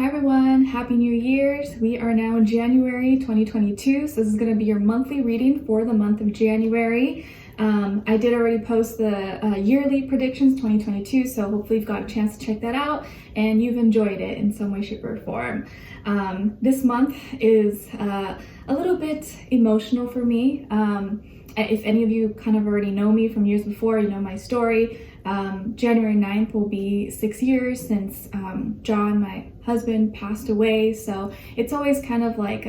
Hi everyone, Happy New Year's. We are now in January 2022, so this is going to be your monthly reading for the month of January. I did already post the yearly predictions 2022, so hopefully you've got a chance to check that out and you've enjoyed it in some way, shape, or form. This month is a little bit emotional for me. If any of you kind of already know me from years before, you know my story. January 9th will be 6 years since John, my husband, passed away, so it's always kind of like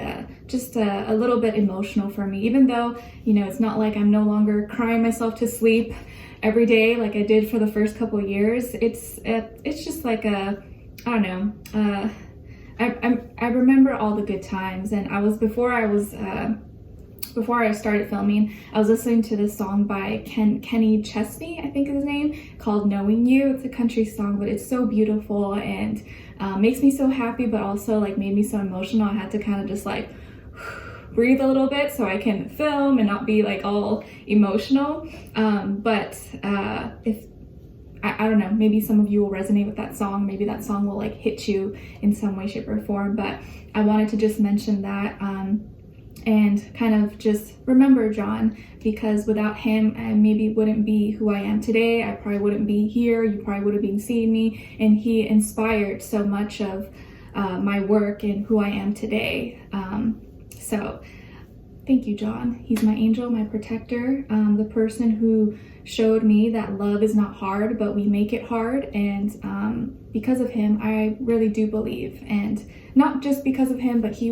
just a little bit emotional for me, even though, you know, it's not like I'm no longer crying myself to sleep every day like I did for the first couple of years. It's just like I don't know, I remember all the good times, and before I started filming, I was listening to this song by Kenny Chesney, I think is his name, called Knowing You. It's a country song, but it's so beautiful and makes me so happy, but also like made me so emotional. I had to kind of just like breathe a little bit so I can film and not be like all emotional. If I don't know, maybe some of you will resonate with that song. Maybe that song will like hit you in some way, shape, or form. But I wanted to just mention that and kind of just remember John, because without him I maybe wouldn't be who I am today. I probably wouldn't be here. You probably would have been seeing me, and he inspired so much of my work and who I am today. So thank you, John. He's my angel, my protector, the person who showed me that love is not hard, but we make it hard. And because of him, I really do believe, and not just because of him, but he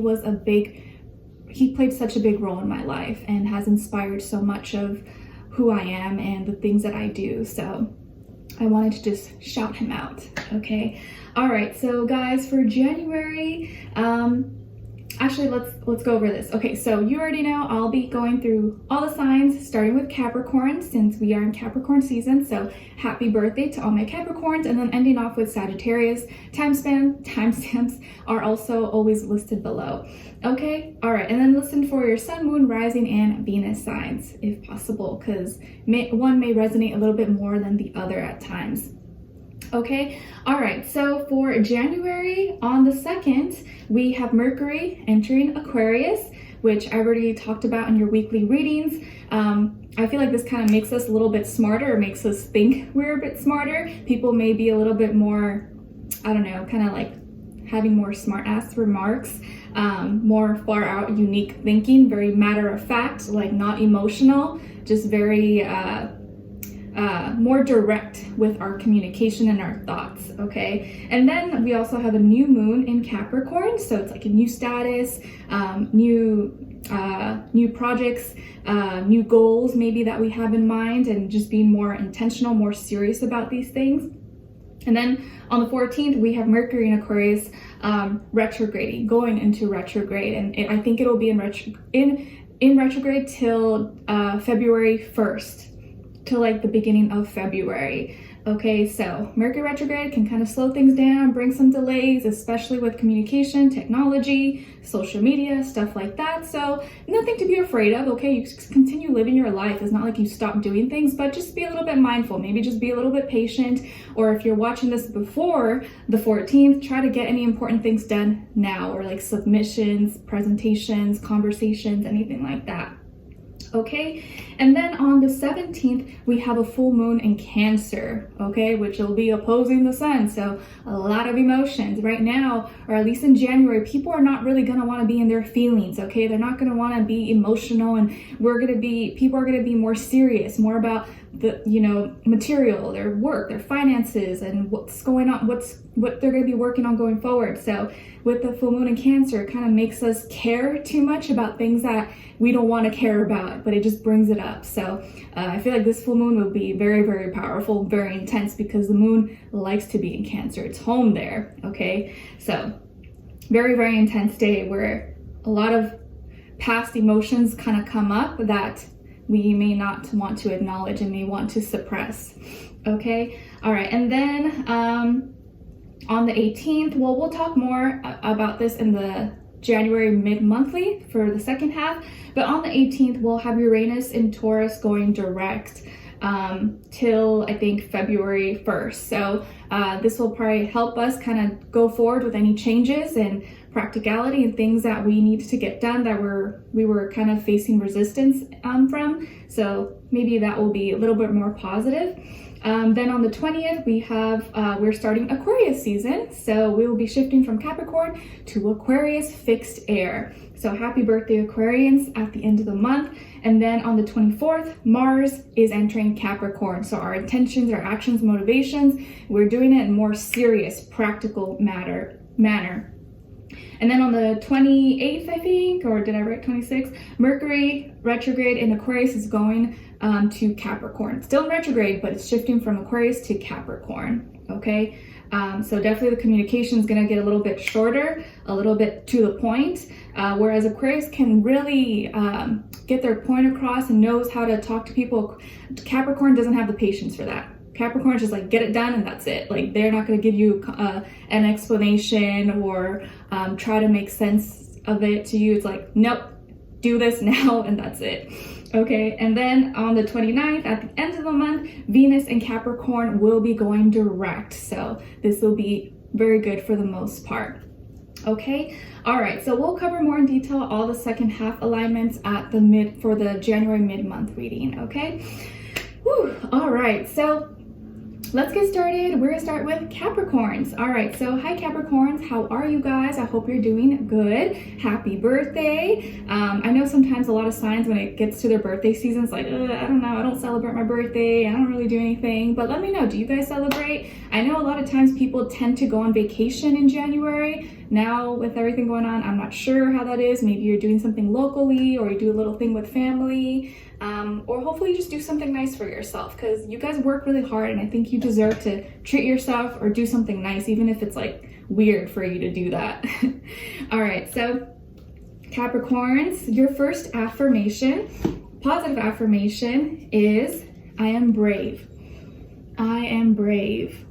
played such a big role in my life and has inspired so much of who I am and the things that I do. So I wanted to just shout him out. Okay. All right. So guys, for January, actually let's go over this. Okay. So you already know I'll be going through all the signs, starting with Capricorn, since we are in Capricorn season. So happy birthday to all my Capricorns, and then ending off with Sagittarius. Timestamps are also always listed below. Okay, all right, and then listen for your sun, moon, rising, and Venus signs if possible, because one may resonate a little bit more than the other at times. Okay, all right, so for January on the 2nd, we have Mercury entering Aquarius, which I already talked about in your weekly readings. I feel like this kind of makes us a little bit smarter, or makes us think we're a bit smarter. People may be a little bit more, I don't know, kind of like having more smart ass remarks, more far out, unique thinking, very matter of fact, like not emotional, just very more direct with our communication and our thoughts. Okay, and then we also have a new moon in Capricorn, so it's like a new status, new projects, new goals maybe that we have in mind, and just being more intentional, more serious about these things. And then on the 14th, we have Mercury in Aquarius retrograding, going into retrograde, and I think it'll be in retrograde till February 1st, till like the beginning of February. Okay, so Mercury retrograde can kind of slow things down, bring some delays, especially with communication, technology, social media, stuff like that. So nothing to be afraid of. Okay, you continue living your life. It's not like you stop doing things, but just be a little bit mindful. Maybe just be a little bit patient. Or if you're watching this before the 14th, try to get any important things done now, or like submissions, presentations, conversations, anything like that. Okay, and then on the 17th, we have a full moon in Cancer, okay, which will be opposing the sun. So a lot of emotions right now, or at least in January, people are not really going to want to be in their feelings. Okay, they're not going to want to be emotional, and people are going to be more serious, more about the, you know, material, their work, their finances, and what's going on, what they're going to be working on going forward. So with the full moon in Cancer, it kind of makes us care too much about things that we don't want to care about, but it just brings it up. So I feel like this full moon will be very, very powerful, very intense, because the moon likes to be in Cancer. It's home there. Okay, so very, very intense day where a lot of past emotions kind of come up that we may not want to acknowledge and may want to suppress. Okay, all right, and then on the 18th, well, we'll talk more about this in the January mid-monthly for the second half, but on the 18th, we'll have Uranus in Taurus going direct till I think February 1st. So This will probably help us kind of go forward with any changes and practicality and things that we need to get done that we were kind of facing resistance from. So maybe that will be a little bit more positive. Then on the 20th, we're starting Aquarius season. So we will be shifting from Capricorn to Aquarius fixed air. So happy birthday Aquarians at the end of the month. And then on the 24th, Mars is entering Capricorn. So our intentions, our actions, motivations, we're doing it in more serious, practical manner. And then on the 28th, I think, or did I write 26th? Mercury retrograde in Aquarius is going to Capricorn. Still in retrograde, but it's shifting from Aquarius to Capricorn, okay? So definitely the communication is going to get a little bit shorter, a little bit to the point, whereas Aquarius can really get their point across and knows how to talk to people. Capricorn doesn't have the patience for that. Capricorn is just like, get it done and that's it. Like, they're not going to give you an explanation or try to make sense of it to you. It's like, nope, do this now and that's it. Okay, and then on the 29th, at the end of the month, Venus and Capricorn will be going direct. So this will be very good for the most part. Okay, all right, so we'll cover more in detail all the second half alignments for the January mid-month reading, okay? Whew, all right, so let's get started. We're gonna start with Capricorns. All right, so hi Capricorns, how are you guys? I hope you're doing good. Happy birthday. I know sometimes a lot of signs when it gets to their birthday season, it's like, I don't know, I don't celebrate my birthday, I don't really do anything, but let me know, do you guys celebrate? I know a lot of times people tend to go on vacation in January. Now with everything going on, I'm not sure how that is. Maybe you're doing something locally or you do a little thing with family. Or hopefully you just do something nice for yourself, because you guys work really hard and I think you deserve to treat yourself or do something nice, even if it's like weird for you to do that. All right, so Capricorns, your first affirmation, positive affirmation is, I am brave. I am brave.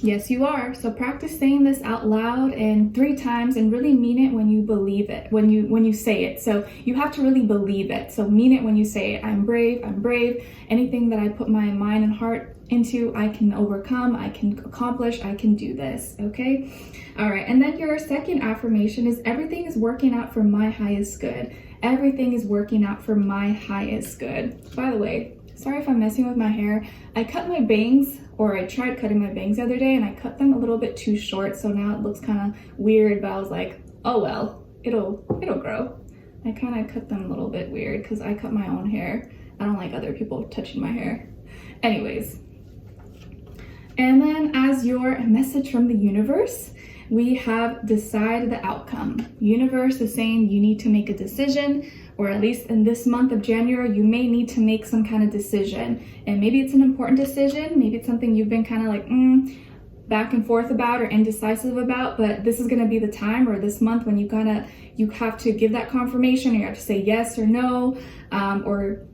Yes, you are. So practice saying this out loud and 3 times and really mean it when you believe it, when you say it. So you have to really believe it. So mean it when you say it. I'm brave, I'm brave. Anything that I put my mind and heart into, I can overcome, I can accomplish, I can do this, okay? All right, and then your second affirmation is, everything is working out for my highest good. Everything is working out for my highest good. By the way, sorry if I'm messing with my hair. I cut my bangs, or I tried cutting my bangs the other day and I cut them a little bit too short, so now it looks kind of weird, but I was like, oh well, it'll grow. I kind of cut them a little bit weird because I cut my own hair. I don't like other people touching my hair. Anyways. And then as your message from the universe, we have decide the outcome. Universe is saying you need to make a decision, or at least in this month of January, you may need to make some kind of decision. And maybe it's an important decision, maybe it's something you've been kind of like back and forth about or indecisive about, but this is gonna be the time, or this month, when you have to give that confirmation, or you have to say yes or no, or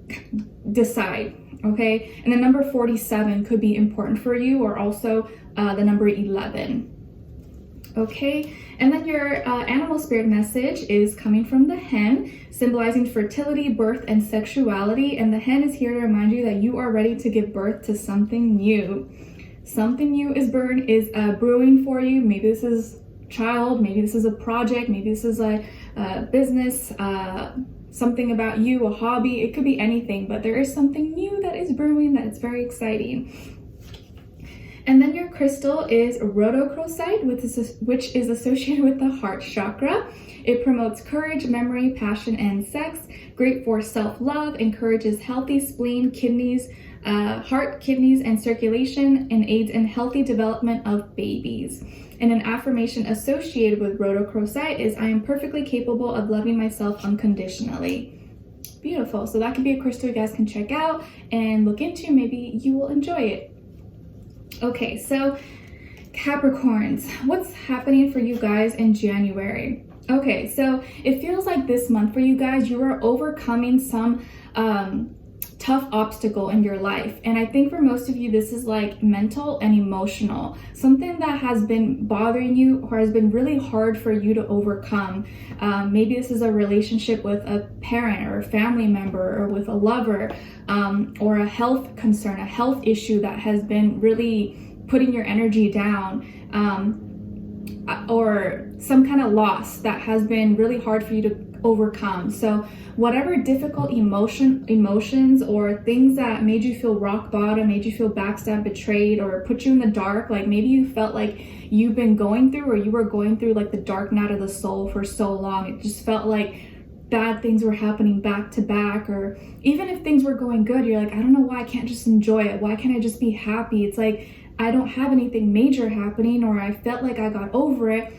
decide, okay? And the number 47 could be important for you, or also the number 11. Okay, and then your animal spirit message is coming from the hen, symbolizing fertility, birth, and sexuality. And the hen is here to remind you that you are ready to give birth to something new. Something new is brewing for you. Maybe this is a child, maybe this is a project, maybe this is a business, something about you, a hobby. It could be anything, but there is something new that is brewing that is very exciting. And then your crystal is rhodochrosite, which is associated with the heart chakra. It promotes courage, memory, passion, and sex. Great for self-love, encourages healthy spleen, kidneys, heart, kidneys, and circulation, and aids in healthy development of babies. And an affirmation associated with rhodochrosite is, I am perfectly capable of loving myself unconditionally. Beautiful. So that could be a crystal you guys can check out and look into. Maybe you will enjoy it. Okay, so Capricorns, what's happening for you guys in January? Okay, so it feels like this month for you guys, you are overcoming some tough obstacle in your life. And I think for most of you, this is like mental and emotional, something that has been bothering you or has been really hard for you to overcome. Maybe this is a relationship with a parent or a family member, or with a lover, or a health concern, a health issue that has been really putting your energy down, or some kind of loss that has been really hard for you to overcome. So whatever difficult emotions or things that made you feel rock bottom, made you feel backstabbed, betrayed, or put you in the dark, like maybe you felt like you've been going through, or you were going through like the dark night of the soul for so long. It just felt like bad things were happening back to back, or even if things were going good, you're like, I don't know why I can't just enjoy it. Why can't I just be happy? It's like I don't have anything major happening, or I felt like I got over it,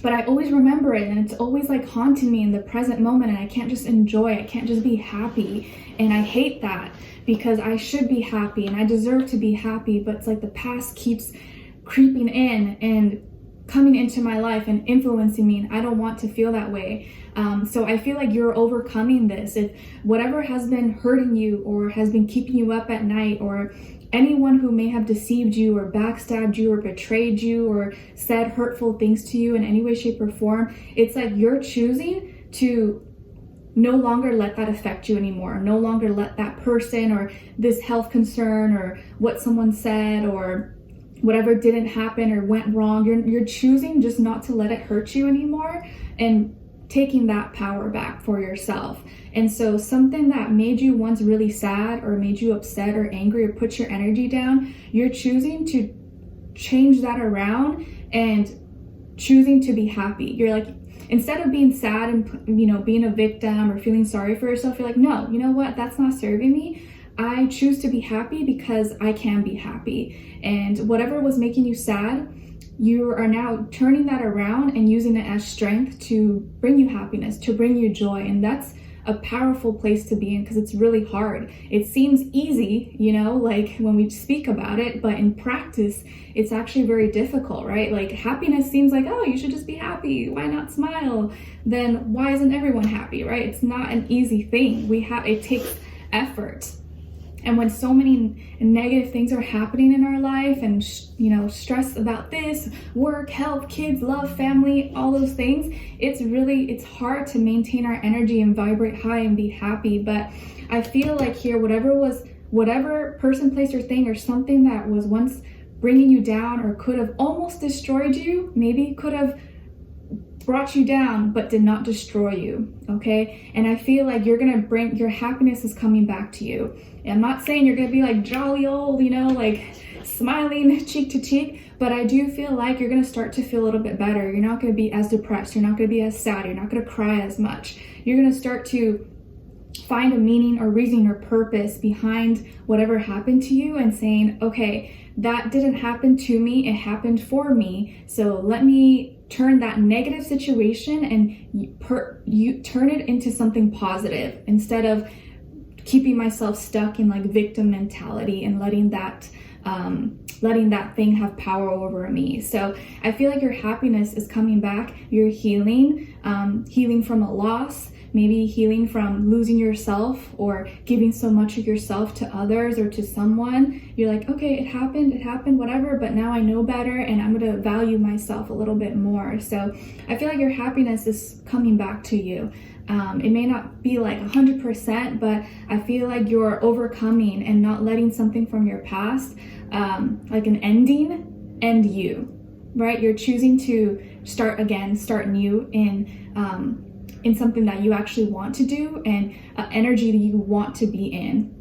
but I always remember it, and it's always like haunting me in the present moment, and I can't just enjoy it. I can't just be happy. And I hate that, because I should be happy and I deserve to be happy, but it's like the past keeps creeping in and coming into my life and influencing me, and I don't want to feel that way. So I feel like you're overcoming this. If whatever has been hurting you or has been keeping you up at night, or anyone who may have deceived you or backstabbed you or betrayed you or said hurtful things to you in any way, shape, or form, it's like you're choosing to no longer let that affect you anymore. No longer let that person or this health concern or what someone said or whatever didn't happen or went wrong. You're choosing just not to let it hurt you anymore, and taking that power back for yourself. And so something that made you once really sad or made you upset or angry or put your energy down, you're choosing to change that around and choosing to be happy. You're like, instead of being sad and, you know, being a victim or feeling sorry for yourself, you're like, no, you know what? That's not serving me. I choose to be happy because I can be happy. And whatever was making you sad, you are now turning that around and using it as strength to bring you happiness, to bring you joy. And that's a powerful place to be in, because it's really hard. It seems easy, you know, like when we speak about it, but in practice, it's actually very difficult, right? Like happiness seems like, oh, you should just be happy. Why not smile? Then why isn't everyone happy, right? It's not an easy thing. It takes effort. And when so many negative things are happening in our life, and you know, stress about this, work, health, kids, love, family, all those things, it's hard to maintain our energy and vibrate high and be happy. But I feel like here, whatever person, place, or thing, or something that was once bringing you down or could have almost destroyed you, maybe could have brought you down but did not destroy you, okay? And I feel like you're gonna bring, your happiness is coming back to you. And I'm not saying you're gonna be like jolly old, you know, like smiling cheek to cheek, but I do feel like you're gonna start to feel a little bit better. You're not gonna be as depressed, you're not gonna be as sad, you're not gonna cry as much. You're gonna start to find a meaning or reason or purpose behind whatever happened to you, and saying, okay, that didn't happen to me, it happened for me, so let me turn that negative situation and you turn it into something positive, instead of keeping myself stuck in like victim mentality and letting that thing have power over me. So I feel like your happiness is coming back. You're healing from a loss, maybe healing from losing yourself or giving so much of yourself to others or to someone. You're like, okay, it happened, whatever, but now I know better and I'm gonna value myself a little bit more. So I feel like your happiness is coming back to you. It may not be like 100%, but I feel like you're overcoming and not letting something from your past, like an ending, end you, right? You're choosing to start again, start new in something that you actually want to do, and energy that you want to be in.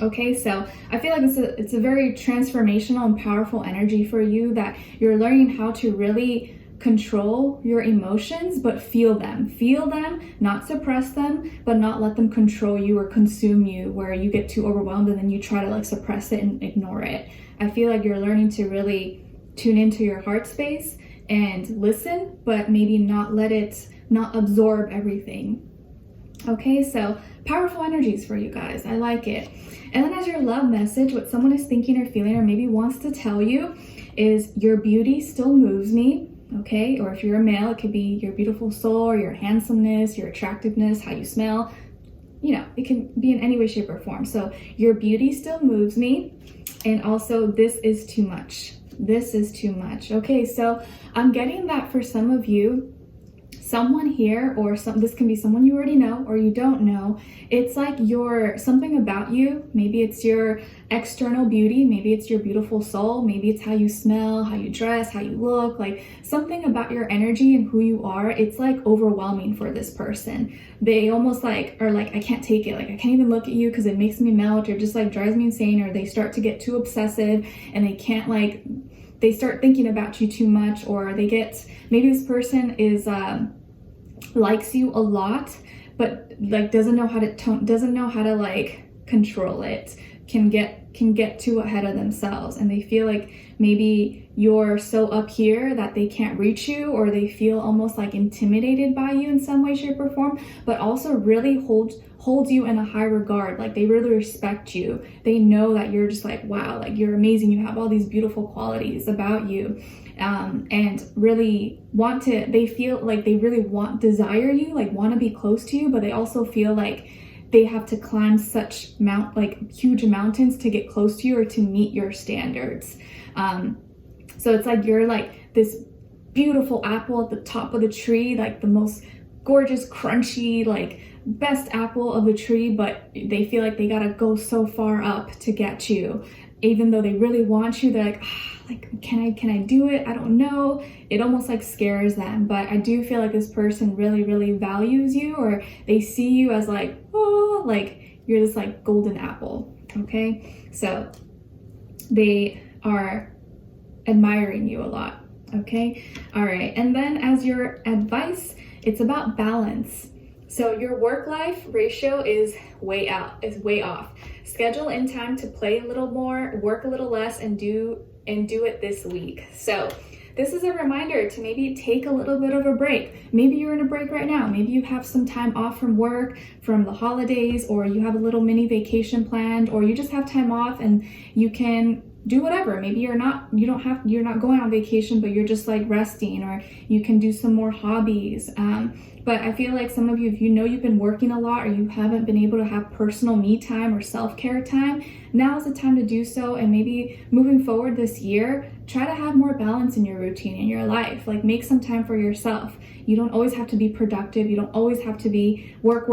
Okay, so I feel like it's a very transformational and powerful energy for you, that you're learning how to really control your emotions, but feel them, not suppress them, but not let them control you or consume you, where you get too overwhelmed and then you try to like suppress it and ignore it. I feel like you're learning to really tune into your heart space and listen, but maybe not absorb everything. Okay, so powerful energies for you guys. I like it. And then as your love message, what someone is thinking or feeling or maybe wants to tell you is, your beauty still moves me. Okay, or if you're a male, it could be your beautiful soul, or your handsomeness, your attractiveness, how you smell. You know, it can be in any way, shape, or form. So your beauty still moves me. And also, this is too much. This is too much. Okay, so I'm getting that for some of you, someone here, or this can be someone you already know or you don't know. It's like something about you. Maybe it's your external beauty, maybe it's your beautiful soul, maybe it's how you smell, how you dress, how you look, like something about your energy and who you are. It's like overwhelming for this person. They almost like are like, I can't take it, like I can't even look at you because it makes me melt, or just like drives me insane, or they start to get too obsessive and they can't, like, they start thinking about you too much, or maybe this person is likes you a lot, but like doesn't know how to like control it, can get too ahead of themselves, and they feel like maybe you're so up here that they can't reach you, or they feel almost like intimidated by you in some way, shape, or form, but also really holds you in a high regard. Like they really respect you. They know that you're just like, wow, like you're amazing, you have all these beautiful qualities about you, and really they feel like they really desire you, like want to be close to you, but they also feel like they have to climb such huge mountains to get close to you or to meet your standards. So it's like you're like this beautiful apple at the top of the tree, like the most gorgeous, crunchy, like best apple of the tree, but they feel like they gotta go so far up to get you. Even though they really want you, they're like, like, can I do it? I don't know. It almost like scares them. But I do feel like this person really, really values you, or they see you as like, oh, like you're this like golden apple. Okay, so they are admiring you a lot. Okay, all right. And then as your advice, it's about balance. So your work-life ratio is way off. Schedule in time to play a little more, work a little less, and do it this week. So this is a reminder to maybe take a little bit of a break. Maybe you're in a break right now. Maybe you have some time off from work, from the holidays, or you have a little mini vacation planned, or you just have time off and you can do whatever. Maybe you're not going on vacation, but you're just like resting, or you can do some more hobbies. But I feel like some of you, if you know you've been working a lot, or you haven't been able to have personal me time or self-care time, now is the time to do so. And maybe moving forward this year, try to have more balance in your routine, in your life. Like make some time for yourself. You don't always have to be productive. You don't always have to be work.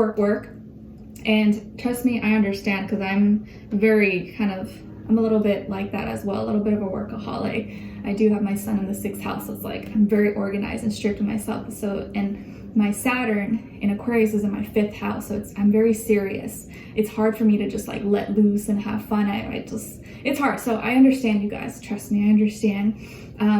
And trust me, I understand, because I'm a little bit like that as well, a little bit of a workaholic. I do have my son in the 6th house, so it's like I'm very organized and strict with myself. So, and my Saturn in Aquarius is in my 5th house, so I'm very serious. It's hard for me to just like let loose and have fun. It's hard. So I understand, you guys. Trust me, I understand.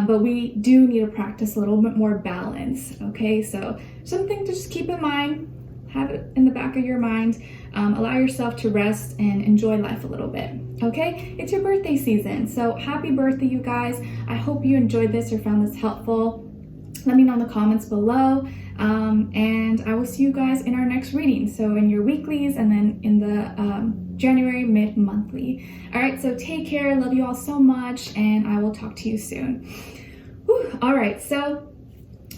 But we do need to practice a little bit more balance. Okay, so something to just keep in mind. Have it in the back of your mind. Allow yourself to rest and enjoy life a little bit. Okay, it's your birthday season, so happy birthday, you guys. I hope you enjoyed this or found this helpful. Let me know in the comments below, and I will see you guys in our next reading. So in your weeklies, and then in the January mid-monthly. All right, so take care. Love you all so much, and I will talk to you soon. Whew. All right, so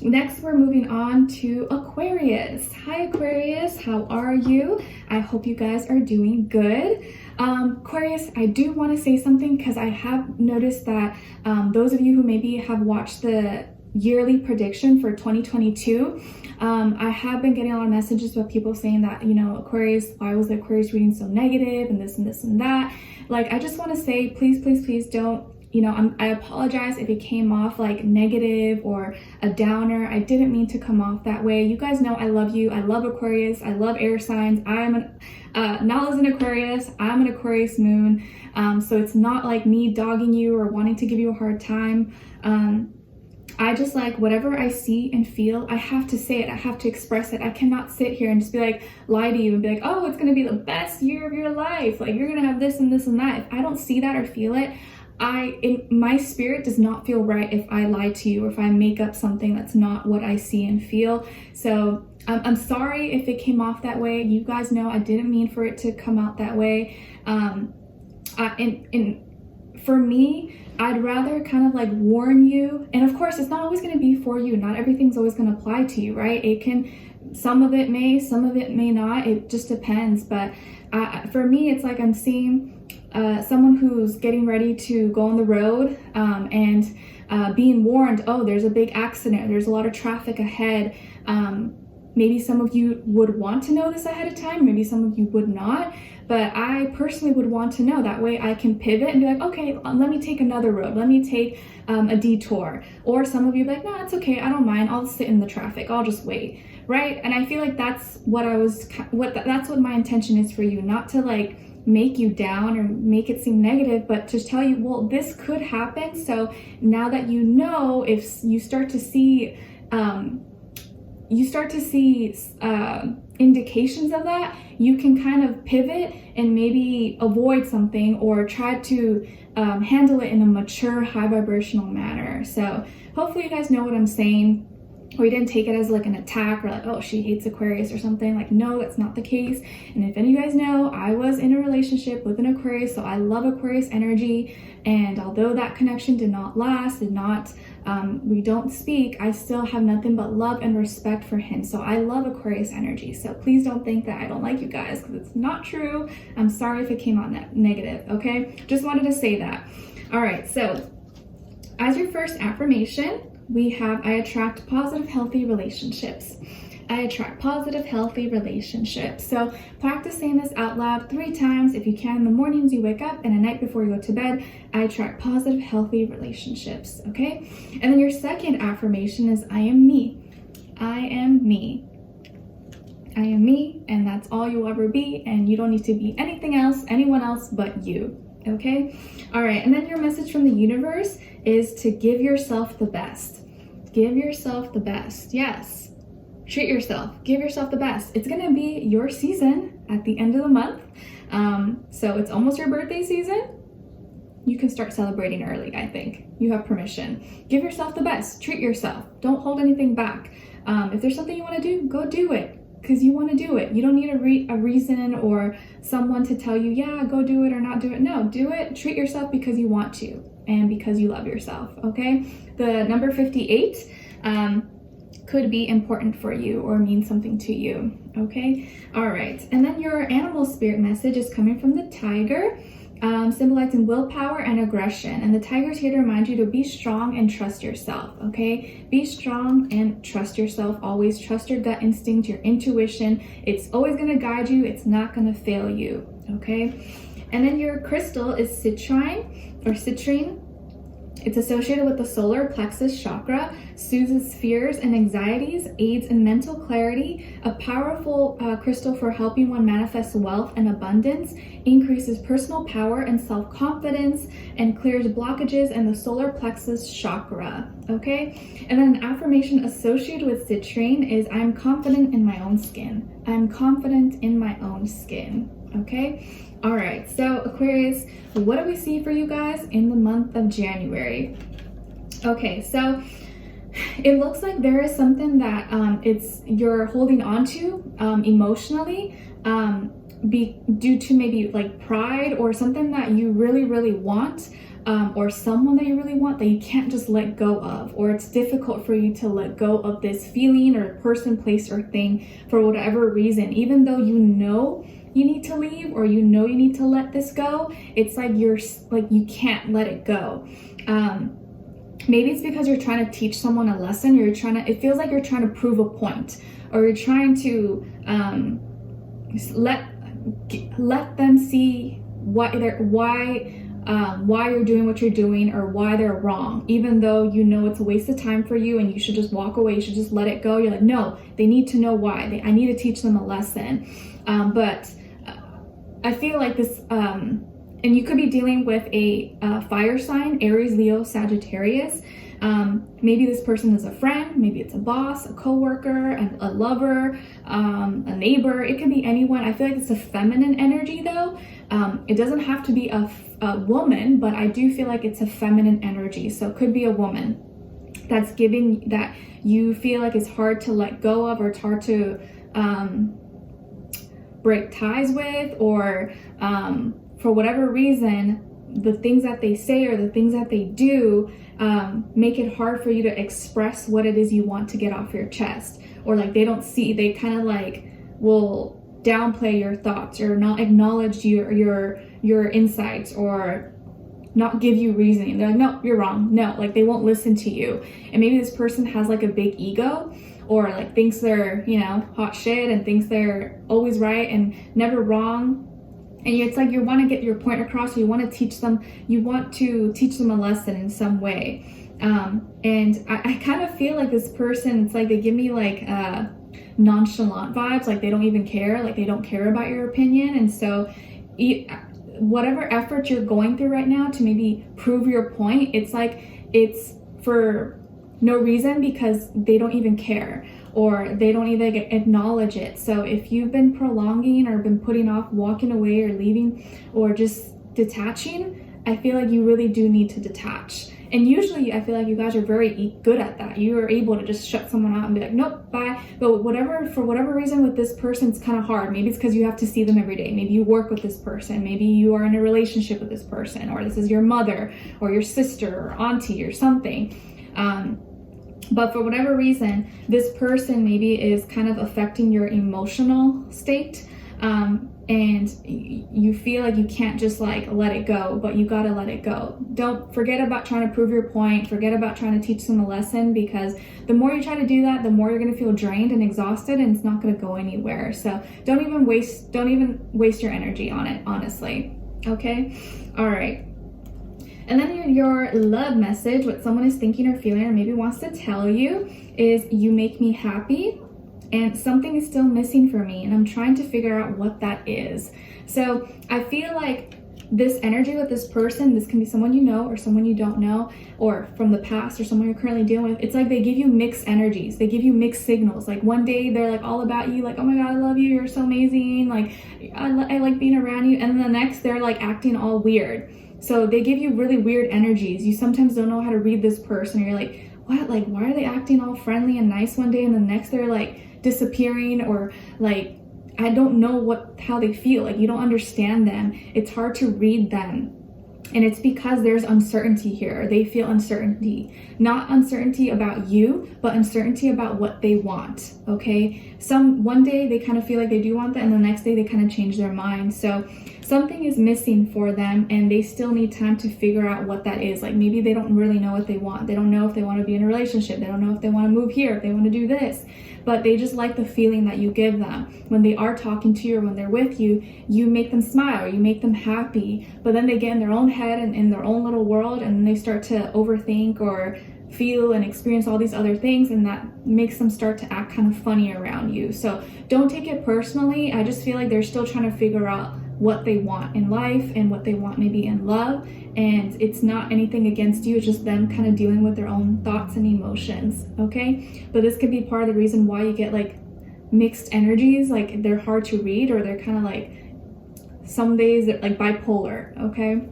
next, we're moving on to Aquarius. Hi, Aquarius. How are you? I hope you guys are doing good. Aquarius, I do want to say something, because I have noticed that those of you who maybe have watched the yearly prediction for 2022, I have been getting a lot of messages about people saying that, you know, Aquarius, why was the Aquarius reading so negative, and this and this and that. Like, I just want to say, please don't, you know, I apologize if it came off like negative or a downer. I didn't mean to come off that way. You guys know I love you. I love Aquarius. I love air signs. Nala's an Aquarius. I'm an Aquarius moon. So it's not like me dogging you or wanting to give you a hard time. I just like whatever I see and feel, I have to say it. I have to express it. I cannot sit here and just be like, lie to you and be like, oh, it's going to be the best year of your life. Like, you're going to have this and this and that. If I don't see that or feel it, my spirit does not feel right if I lie to you or if I make up something that's not what I see and feel. So I'm sorry if it came off that way. You guys know I didn't mean for it to come out that way. For me, I'd rather kind of like warn you. And of course, it's not always going to be for you. Not everything's always going to apply to you, right? Some of it may, some of it may not. It just depends. But for me, it's like I'm seeing someone who's getting ready to go on the road, and being warned, oh, there's a big accident, there's a lot of traffic ahead. Maybe some of you would want to know this ahead of time, maybe some of you would not, but I personally would want to know. That way I can pivot and be like, okay, let me take another road, let me take a detour. Or some of you be like, no, it's okay, I don't mind, I'll sit in the traffic, I'll just wait, right? And I feel like that's what that's what my intention is for you, not to like make you down or make it seem negative, but to tell you, well, this could happen. So now that you know, if you start to see indications of that, you can kind of pivot and maybe avoid something or try to handle it in a mature, high vibrational manner. So hopefully you guys know what I'm saying, or you didn't take it as like an attack or like, oh, she hates Aquarius or something. Like, no, that's not the case. And if any of you guys know, I was in a relationship with an Aquarius, so I love Aquarius energy. And although that connection did not last, we don't speak, I still have nothing but love and respect for him. So I love Aquarius energy. So please don't think that I don't like you guys, because it's not true. I'm sorry if it came out negative, okay? Just wanted to say that. All right, so as your first affirmation, we have, I attract positive, healthy relationships. I attract positive, healthy relationships. So practice saying this out loud 3 times if you can, in the mornings you wake up and at night before you go to bed. I attract positive, healthy relationships, okay? And then your second affirmation is, I am me. I am me. I am me, and that's all you'll ever be, and you don't need to be anything else, anyone else but you, okay? All right, and then your message from the universe is to give yourself the best. Give yourself the best. Yes. Treat yourself. Give yourself the best. It's going to be your season at the end of the month. So it's almost your birthday season. You can start celebrating early, I think. You have permission. Give yourself the best. Treat yourself. Don't hold anything back. If there's something you want to do, go do it, because you want to do it. You don't need a reason or someone to tell you, yeah, go do it or not do it. No, do it. Treat yourself because you want to and because you love yourself, okay? The number 58 could be important for you or mean something to you, okay? All right, and then your animal spirit message is coming from the tiger, symbolizing willpower and aggression. And the tiger's here to remind you to be strong and trust yourself, okay? Be strong and trust yourself. Always trust your gut instinct, your intuition. It's always gonna guide you. It's not gonna fail you, okay? And then your crystal is citrine or citrine. It's associated with the solar plexus chakra, soothes fears and anxieties, aids in mental clarity, a powerful crystal for helping one manifest wealth and abundance, increases personal power and self-confidence, and clears blockages in the solar plexus chakra, okay? And then an affirmation associated with citrine is, I'm confident in my own skin. I'm confident in my own skin, okay? All right, so Aquarius, what do we see for you guys in the month of January? Okay, so it looks like there is something that you're holding on to emotionally, due to maybe like pride or something that you really, really want, or someone that you really want that you can't just let go of, or it's difficult for you to let go of this feeling or person, place, or thing for whatever reason, even though you know you need to leave or you know you need to let this go. It's like you can't let it go. Maybe it's because you're trying to teach someone a lesson, it feels like you're trying to prove a point, or you're trying to let them see why you're doing what you're doing, or why they're wrong, even though you know it's a waste of time for you and you should just walk away, you should just let it go. You're like, no, they need to know why. I need to teach them a lesson. But I feel like this, and you could be dealing with a fire sign, Aries, Leo, Sagittarius. Maybe this person is a friend, maybe it's a boss, a coworker, a lover, a neighbor. It could be anyone. I feel like it's a feminine energy though. It doesn't have to be a woman, but I do feel like it's a feminine energy. So it could be a woman that's giving, that you feel like it's hard to let go of, or it's hard to break ties with, or for whatever reason, the things that they say or the things that they do make it hard for you to express what it is you want to get off your chest, or like they kind of like will downplay your thoughts or not acknowledge your insights, or not give you reasoning. They're like, no, you're wrong. No, like they won't listen to you. And maybe this person has like a big ego, or like thinks they're, you know, hot shit, and thinks they're always right and never wrong. And it's like you want to get your point across, you want to teach them a lesson in some way. And I kind of feel like this person, it's like they give me like nonchalant vibes, like they don't even care, like they don't care about your opinion. And so whatever effort you're going through right now to maybe prove your point, it's like it's for no reason, because they don't even care, or they don't even acknowledge it. So if you've been prolonging or been putting off walking away or leaving or just detaching, I feel like you really do need to detach. And usually I feel like you guys are very good at that. You are able to just shut someone out and be like, nope, bye. But for whatever reason with this person, it's kind of hard. Maybe it's because you have to see them every day. Maybe you work with this person. Maybe you are in a relationship with this person, or this is your mother or your sister or auntie or something. But for whatever reason, this person maybe is kind of affecting your emotional state. And you feel like you can't just like let it go, but you gotta let it go. Don't forget about trying to prove your point. Forget about trying to teach them a lesson, because the more you try to do that, the more you're gonna feel drained and exhausted, and it's not gonna go anywhere. So don't even waste your energy on it, honestly. Okay? All right. And then your love message, what someone is thinking or feeling or maybe wants to tell you, is you make me happy, and something is still missing for me, and I'm trying to figure out what that is. So I feel like this energy with this person, this can be someone you know or someone you don't know, or from the past or someone you're currently dealing with. It's like they give you mixed energies. They give you mixed signals. Like one day they're like all about you, like, oh my God, I love you, you're so amazing, like I like being around you. And then the next they're like acting all weird. So they give you really weird energies. You sometimes don't know how to read this person. You're like, what? Like, why are they acting all friendly and nice one day, and the next they're like disappearing, or like, I don't know how they feel. Like, you don't understand them. It's hard to read them. And it's because there's uncertainty here. They feel uncertainty. Not uncertainty about you, but uncertainty about what they want, okay? One day they kind of feel like they do want that, and the next day they kind of change their mind. So something is missing for them, and they still need time to figure out what that is. Like, maybe they don't really know what they want. They don't know if they want to be in a relationship. They don't know if they want to move here, if they want to do this. But they just like the feeling that you give them. When they are talking to you or when they're with you, you make them smile, you make them happy. But then they get in their own head and in their own little world, and they start to overthink or feel and experience all these other things, and that makes them start to act kind of funny around you. So don't take it personally. I just feel like they're still trying to figure out what they want in life and what they want maybe in love, and it's not anything against you. It's just them kind of dealing with their own thoughts and emotions, okay? But this could be part of the reason why you get like mixed energies, like they're hard to read, or they're kind of like, some days they're like bipolar, okay?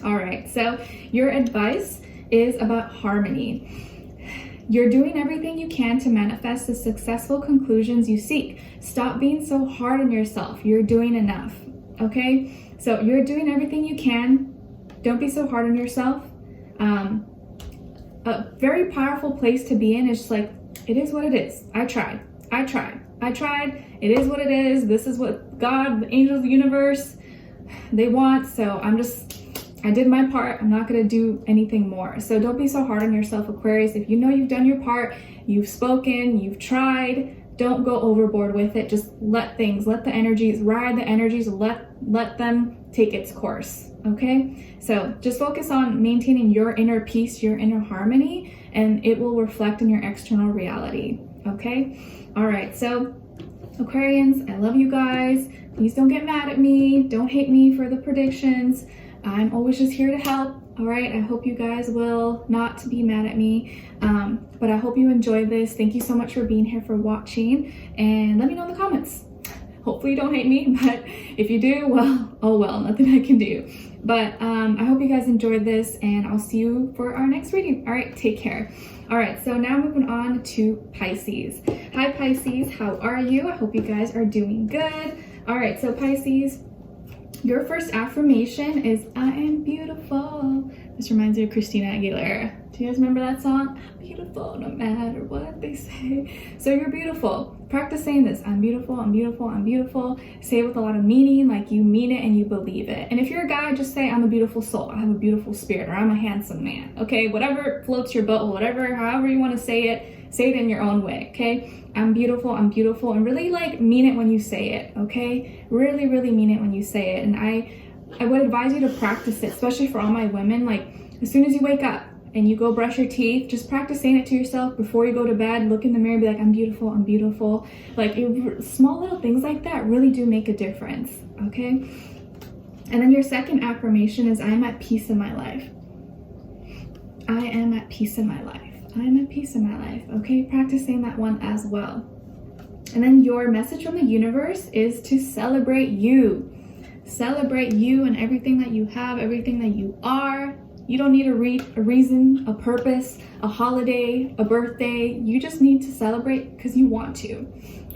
All right, so your advice is about harmony. You're doing everything you can to manifest the successful conclusions you seek. Stop being so hard on yourself. You're doing enough, okay? So you're doing everything you can. Don't be so hard on yourself. A very powerful place to be in is just like, it is what it is. I tried. It is what it is. This is what God, the angels, the universe, they want. So I did my part. I'm not going to do anything more. So don't be so hard on yourself, Aquarius. If you know you've done your part, you've spoken, you've tried, don't go overboard with it. Just let the energies, ride the energies, let them take its course, okay? So just focus on maintaining your inner peace, your inner harmony, and it will reflect in your external reality, okay? All right, so Aquarians, I love you guys. Please don't get mad at me. Don't hate me for the predictions. I'm always just here to help. All right, I hope you guys will not be mad at me, but I hope you enjoyed this. Thank you so much for being here, for watching, and let me know in the comments. Hopefully you don't hate me, but if you do, well, oh well, nothing I can do. But I hope you guys enjoyed this, and I'll see you for our next reading. All right, take care. All right, so now moving on to Pisces. Hi Pisces, how are you? I hope you guys are doing good. All right, so Pisces, your first affirmation is, I am beautiful. This reminds me of Christina Aguilera. Do you guys remember that song? I'm beautiful no matter what they say. So you're beautiful. Practice saying this. I'm beautiful, I'm beautiful, I'm beautiful. Say it with a lot of meaning, like you mean it and you believe it. And if you're a guy, just say, I'm a beautiful soul. I have a beautiful spirit, or I'm a handsome man. Okay, whatever floats your boat, whatever, however you want to say it in your own way. Okay, I'm beautiful, and really like mean it when you say it. Okay, really, really mean it when you say it. And I would advise you to practice it, especially for all my women. Like, as soon as you wake up and you go brush your teeth, just practice saying it to yourself before you go to bed. Look in the mirror, be like, I'm beautiful, I'm beautiful. Like, small little things like that really do make a difference, okay? And then your second affirmation is, I am at peace in my life. I am at peace in my life. I am at peace in my life, okay? Practice saying that one as well. And then your message from the universe is to celebrate you. Celebrate you and everything that you have, everything that you are. You don't need a reason, a purpose, a holiday, a birthday. You just need to celebrate because you want to,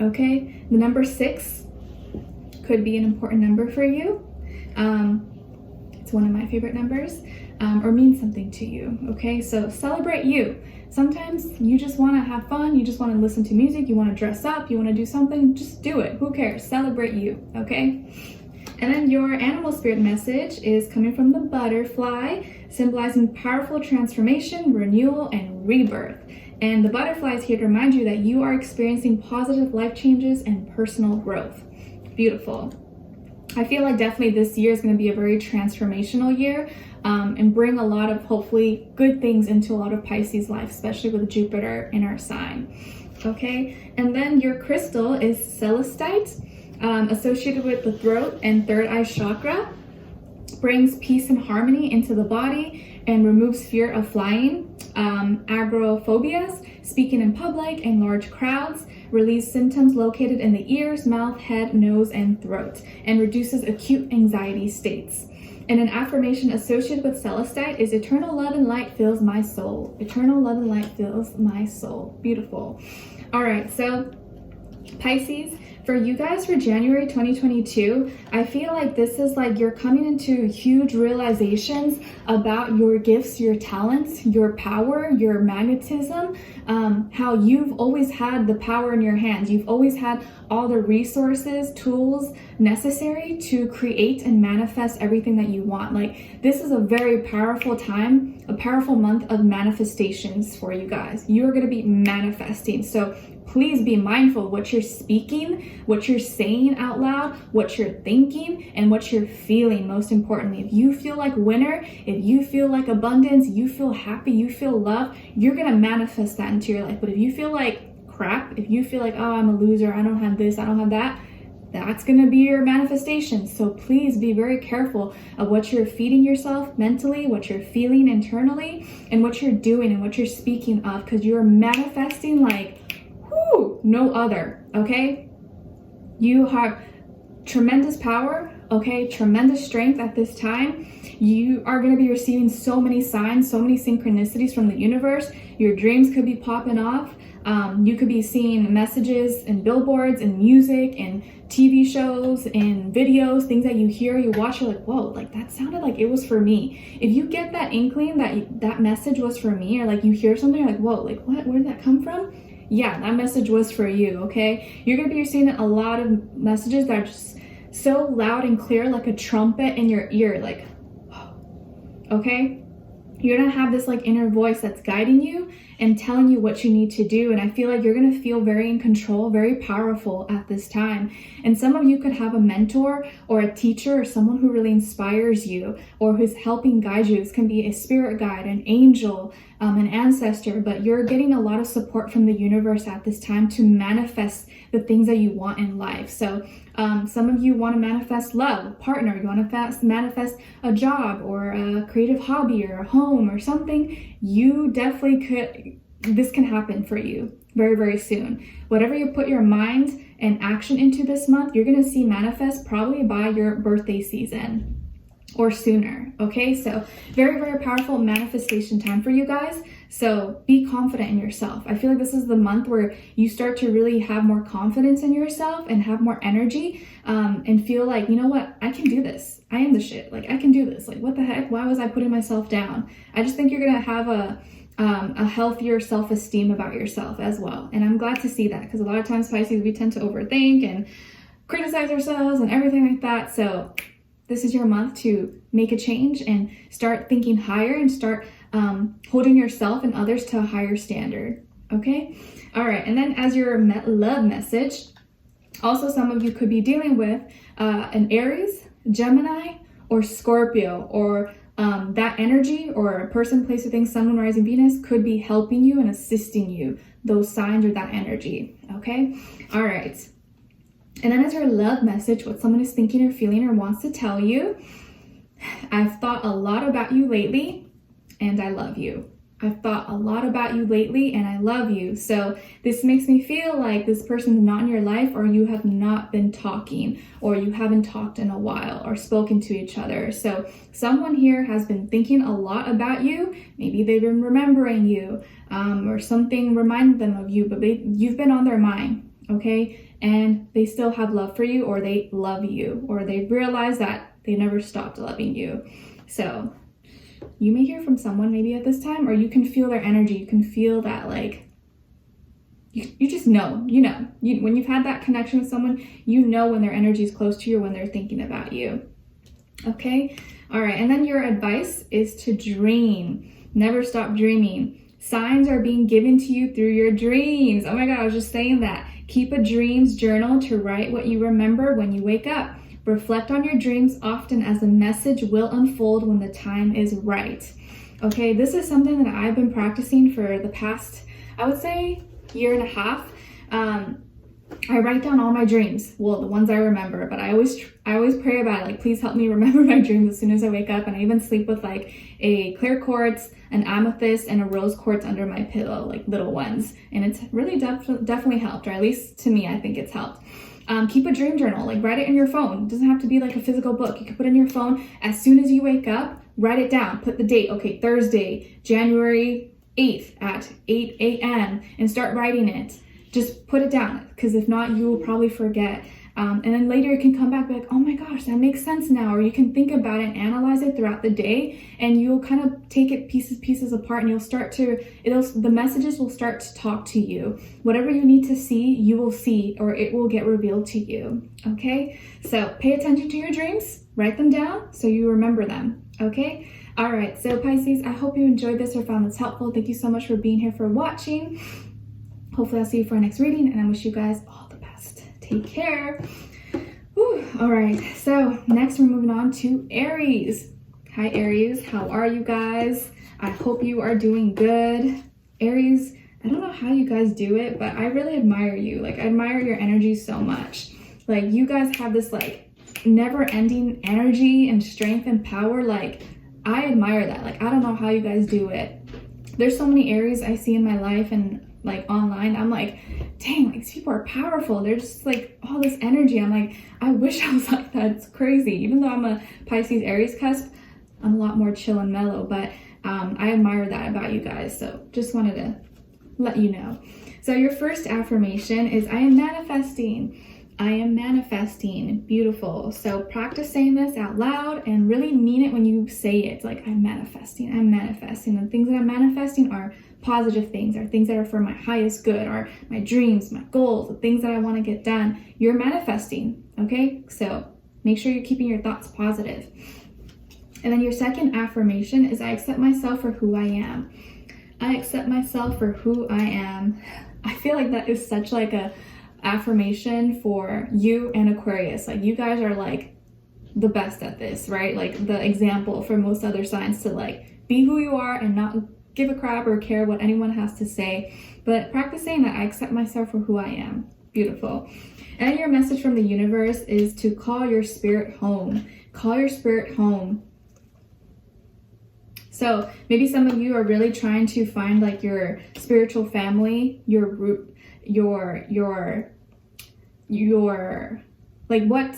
okay? The number 6 could be an important number for you. It's one of my favorite numbers, or means something to you, okay? So celebrate you. Sometimes you just want to have fun. You just want to listen to music. You want to dress up. You want to do something. Just do it. Who cares? Celebrate you, okay? And then your animal spirit message is coming from the butterfly, symbolizing powerful transformation, renewal, and rebirth. And the butterfly is here to remind you that you are experiencing positive life changes and personal growth. Beautiful. I feel like definitely this year is going to be a very transformational year, and bring a lot of hopefully good things into a lot of Pisces life, especially with Jupiter in our sign. Okay, and then your crystal is celestite. Associated with the throat and third eye chakra, brings peace and harmony into the body and removes fear of flying, agoraphobias, speaking in public and large crowds, relieves symptoms located in the ears, mouth, head, nose, and throat, and reduces acute anxiety states. And an affirmation associated with celestite is, eternal love and light fills my soul. Eternal love and light fills my soul. Beautiful. All right, so Pisces, for you guys for January 2022, I feel like this is like you're coming into huge realizations about your gifts, your talents, your power, your magnetism, how you've always had the power in your hands. You've always had all the resources, tools necessary to create and manifest everything that you want. Like, this is a very powerful time, a powerful month of manifestations for you guys. You're going to be manifesting. So please be mindful of what you're speaking, what you're saying out loud, what you're thinking, and what you're feeling, most importantly. If you feel like winner, if you feel like abundance, you feel happy, you feel love, you're going to manifest that into your life. But if you feel like crap, if you feel like, oh, I'm a loser, I don't have this, I don't have that, that's going to be your manifestation. So please be very careful of what you're feeding yourself mentally, what you're feeling internally, and what you're doing and what you're speaking of, because you're manifesting like no other, okay? You have tremendous power, okay? Tremendous strength at this time. You are going to be receiving so many signs, so many synchronicities from the universe. Your dreams could be popping off. You could be seeing messages and billboards and music and TV shows and videos, things that you hear, you watch, you're like, whoa, like that sounded like it was for me. If you get that inkling that that message was for me, or like you hear something, you're like, whoa, like what, where did that come from? Yeah, that message was for you, okay? You're going to be receiving a lot of messages that are just so loud and clear, like a trumpet in your ear, like, okay? You're going to have this like inner voice that's guiding you and telling you what you need to do. And I feel like you're going to feel very in control, very powerful at this time. And some of you could have a mentor or a teacher or someone who really inspires you or who's helping guide you. This can be a spirit guide, an angel, an ancestor, but you're getting a lot of support from the universe at this time to manifest the things that you want in life. So some of you want to manifest love, a partner, you want to manifest a job or a creative hobby or a home or something. You definitely could, this can happen for you very, very soon. Whatever you put your mind and action into this month, you're going to see manifest probably by your birthday season. or sooner. Okay, so very, very powerful manifestation time for you guys. So be confident in yourself. I feel like this is the month where you start to really have more confidence in yourself and have more energy, and feel like, you know what, I can do this. I am the shit. Like, I can do this. Like, what the heck? Why was I putting myself down? I just think you're gonna have a healthier self-esteem about yourself as well. And I'm glad to see that, because a lot of times, Pisces, we tend to overthink and criticize ourselves and everything like that. So this is your month to make a change and start thinking higher and start holding yourself and others to a higher standard. Okay. All right. And then as your love message, also some of you could be dealing with an Aries, Gemini, or Scorpio, or that energy or a person, place, or thing, Sun, Moon, Rising, Venus could be helping you and assisting you, those signs or that energy. Okay. All right. And then as your love message, what someone is thinking or feeling or wants to tell you: I've thought a lot about you lately and I love you. I've thought a lot about you lately and I love you. So this makes me feel like this person is not in your life, or you have not been talking, or you haven't talked in a while or spoken to each other. So someone here has been thinking a lot about you. Maybe they've been remembering you, or something reminded them of you, but you've been on their mind. Okay. And they still have love for you, or they love you, or they realize that they never stopped loving you. So you may hear from someone maybe at this time, or you can feel their energy. You can feel that, like, you just know, when you've had that connection with someone, you know when their energy is close to you or when they're thinking about you. Okay. All right. And then your advice is to dream. Never stop dreaming. Signs are being given to you through your dreams. Oh my God, I was just saying that. Keep a dreams journal to write what you remember when you wake up. Reflect on your dreams often, as a message will unfold when the time is right. Okay, this is something that I've been practicing for the past, I would say, year and a half. I write down all my dreams. Well, the ones I remember, but I always pray about it. Like, please help me remember my dreams as soon as I wake up. And I even sleep with like a clear quartz, an amethyst, and a rose quartz under my pillow, like little ones. And it's really definitely helped, or at least to me, I think it's helped. Keep a dream journal, like write it in your phone. It doesn't have to be like a physical book. You can put it in your phone. As soon as you wake up, write it down, put the date. Okay, Thursday, January 8th at 8 a.m. and start writing it. Just put it down, because if not, you will probably forget. And then later you can come back and be like, oh my gosh, that makes sense now. Or you can think about it and analyze it throughout the day, and you'll kind of take it pieces apart, and you'll start to, the messages will start to talk to you. Whatever you need to see, you will see, or it will get revealed to you. Okay, so pay attention to your dreams, write them down so you remember them. Okay. All right, so Pisces, I hope you enjoyed this or found this helpful. Thank you so much for being here, for watching. Hopefully I'll see you for our next reading, and I wish you guys all the best. Take care. Whew. All right, so next we're moving on to Aries. Hi Aries, how are you guys? I hope you are doing good. Aries, I don't know how you guys do it, but I really admire you. Like, I admire your energy so much. Like, you guys have this like never-ending energy and strength and power. Like, I admire that. Like, I don't know how you guys do it. There's so many Aries I see in my life and like online. I'm like, dang, like, these people are powerful. They're just like all this energy. I'm like, I wish I was like that. It's crazy. Even though I'm a Pisces Aries cusp, I'm a lot more chill and mellow, but I admire that about you guys. So just wanted to let you know. So your first affirmation is, I am manifesting. I am manifesting. Beautiful. So practice saying this out loud and really mean it when you say it. Like, I'm manifesting. I'm manifesting. And the things that I'm manifesting are positive things, are things that are for my highest good, are my dreams, my goals, the things that I want to get done. You're manifesting. Okay. So make sure you're keeping your thoughts positive. And then your second affirmation is, I accept myself for who I am. I accept myself for who I am. I feel like that is such like a affirmation for you and Aquarius. Like, you guys are like the best at this, right? Like the example for most other signs to like be who you are and not give a crap or care what anyone has to say. But practice saying that, I accept myself for who I am. Beautiful. And your message from the universe is to call your spirit home. Call your spirit home. So maybe some of you are really trying to find like your spiritual family, your root, your like what,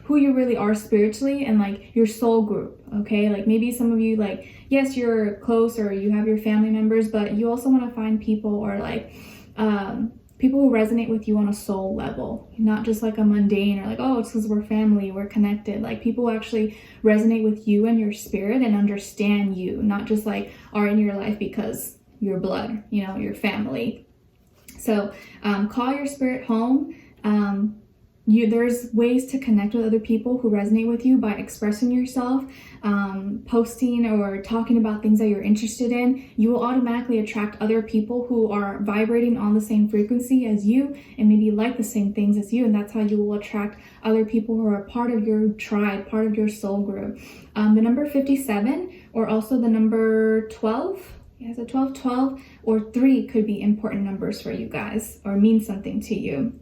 who you really are spiritually and like your soul group, okay? Like maybe some of you, like, yes, you're close or you have your family members, but you also want to find people or like people who resonate with you on a soul level, not just like a mundane or like, oh, it's because we're family, we're connected. Like people who actually resonate with you and your spirit and understand you, not just like are in your life because you're blood, you know, your family. So call your spirit home. There's ways to connect with other people who resonate with you by expressing yourself, posting or talking about things that you're interested in. You will automatically attract other people who are vibrating on the same frequency as you and maybe like the same things as you, and that's how you will attract other people who are part of your tribe, part of your soul group. The number 57 or also the number 12, yeah, so 12 or 3 could be important numbers for you guys or mean something to you.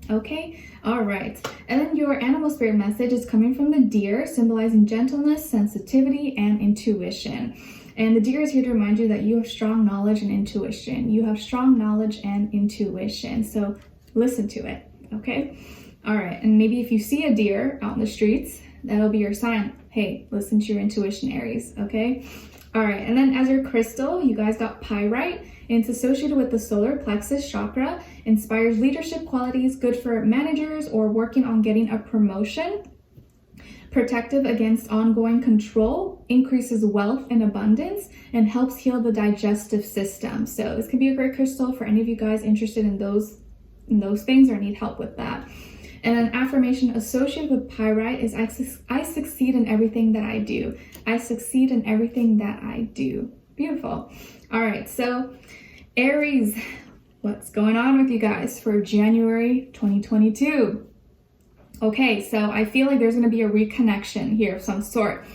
Okay, all right. And then your animal spirit message is coming from the deer, symbolizing gentleness, sensitivity, and intuition. And the deer is here to remind you that you have strong knowledge and intuition. You have strong knowledge and intuition. So listen to it, okay? All right, and maybe if you see a deer out in the streets, that'll be your sign. Hey, listen to your intuition, Aries, okay? All right, and then as your crystal, you guys got pyrite. And it's associated with the solar plexus chakra, inspires leadership qualities, good for managers or working on getting a promotion, protective against ongoing control, increases wealth and abundance, and helps heal the digestive system. So this could be a great crystal for any of you guys interested in those things or need help with that. And an affirmation associated with pyrite is I succeed in everything that I do. I succeed in everything that I do. Beautiful. All right, so Aries, what's going on with you guys for January 2022? Okay, so I feel like there's going to be a reconnection here of some sort,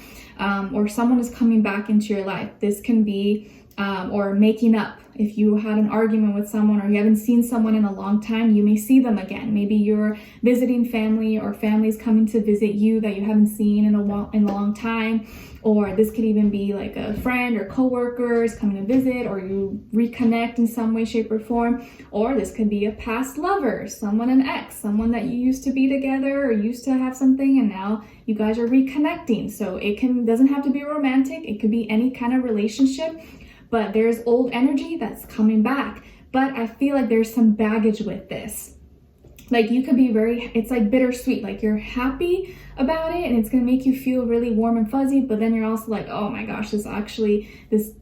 or someone is coming back into your life. This can be, or making up. If you had an argument with someone or you haven't seen someone in a long time, you may see them again. Maybe you're visiting family or family's coming to visit you that you haven't seen in a long time. Or this could even be like a friend or coworkers coming to visit, or you reconnect in some way, shape, or form. Or this could be a past lover, someone, an ex, someone that you used to be together or used to have something and now you guys are reconnecting. So it doesn't have to be romantic. It could be any kind of relationship. But there's old energy that's coming back. But I feel like there's some baggage with this. Like you could be it's like bittersweet. Like you're happy about it and it's going to make you feel really warm and fuzzy. But then you're also like, oh my gosh, this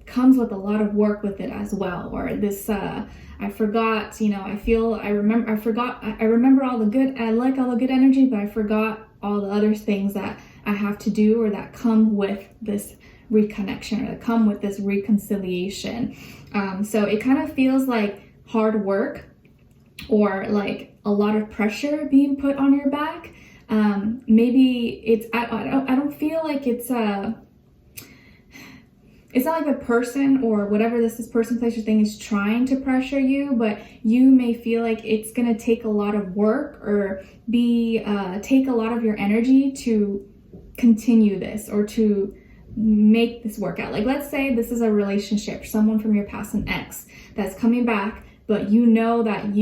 comes with a lot of work with it as well. Or this, I forgot, you know, I remember all the good, I like all the good energy, but I forgot all the other things that I have to do or that come with this reconnection or that come with this reconciliation. So it kind of feels like hard work or like a lot of pressure being put on your back. Maybe it's, I don't feel like it's not like the person or whatever this person, place, or thing is trying to pressure you, but you may feel like it's going to take a lot of work or take a lot of your energy to continue this or to make this work out. Like let's say this is a relationship, someone from your past, an ex that's coming back, but you know that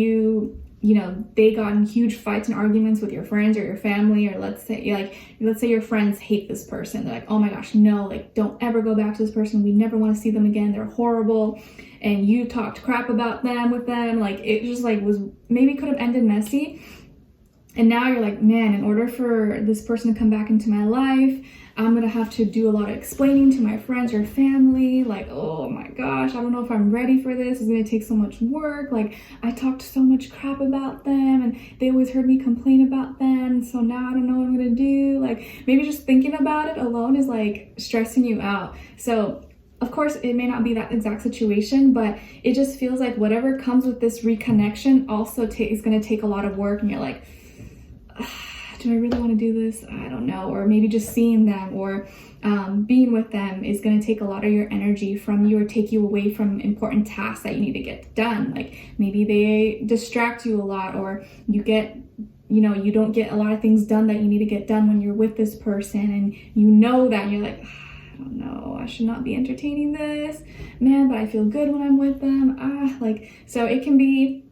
they got in huge fights and arguments with your friends or your family, or let's say your friends hate this person. They're like, oh my gosh, no, like don't ever go back to this person. We never want to see them again. They're horrible. And you talked crap about them with them. Like it just like maybe could have ended messy. And now you're like, man, in order for this person to come back into my life, I'm going to have to do a lot of explaining to my friends or family. Like, oh my gosh, I don't know if I'm ready for this. It's going to take so much work. Like, I talked so much crap about them and they always heard me complain about them. So now I don't know what I'm going to do. Like, maybe just thinking about it alone is like stressing you out. So of course, it may not be that exact situation, but it just feels like whatever comes with this reconnection also is going to take a lot of work. And you're like, do I really want to do this? I don't know. Or maybe just seeing them or being with them is going to take a lot of your energy from you or take you away from important tasks that you need to get done. Like maybe they distract you a lot, or you don't get a lot of things done that you need to get done when you're with this person, and you know that, and you're like, I don't know, I should not be entertaining this, man, but I feel good when I'm with them. So it can be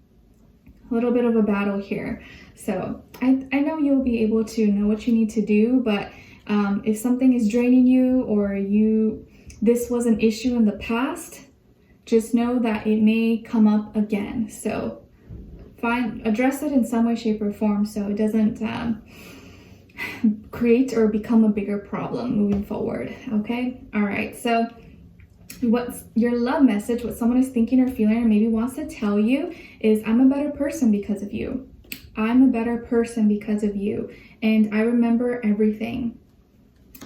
a little bit of a battle here. So I know you'll be able to know what you need to do, but if something is draining you, or this was an issue in the past, just know that it may come up again. So address it in some way, shape, or form so it doesn't create or become a bigger problem moving forward. Okay? All right. So what's your love message, what someone is thinking or feeling or maybe wants to tell you is, I'm a better person because of you. I'm a better person because of you, and I remember everything.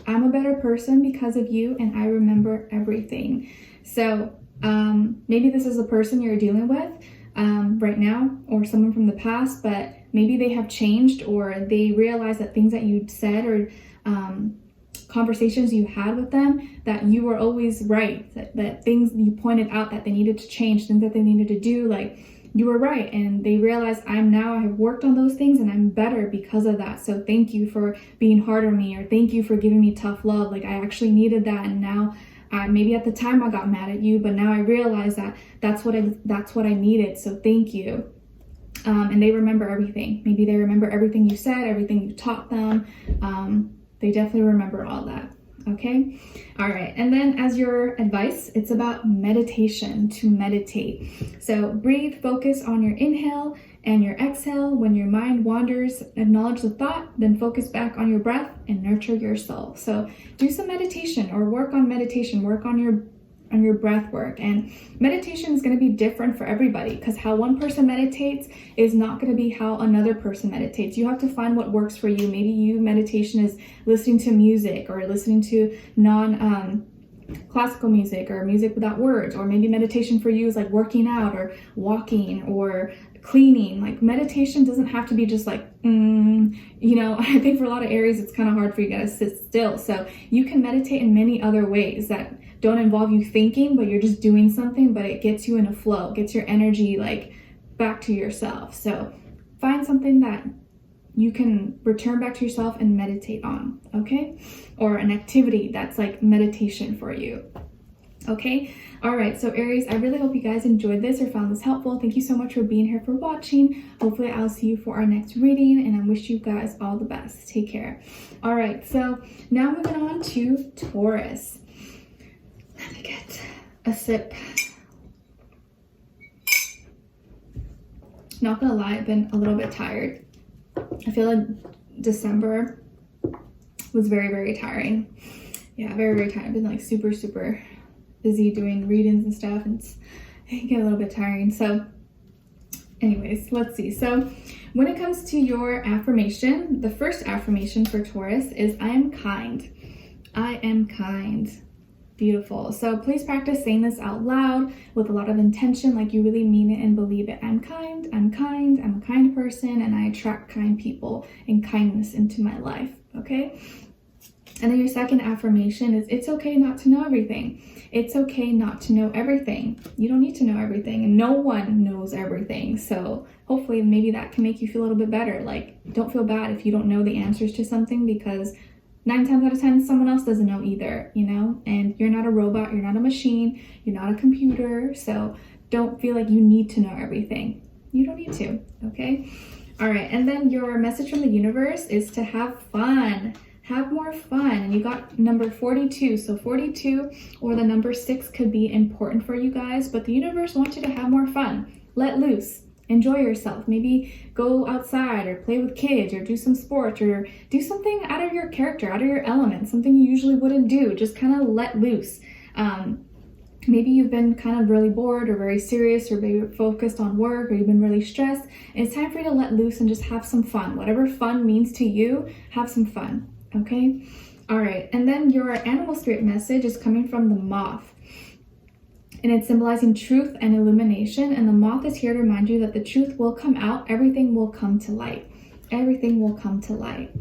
I'm a better person because of you, and I remember everything. So maybe this is a person you're dealing with right now, or someone from the past, but maybe they have changed, or they realize that things that you said or conversations you had with them, that you were always right, that things you pointed out that they needed to change, things that they needed to do, like you were right, and they realize I have worked on those things and I'm better because of that. So thank you for being hard on me, or thank you for giving me tough love. Like I actually needed that, and now maybe at the time I got mad at you, but now I realize that that's what I needed. So thank you. And they remember everything. Maybe they remember everything you said, everything you taught them. They definitely remember all that. Okay. All right. And then as your advice, it's about meditation, to meditate. So breathe, focus on your inhale and your exhale. When your mind wanders, acknowledge the thought, then focus back on your breath and nurture your soul. So do some meditation, or work on meditation, work on your breath work. And meditation is going to be different for everybody, because how one person meditates is not going to be how another person meditates. You have to find what works for you. Maybe meditation is listening to music, or listening to classical music, or music without words. Or maybe meditation for you is like working out or walking or cleaning. Like meditation doesn't have to be just like, I think for a lot of Aries, it's kind of hard for you guys to sit still. So you can meditate in many other ways that don't involve you thinking, but you're just doing something, but it gets you in a flow, gets your energy like back to yourself. So find something that you can return back to yourself and meditate on, okay? Or an activity that's like meditation for you. Okay. All right. So Aries, I really hope you guys enjoyed this or found this helpful. Thank you so much for being here, for watching. Hopefully I'll see you for our next reading, and I wish you guys all the best. Take care. All right. So now moving on to Taurus. Let me get a sip. Not gonna lie, I've been a little bit tired. I feel like December was very, very tiring. Yeah, very, very tired. I've been like super, super busy doing readings and stuff, and it can get a little bit tiring. So anyways, let's see. So when it comes to your affirmation, the first affirmation for Taurus is, I am kind. I am kind. Beautiful. So please practice saying this out loud with a lot of intention, like you really mean it and believe it. I'm kind, I'm kind, I'm a kind person, and I attract kind people and kindness into my life. Okay. And then your second affirmation is, it's okay not to know everything. It's okay not to know everything. You don't need to know everything, and no one knows everything. So hopefully maybe that can make you feel a little bit better. Like, don't feel bad if you don't know the answers to something, because 9 times out of 10, someone else doesn't know either, and you're not a robot, you're not a machine, you're not a computer. So don't feel like you need to know everything. You don't need to. Okay. All right. And then your message from the universe is to have fun. Have more fun. And you got number 42. So 42 or the number 6 could be important for you guys, but the universe wants you to have more fun. Let loose. Enjoy yourself. Maybe go outside or play with kids or do some sports or do something out of your character, out of your element, something you usually wouldn't do. Just kind of let loose. Maybe you've been kind of really bored or very serious, or maybe focused on work, or you've been really stressed. And it's time for you to let loose and just have some fun. Whatever fun means to you, have some fun. Okay. All right. And then your animal spirit message is coming from the moth, and it's symbolizing truth and illumination. And the moth is here to remind you that the truth will come out. Everything will come to light. Everything will come to light.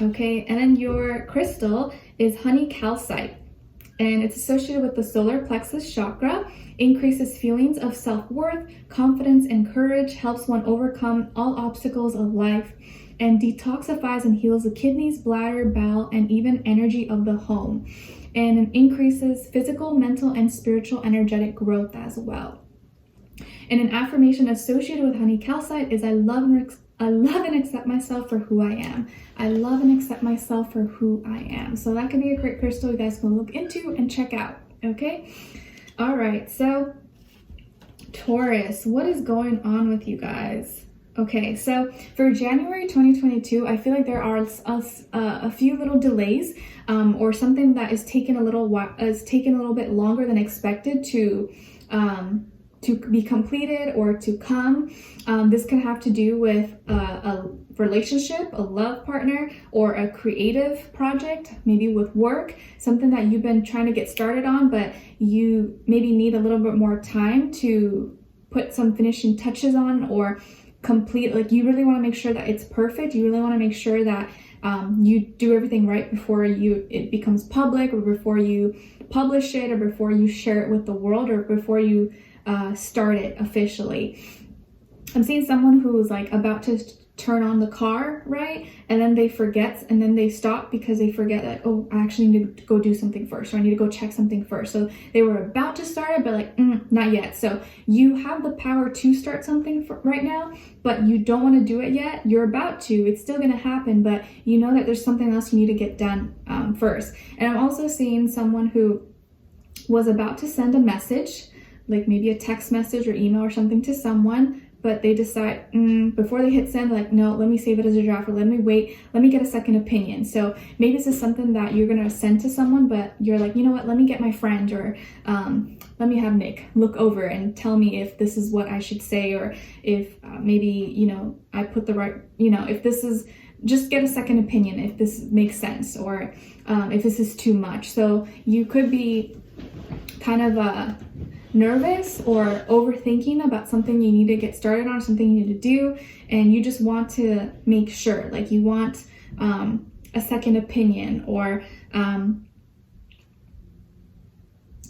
Okay. And then your crystal is honey calcite, and it's associated with the solar plexus chakra, increases feelings of self-worth, confidence, and courage, helps one overcome all obstacles of life, and detoxifies and heals the kidneys, bladder, bowel, and even energy of the home. And it increases physical, mental, and spiritual energetic growth as well. And an affirmation associated with honey calcite is I love and accept myself for who I am. I love and accept myself for who I am. So that could be a great crystal you guys can look into and check out, okay? All right, so Taurus, what is going on with you guys? Okay, so for January 2022, I feel like there are a few little delays or something that is taking a little bit longer than expected to be completed or to come. This could have to do with a relationship, a love partner, or a creative project, maybe with work, something that you've been trying to get started on, but you maybe need a little bit more time to put some finishing touches on or complete. Like, you really want to make sure that it's perfect. You really want to make sure that you do everything right before it becomes public, or before you publish it, or before you share it with the world, or before you start it officially. I'm seeing someone who's like about to turn on the car, right? And then they forget, and then they stop because they forget that, oh, I actually need to go do something first, or I need to go check something first. So they were about to start it, but like, not yet. So you have the power to start something right now, but you don't want to do it yet. You're about to, it's still going to happen, but you know that there's something else you need to get done first. And I'm also seeing someone who was about to send a message, like maybe a text message or email or something to someone, but they decide before they hit send, like, no, let me save it as a draft, or let me wait, let me get a second opinion. So maybe this is something that you're gonna send to someone, but you're like, you know what, let me get my friend, or let me have Nick look over and tell me if this is what I should say, or if maybe, you know, I put the right, you know, if this is, just get a second opinion if this makes sense, or if this is too much. So you could be kind of nervous or overthinking about something you need to get started on, something you need to do, and you just want to make sure, like, you want a second opinion, or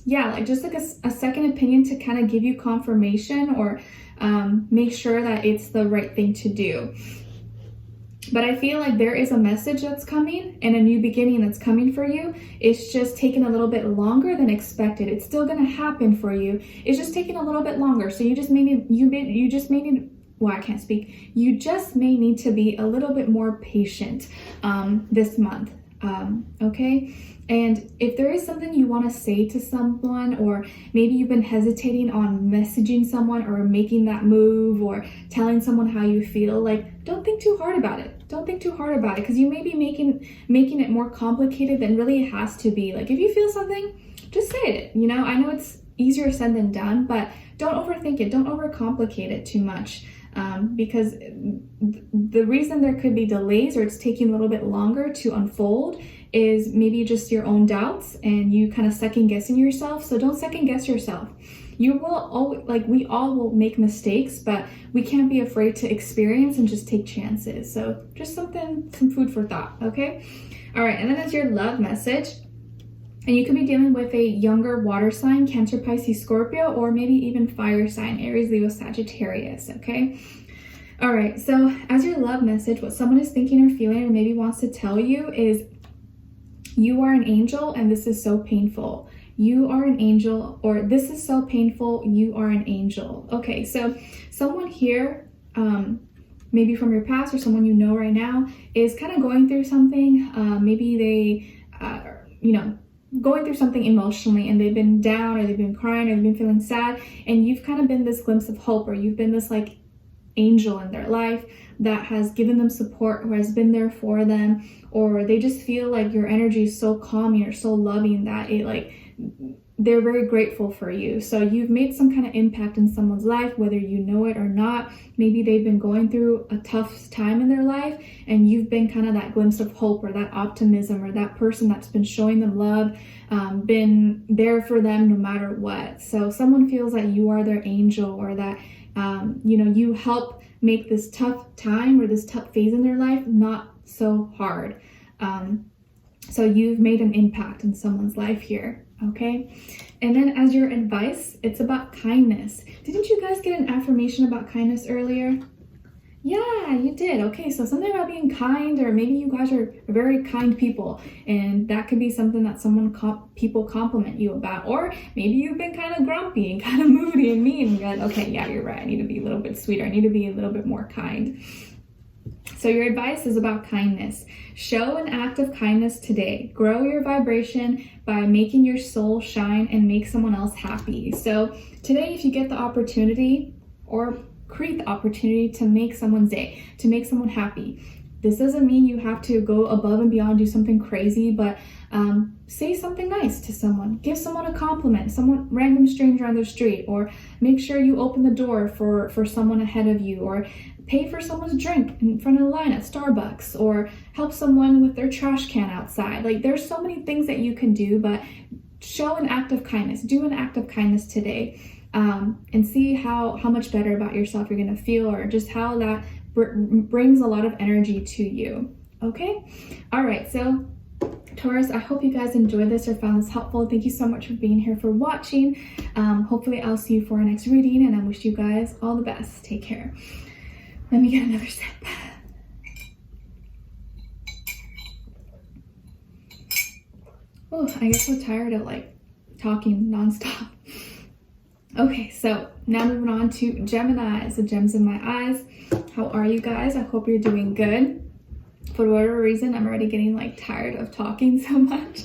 yeah, like just like a second opinion to kind of give you confirmation, or make sure that it's the right thing to do. But I feel like there is a message that's coming and a new beginning that's coming for you. It's just taking a little bit longer than expected. It's still going to happen for you. It's just taking a little bit longer. So you just may need, well, I can't speak. You just may need to be a little bit more patient this month. Okay. And if there is something you want to say to someone, or maybe you've been hesitating on messaging someone or making that move or telling someone how you feel, like, don't think too hard about it. Don't think too hard about it, because you may be making it more complicated than really it has to be. Like, if you feel something, just say it. You know, I know it's easier said than done, but don't overthink it. Don't overcomplicate it too much. Because the reason there could be delays, or it's taking a little bit longer to unfold, is maybe just your own doubts and you kind of second guessing yourself. So don't second guess yourself. You will always, like, we all will make mistakes, but we can't be afraid to experience and just take chances. So just some food for thought, okay? All right, and then as your love message, and you could be dealing with a younger water sign, Cancer, Pisces, Scorpio, or maybe even fire sign, Aries, Leo, Sagittarius, okay? All right, so as your love message, what someone is thinking or feeling or maybe wants to tell you is, you are an angel and this is so painful. You are an angel, or this is so painful, you are an angel. Okay, so someone here, maybe from your past or someone you know right now, is kind of going through something. Maybe they, going through something emotionally, and they've been down, or they've been crying, or they've been feeling sad, and you've kind of been this glimpse of hope, or you've been this like angel in their life that has given them support, or has been there for them, or they just feel like your energy is so calming or so loving that it, like, they're very grateful for you. So you've made some kind of impact in someone's life, whether you know it or not. Maybe they've been going through a tough time in their life, and you've been kind of that glimpse of hope, or that optimism, or that person that's been showing them love, been there for them no matter what. So someone feels that you are their angel, or that you help make this tough time or this tough phase in their life not so hard. So you've made an impact in someone's life here, okay? And then as your advice, it's about kindness. Didn't you guys get an affirmation about kindness earlier? Yeah, you did. Okay, so something about being kind, or maybe you guys are very kind people, and that could be something that people compliment you about. Or maybe you've been kind of grumpy and kind of moody and mean, and you're like, okay, yeah, you're right. I need to be a little bit sweeter. I need to be a little bit more kind. So your advice is about kindness. Show an act of kindness today. Grow your vibration by making your soul shine and make someone else happy. So today, if you get the opportunity, or create the opportunity to make someone's day, to make someone happy. This doesn't mean you have to go above and beyond, do something crazy, but say something nice to someone. Give someone a compliment, someone random stranger on the street, or make sure you open the door for someone ahead of you, or pay for someone's drink in front of the line at Starbucks, or help someone with their trash can outside. Like, there's so many things that you can do, but show an act of kindness. Do an act of kindness today. And see how much better about yourself you're gonna feel, or just how that brings a lot of energy to you. Okay? All right, so Taurus, I hope you guys enjoyed this or found this helpful. Thank you so much for being here, for watching. Hopefully I'll see you for our next reading, and I wish you guys all the best. Take care. Let me get another sip. Oh, I get so tired of like talking nonstop. Okay, so now moving on to Geminis, the gems in my eyes. How are you guys? I hope you're doing good. For whatever reason, I'm already getting like tired of talking so much.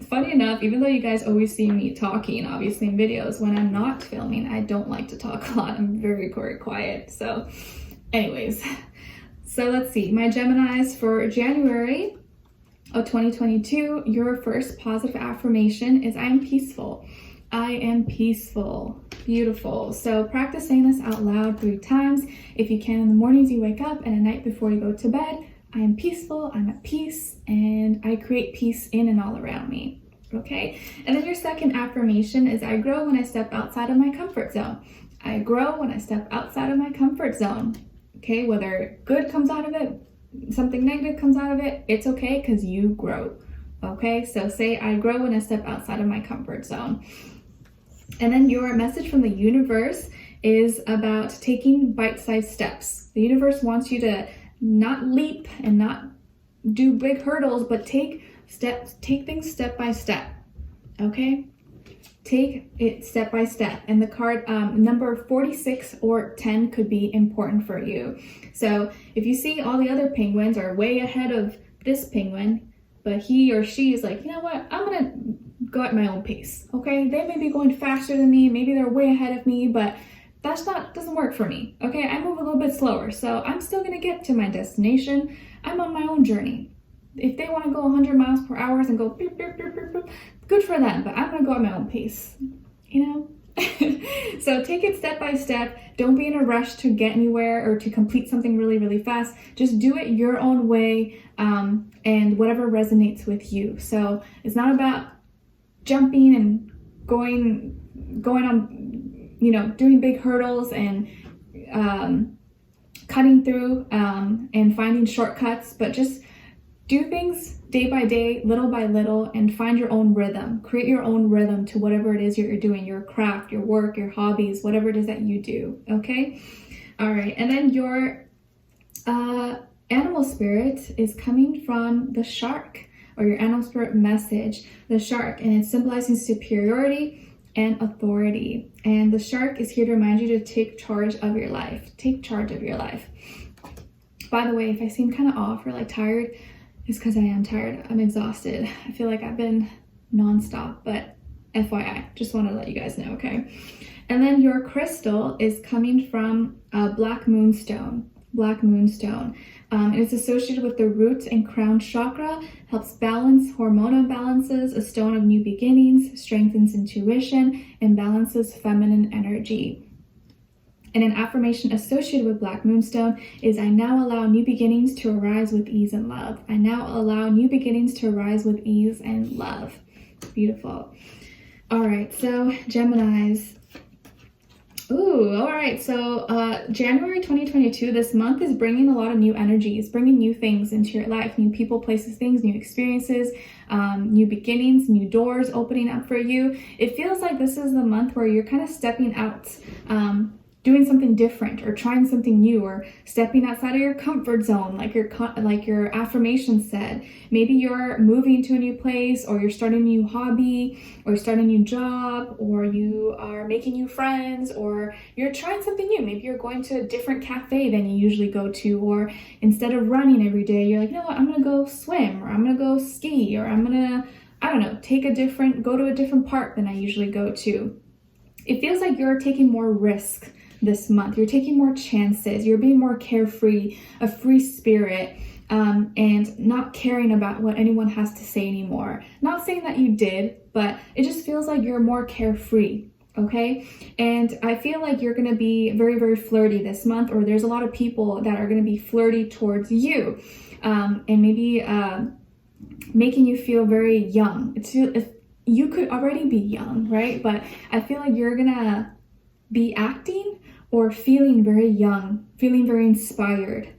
Funny enough, even though you guys always see me talking, obviously in videos, when I'm not filming, I don't like to talk a lot. I'm very, very quiet. So anyways, so let's see. My Geminis for January of 2022, your first positive affirmation is I am peaceful. I am peaceful. Beautiful. So practice saying this out loud 3 times. If you can, in the mornings you wake up, and at night before you go to bed. I am peaceful, I'm at peace, and I create peace in and all around me. Okay? And then your second affirmation is I grow when I step outside of my comfort zone. I grow when I step outside of my comfort zone. Okay? Whether good comes out of it, something negative comes out of it, it's okay, because you grow. Okay? So say I grow when I step outside of my comfort zone. And then your message from the universe is about taking bite-sized steps. The universe wants you to not leap and not do big hurdles, but take things step by step. Okay? Take it step by step. And the card number 46 or 10 could be important for you. So if you see all the other penguins are way ahead of this penguin, but he or she is like, you know what, I'm gonna go at my own pace. Okay, they may be going faster than me, maybe they're way ahead of me, but doesn't work for me. Okay, I move a little bit slower, so I'm still gonna get to my destination. I'm on my own journey. If they want to go 100 miles per hour and go beep, beep, beep, beep, beep, good for them, but I'm gonna go at my own pace, you know? So take it step by step. Don't be in a rush to get anywhere or to complete something really, really fast. Just do it your own way, and whatever resonates with you. So it's not about jumping and going on, you know, doing big hurdles and cutting through and finding shortcuts, but just do things day by day, little by little, and find your own rhythm. Create your own rhythm to whatever it is you're doing, your craft, your work, your hobbies, whatever it is that you do, okay? All right, and then your animal spirit is coming from the shark, or your animal spirit message, the shark, and it's symbolizing superiority and authority. And the shark is here to remind you to take charge of your life. Take charge of your life. By the way, if I seem kind of off or like tired, it's because I am tired. I'm exhausted. I feel like I've been nonstop, but FYI, just want to let you guys know, okay? And then your crystal is coming from black moonstone. Black moonstone. It's associated with the root and crown chakra, helps balance hormonal imbalances, a stone of new beginnings, strengthens intuition, and balances feminine energy. And an affirmation associated with Black Moonstone is I now allow new beginnings to arise with ease and love. I now allow new beginnings to arise with ease and love. Beautiful. All right, so Geminis. Ooh, all right, so January 2022, this month is bringing a lot of new energies, bringing new things into your life, new people, places, things, new experiences, new beginnings, new doors opening up for you. It feels like this is the month where you're kind of stepping out doing something different or trying something new or stepping outside of your comfort zone, like your affirmation said. Maybe you're moving to a new place, or you're starting a new hobby, or you're starting a new job, or you are making new friends, or you're trying something new. Maybe you're going to a different cafe than you usually go to, or instead of running every day, you're like, you know what, I'm gonna go swim, or I'm gonna go ski, or I'm gonna, I don't know, go to a different park than I usually go to. It feels like you're taking more risk this month. You're taking more chances. You're being more carefree, a free spirit, and not caring about what anyone has to say anymore. Not saying that you did, but it just feels like you're more carefree, okay? And I feel like you're gonna be very, very flirty this month, or there's a lot of people that are gonna be flirty towards you, and maybe making you feel very young. You could already be young, right? But I feel like you're gonna be acting or feeling very young, feeling very inspired,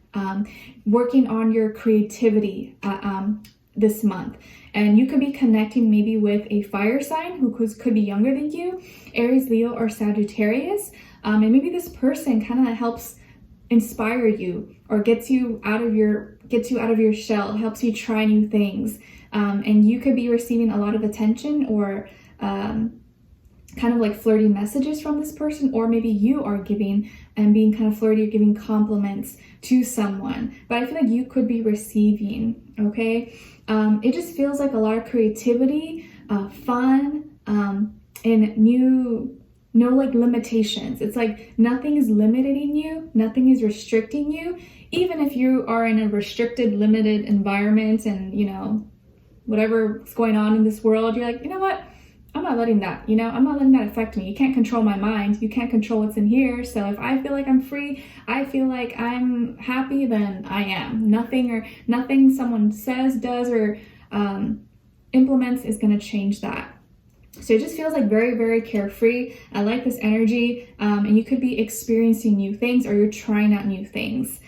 working on your creativity this month. And you could be connecting maybe with a fire sign who could be younger than you, Aries, Leo, or Sagittarius. And maybe this person kind of helps inspire you, or gets you out of your shell, helps you try new things. And you could be receiving a lot of attention, or kind of like flirty messages from this person, or maybe you are giving and being kind of flirty, or giving compliments to someone. But I feel like you could be receiving, okay? It just feels like a lot of creativity, fun, and no like limitations. It's like nothing is limiting you, nothing is restricting you. Even if you are in a restricted, limited environment, and you know, whatever's going on in this world, you're like, you know what? I'm not letting that, I'm not letting that affect me. You can't control my mind. You can't control what's in here. So if I feel like I'm free, I feel like I'm happy, then I am. Nothing someone says, does, or implements is going to change that. So it just feels like very, very carefree. I like this energy. And you could be experiencing new things, or you're trying out new things.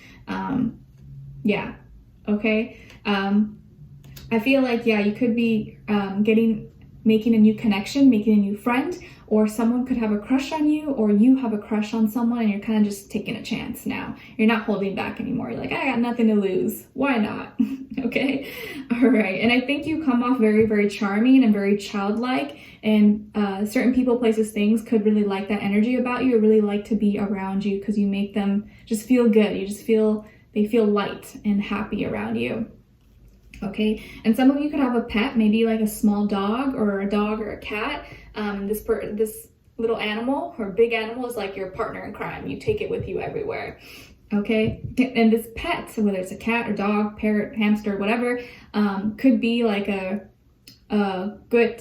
Yeah. Okay. I feel like, yeah, you could be making a new connection, making a new friend, or someone could have a crush on you, or you have a crush on someone, and you're kind of just taking a chance now. You're not holding back anymore. You're like, I got nothing to lose. Why not? Okay. All right. And I think you come off very, very charming and very childlike, and certain people, places, things could really like that energy about you, or really like to be around you, because you make them just feel good. They feel light and happy around you. Okay, and some of you could have a pet, maybe like a small dog or a cat. This little animal or big animal is like your partner in crime. You take it with you everywhere. Okay, and this pet, whether it's a cat or dog, parrot, hamster, whatever, could be like a good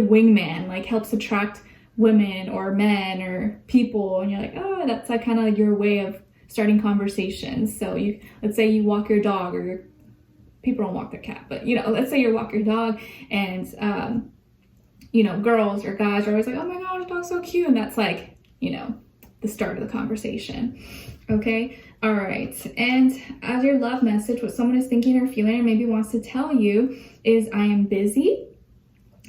wingman, like helps attract women or men or people, and you're like, oh, that's like kind of like your way of starting conversations. So let's say you walk your dog, or people don't walk their cat, but let's say you walk your dog, and girls or guys are always like, oh my gosh, dog's so cute, and that's like, the start of the conversation. Okay, all right. And as your love message, what someone is thinking or feeling, or maybe wants to tell you, is I am busy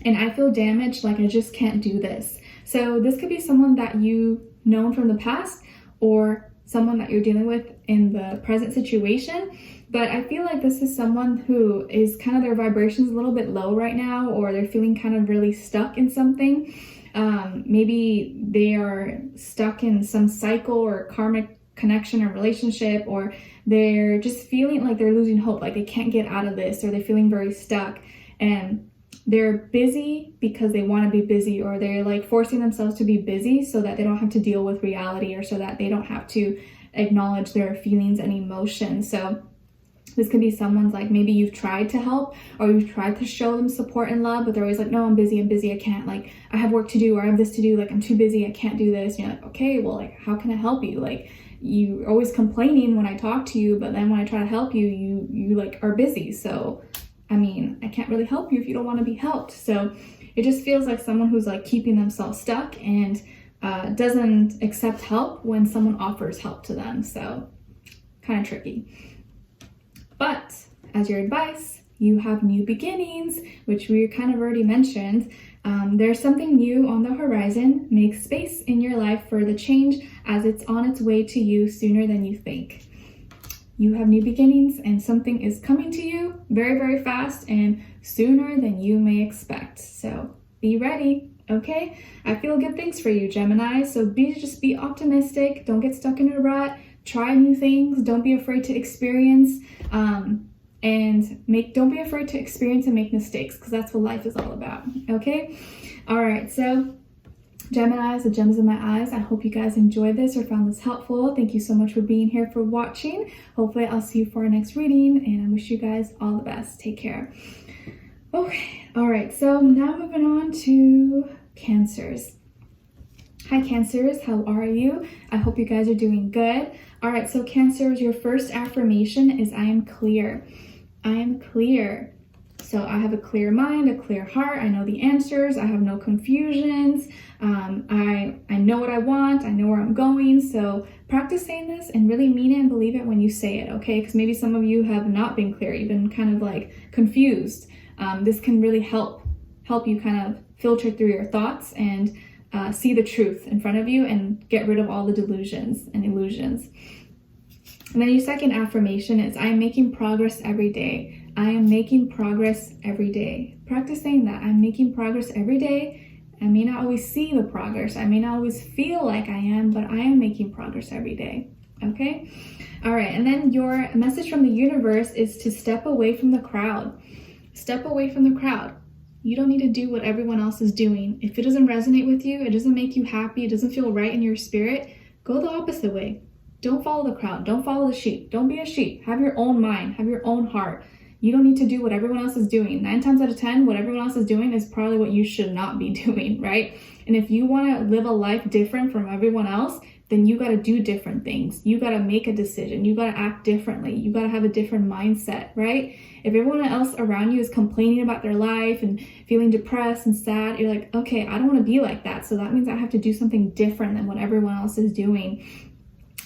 and I feel damaged, like I just can't do this. So this could be someone that you've known from the past, or someone that you're dealing with in the present situation. But I feel like this is someone who is kind of, their vibration's a little bit low right now, or they're feeling kind of really stuck in something. Maybe they are stuck in some cycle or karmic connection or relationship, or they're just feeling like they're losing hope, like they can't get out of this, or they're feeling very stuck. And they're busy because they want to be busy, or they're like forcing themselves to be busy so that they don't have to deal with reality, or so that they don't have to acknowledge their feelings and emotions. So this could be someone's, like, maybe you've tried to help, or you've tried to show them support and love, but they're always like, no, I'm busy, I can't, like, I have work to do, or I have this to do, like, I'm too busy, I can't do this. And you're like, okay, well, like, how can I help you? Like, you're always complaining when I talk to you, but then when I try to help you, you like are busy. So, I mean, I can't really help you if you don't want to be helped. So it just feels like someone who's like keeping themselves stuck and doesn't accept help when someone offers help to them. So kind of tricky. But as your advice, you have new beginnings, which we kind of already mentioned. There's something new on the horizon. Make space in your life for the change as it's on its way to you sooner than you think. You have new beginnings and something is coming to you very, very fast and sooner than you may expect. So be ready, okay? I feel good things for you, Gemini. So just be optimistic. Don't get stuck in a rut. Try new things. Don't be afraid to experience. Don't be afraid to experience and make mistakes, because that's what life is all about, okay? All right, so Geminis, the gems in my eyes, I hope you guys enjoyed this or found this helpful. Thank you so much for being here, for watching. Hopefully I'll see you for our next reading, and I wish you guys all the best. Take care. Okay, all right, so now moving on to Cancers. Hi Cancers, how are you? I hope you guys are doing good. All right, so Cancers, your first affirmation is I am clear. I am clear. So I have a clear mind, a clear heart. I know the answers. I have no confusions. I know what I want. I know where I'm going. So practice saying this and really mean it and believe it when you say it, okay? Because maybe some of you have not been clear. You've been kind of like confused. This can really help you kind of filter through your thoughts and see the truth in front of you and get rid of all the delusions and illusions. And then your second affirmation is I am making progress every day. I am making progress every day. Practice saying that. I'm making progress every day. I may not always see the progress. I may not always feel like I am, but I am making progress every day. Okay? All right. And then your message from the universe is to step away from the crowd. Step away from the crowd. You don't need to do what everyone else is doing. If it doesn't resonate with you, it doesn't make you happy, it doesn't feel right in your spirit, go the opposite way. Don't follow the crowd. Don't follow the sheep. Don't be a sheep. Have your own mind. Have your own heart. You don't need to do what everyone else is doing. 9 times out of 10, what everyone else is doing is probably what you should not be doing, right? And if you want to live a life different from everyone else, then you got to do different things. You got to make a decision. You got to act differently. You got to have a different mindset, right? If everyone else around you is complaining about their life and feeling depressed and sad, you're like, okay, I don't want to be like that. So that means I have to do something different than what everyone else is doing.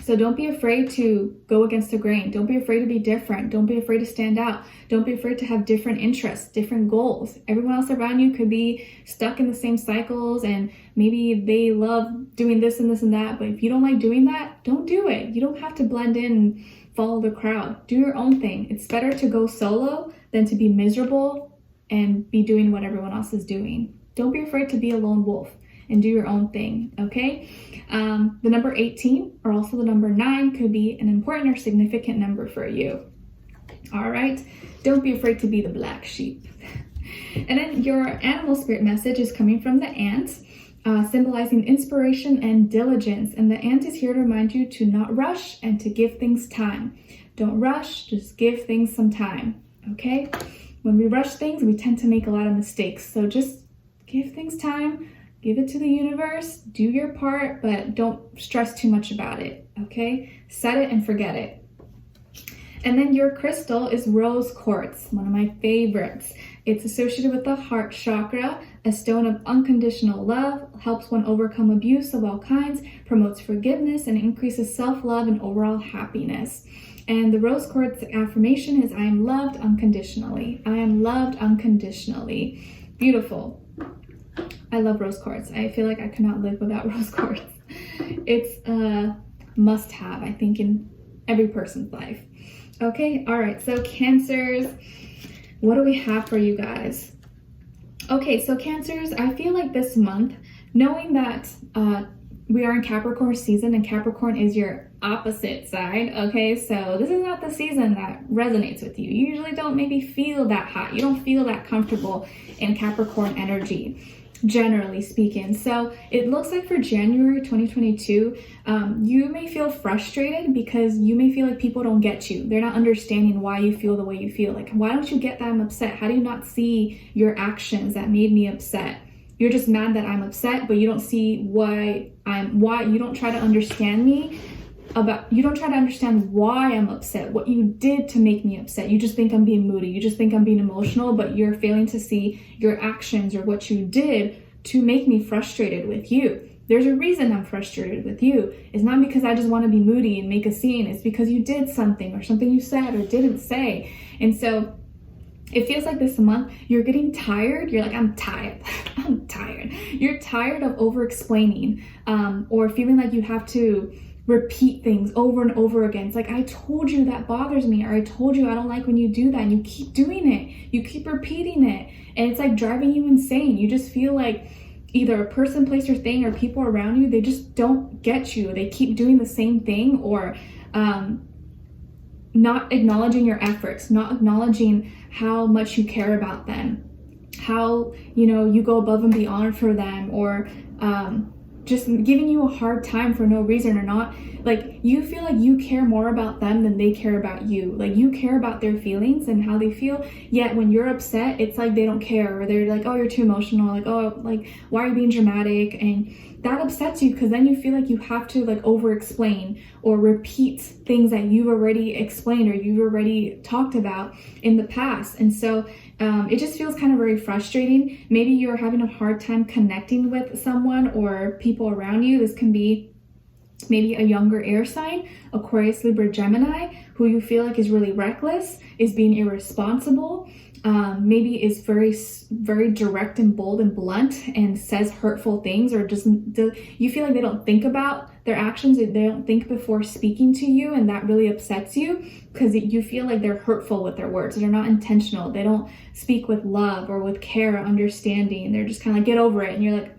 So don't be afraid to go against the grain. Don't be afraid to be different. Don't be afraid to stand out. Don't be afraid to have different interests, different goals. Everyone else around you could be stuck in the same cycles and maybe they love doing this and this and that. But if you don't like doing that, don't do it. You don't have to blend in and follow the crowd. Do your own thing. It's better to go solo than to be miserable and be doing what everyone else is doing. Don't be afraid to be a lone wolf and do your own thing, okay? The number 18 or also the number 9 could be an important or significant number for you. All right, don't be afraid to be the black sheep. And then your animal spirit message is coming from the ant, symbolizing inspiration and diligence. And the ant is here to remind you to not rush and to give things time. Don't rush, just give things some time, okay? When we rush things, we tend to make a lot of mistakes. So just give things time. Give it to the universe, do your part, but don't stress too much about it, okay? Set it and forget it. And then your crystal is rose quartz, one of my favorites. It's associated with the heart chakra, a stone of unconditional love, helps one overcome abuse of all kinds, promotes forgiveness, and increases self-love and overall happiness. And the rose quartz affirmation is I am loved unconditionally. I am loved unconditionally. Beautiful. I love rose quartz. I feel like I could not live without rose quartz. It's a must-have, I think, in every person's life. Okay, all right, so Cancers, what do we have for you guys? Okay, so Cancers, I feel like this month, knowing that we are in Capricorn season and Capricorn is your opposite side, okay? So this is not the season that resonates with you. You usually don't maybe feel that hot. You don't feel that comfortable in Capricorn energy, generally speaking. So it looks like for January 2022, you may feel frustrated because you may feel like people don't get you. They're not understanding why you feel the way you feel. Like, why don't you get that I'm upset? How do you not see your actions that made me upset? You're just mad that I'm upset, but you don't see why you don't try to understand me. You don't try to understand why I'm upset, what you did to make me upset. You just think I'm being moody. You just think I'm being emotional, but you're failing to see your actions or what you did to make me frustrated with you. There's a reason I'm frustrated with you. It's not because I just want to be moody and make a scene. It's because you did something or something you said or didn't say. And so It feels like this month you're getting tired. You're like, I'm tired. I'm tired. You're tired of over explaining, or feeling like you have to repeat things over and over again. It's like, I told you that bothers me, or I told you I don't like when you do that, and you keep doing it. You keep repeating it, and it's like driving you insane. You just feel like either a person, place, or thing, or people around you, they just don't get you. They keep doing the same thing, or not acknowledging your efforts, not acknowledging how much you care about them, how, you know, you go above and beyond for them, or just giving you a hard time for no reason, or not, like, you feel like you care more about them than they care about you. Like, you care about their feelings and how they feel, yet when you're upset, it's like they don't care, or they're like, oh, you're too emotional, like, oh, like, why are you being dramatic? And that upsets you, because then you feel like you have to like over explain or repeat things that you've already explained or you've already talked about in the past. And so it just feels kind of very frustrating. Maybe you're having a hard time connecting with someone or people around you. This can be maybe a younger air sign, Aquarius, Libra, Gemini, who you feel like is really reckless, is being irresponsible, maybe is very direct and bold and blunt and says hurtful things, or just you feel like they don't think about their actions, they don't think before speaking to you, and that really upsets you because you feel like they're hurtful with their words. They're not intentional. They don't speak with love or with care or understanding. They're just kind of like, get over it, and you're like,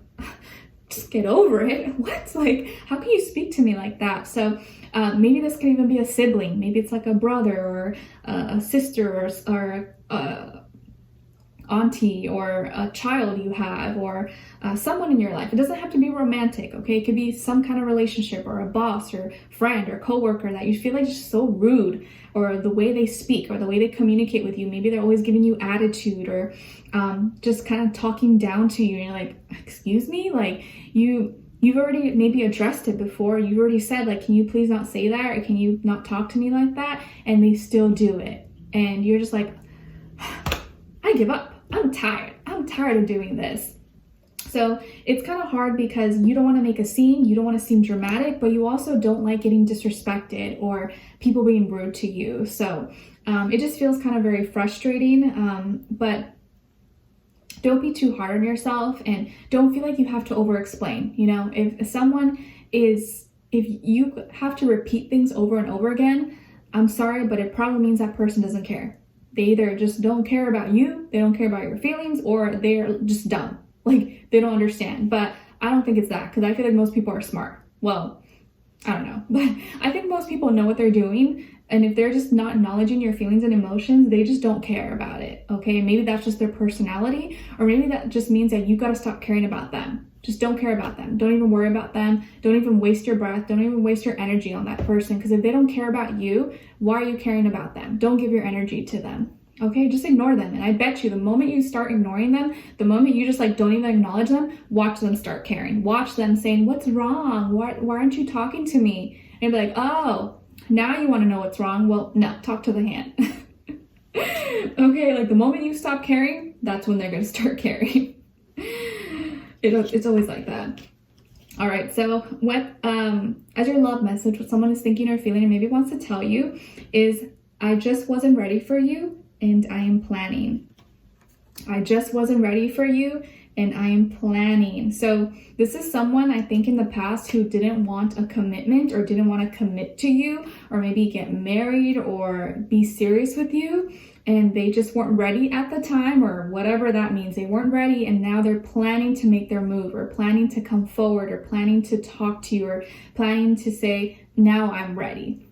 just get over it? What? Like, how can you speak to me like that? So maybe this could even be a sibling. Maybe it's like a brother or a sister or auntie, or a child you have, or someone in your life. It doesn't have to be romantic, okay? It could be some kind of relationship, or a boss or friend or coworker that you feel like is just so rude, or the way they speak or the way they communicate with you. Maybe they're always giving you attitude, or just kind of talking down to you, and you're like, excuse me? Like, you've already maybe addressed it before. You've already said, like, can you please not say that, or can you not talk to me like that? And they still do it, and you're just like, I give up. I'm tired. I'm tired of doing this. So it's kind of hard because you don't want to make a scene, you don't want to seem dramatic, but you also don't like getting disrespected or people being rude to you. So it just feels kind of very frustrating, but don't be too hard on yourself, and don't feel like you have to over explain. You know, if you have to repeat things over and over again, I'm sorry, but it probably means that person doesn't care. They either just don't care about you, they don't care about your feelings, or they're just dumb. Like, they don't understand. But I don't think it's that, because I feel like most people are smart. Well, I don't know. But I think most people know what they're doing. And if they're just not acknowledging your feelings and emotions, they just don't care about it, okay? Maybe that's just their personality, or maybe that just means that you got to stop caring about them. Just don't care about them. Don't even worry about them. Don't even waste your breath. Don't even waste your energy on that person, because if they don't care about you, why are you caring about them? Don't give your energy to them, okay? Just ignore them. And I bet you the moment you start ignoring them, the moment you just like don't even acknowledge them, watch them start caring. Watch them saying, what's wrong? Why aren't you talking to me? And be like, oh, now you want to know what's wrong? Well, no, talk to the hand. Okay, like the moment you stop caring, that's when they're going to start caring. It's always like that. All right, so what as your love message, what someone is thinking or feeling and maybe wants to tell you is, I just wasn't ready for you and I am planning. I just wasn't ready for you and I am planning. So this is someone, I think, in the past who didn't want a commitment or didn't want to commit to you or maybe get married or be serious with you. And they just weren't ready at the time, or whatever that means. They weren't ready, and now they're planning to make their move, or planning to come forward, or planning to talk to you, or planning to say, now I'm ready.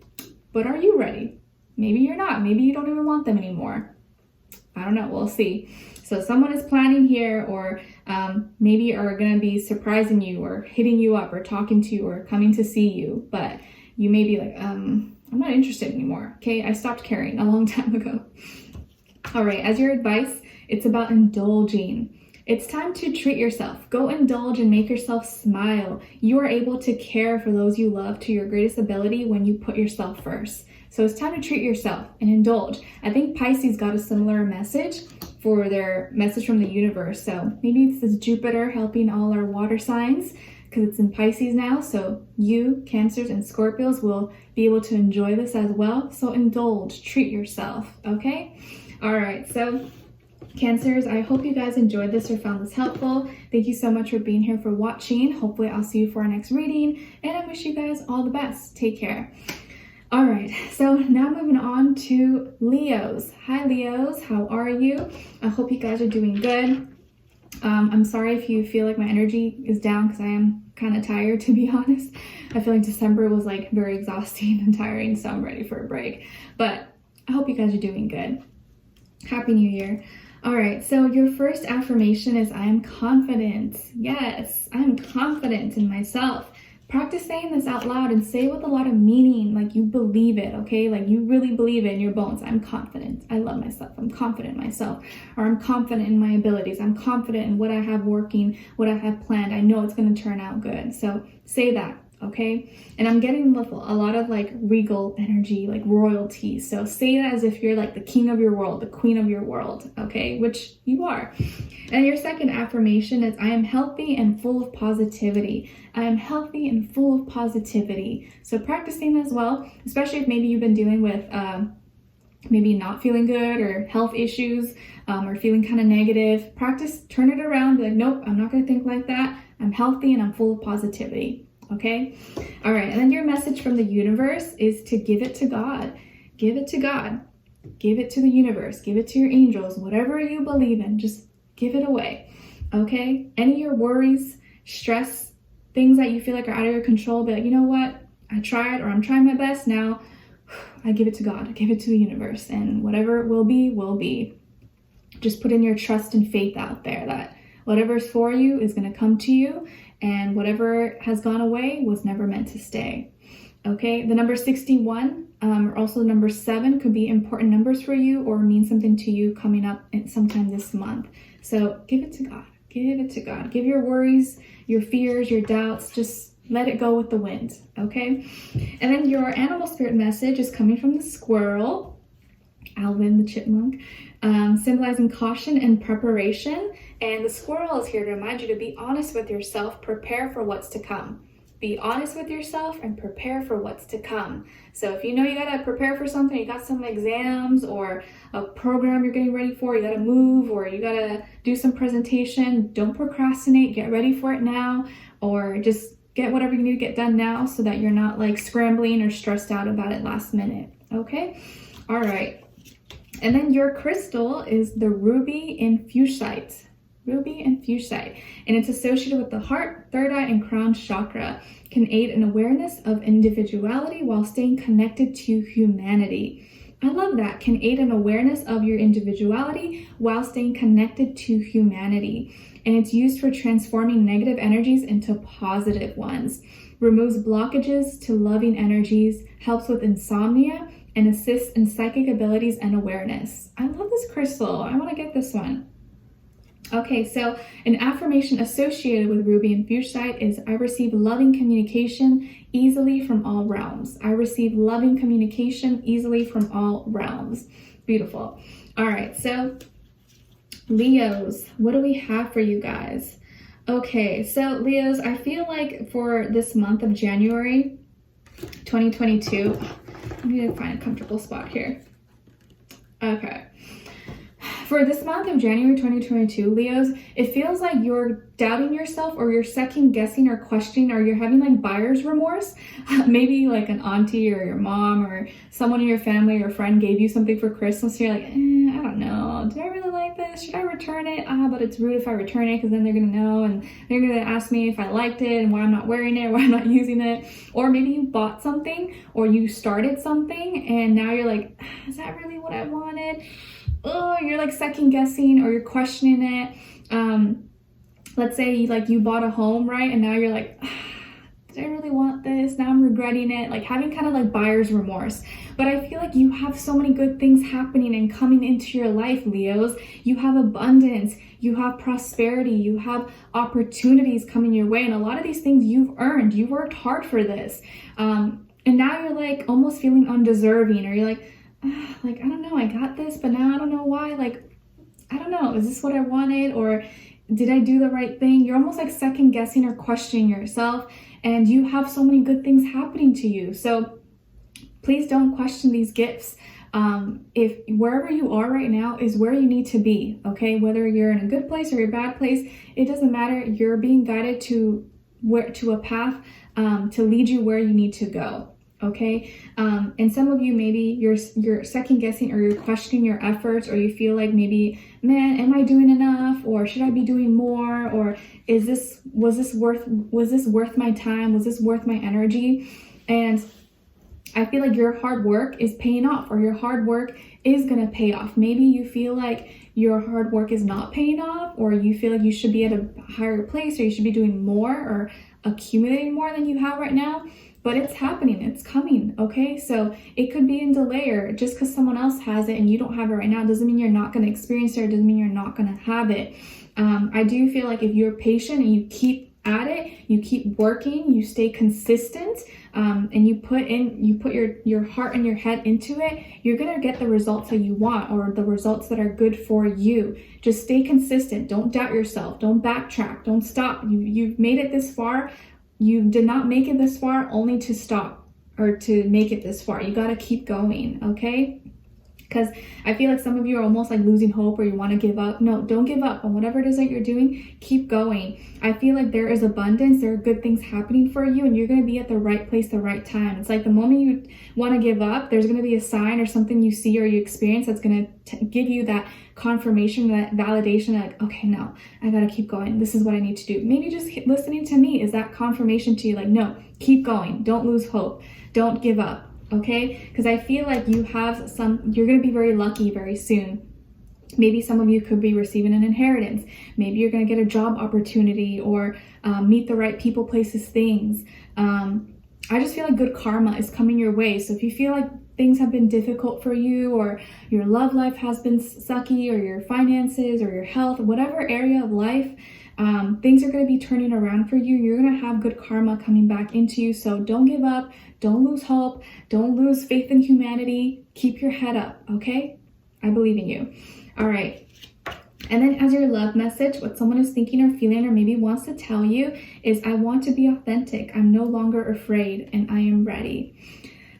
But are you ready? Maybe you're not. Maybe you don't even want them anymore. I don't know. We'll see. So someone is planning here, or maybe are going to be surprising you, or hitting you up, or talking to you, or coming to see you. But you may be like, I'm not interested anymore. Okay, I stopped caring a long time ago. All right, as your advice, it's about indulging. It's time to treat yourself. Go indulge and make yourself smile. You are able to care for those you love to your greatest ability when you put yourself first. So it's time to treat yourself and indulge. I think Pisces got a similar message for their message from the universe. So maybe this is Jupiter helping all our water signs, because it's in Pisces now. So you, Cancers and Scorpios, will be able to enjoy this as well. So indulge, treat yourself, okay? All right, so Cancers, I hope you guys enjoyed this or found this helpful. Thank you so much for being here, for watching. Hopefully I'll see you for our next reading, and I wish you guys all the best. Take care. All right, so now moving on to Leos. Hi Leos, how are you? I hope you guys are doing good. I'm sorry if you feel like my energy is down because I am kind of tired, to be honest. I feel like December was like very exhausting and tiring, so I'm ready for a break. But I hope you guys are doing good. Happy New Year. All right, so your first affirmation is I am confident. Yes, I'm confident in myself. Practice saying this out loud and say it with a lot of meaning, like you believe it, okay? Like you really believe it in your bones. I'm confident. I love myself. I'm confident in myself. Or I'm confident in my abilities. I'm confident in what I have working, what I have planned. I know it's going to turn out good. So say that, okay? And I'm getting a lot of like regal energy, like royalty. So say that as if you're like the king of your world, the queen of your world, okay? Which you are. And your second affirmation is I am healthy and full of positivity. I am healthy and full of positivity. So practicing as well, especially if maybe you've been dealing with maybe not feeling good or health issues or feeling kind of negative. Practice, turn it around, be like, nope, I'm not going to think like that. I'm healthy and I'm full of positivity. Okay? All right. And then your message from the universe is to give it to God. Give it to God. Give it to the universe. Give it to your angels. Whatever you believe in, just give it away. Okay? Any of your worries, stress, things that you feel like are out of your control, be like, you know what? I tried, or I'm trying my best now. I give it to God. I give it to the universe. And whatever will be, will be. Just put in your trust and faith out there that whatever's for you is going to come to you. And whatever has gone away was never meant to stay. Okay, the number 61 or also the number 7 could be important numbers for you or mean something to you coming up sometime this month. So give it to God. Give it to God. Give your worries, your fears, your doubts, just let it go with the wind. Okay, and then your animal spirit message is coming from the squirrel, Alvin the chipmunk, symbolizing caution and preparation. And the squirrel is here to remind you to be honest with yourself, prepare for what's to come. Be honest with yourself and prepare for what's to come. So if you know you gotta prepare for something, you got some exams or a program you're getting ready for, you gotta move or you gotta do some presentation, don't procrastinate, get ready for it now, or just get whatever you need to get done now so that you're not like scrambling or stressed out about it last minute. Okay? All right. And then your crystal is the ruby infusite. Ruby infusite, and it's associated with the heart, third eye, and crown chakra. Can aid in awareness of individuality while staying connected to humanity. I love that. Can aid in awareness of your individuality while staying connected to humanity. And it's used for transforming negative energies into positive ones. Removes blockages to loving energies, helps with insomnia, and assists in psychic abilities and awareness. I love this crystal. I want to get this one. Okay, so an affirmation associated with ruby infusite is I receive loving communication easily from all realms. I receive loving communication easily from all realms. Beautiful. All right, so Leos, what do we have for you guys? Okay, so Leos, I feel like for this month of January 2022, I need to find a comfortable spot here. Okay. For this month of January 2022, Leos, it feels like you're doubting yourself or you're second guessing or questioning or you're having like buyer's remorse. Maybe like an auntie or your mom or someone in your family or friend gave you something for Christmas. So you're like, I don't know. Do I really like this? Should I return it? But it's rude if I return it because then they're going to know and they're going to ask me if I liked it and why I'm not wearing it, why I'm not using it. Or maybe you bought something or you started something and now you're like, is that really what I wanted? Oh, you're like second guessing or you're questioning it. Let's say you bought a home, right? And now you're like, did I really want this? Now I'm regretting it. Like having kind of like buyer's remorse. But I feel like you have so many good things happening and coming into your life, Leos. You have abundance, you have prosperity, you have opportunities coming your way. And a lot of these things you've earned. You worked hard for this. And now you're like almost feeling undeserving or you're like, I don't know, I got this, but now I don't know why. Like, I don't know, is this what I wanted? Or did I do the right thing? You're almost like second guessing or questioning yourself, and you have so many good things happening to you. So please don't question these gifts. if wherever you are right now is where you need to be, okay? Whether you're in a good place or a bad place, it doesn't matter. You're being guided to a path to lead you where you need to go. Okay, and some of you, maybe you're second guessing or you're questioning your efforts, or you feel like maybe, man, am I doing enough, or should I be doing more, or was this worth my time, was this worth my energy? And I feel like your hard work is paying off, or your hard work is gonna pay off. Maybe you feel like your hard work is not paying off, or you feel like you should be at a higher place, or you should be doing more or accumulating more than you have right now. But it's happening, it's coming, okay? So it could be in delay, or just because someone else has it and you don't have it right now doesn't mean you're not going to experience it, or doesn't mean you're not going to have it. I do feel like if you're patient and you keep at it, you keep working, you stay consistent, and you put your heart and your head into it, you're going to get the results that you want, or the results that are good for you. Just stay consistent. Don't doubt yourself. Don't backtrack. Don't stop. You've made it this far. You did not make it this far only to stop or to make it this far. You got to keep going, okay? Because I feel like some of you are almost like losing hope, or you want to give up. No, don't give up on whatever it is that you're doing. Keep going. I feel like there is abundance. There are good things happening for you, and you're going to be at the right place, the right time. It's like the moment you want to give up, there's going to be a sign or something you see or you experience that's going to give you that confirmation, that validation, like, okay, no, I got to keep going. This is what I need to do. Maybe just listening to me is that confirmation to you, like, no, keep going. Don't lose hope. Don't give up. Okay, because I feel like you're going to be very lucky very soon. Maybe some of you could be receiving an inheritance. Maybe you're going to get a job opportunity, or meet the right people, places, things. I just feel like good karma is coming your way. So if you feel like things have been difficult for you, or your love life has been sucky, or your finances, or your health, whatever area of life, things are going to be turning around for you. You're going to have good karma coming back into you. So don't give up. Don't lose hope. Don't lose faith in humanity. Keep your head up, okay? I believe in you. All right. And then as your love message, what someone is thinking or feeling or maybe wants to tell you is, I want to be authentic. I'm no longer afraid, and I am ready.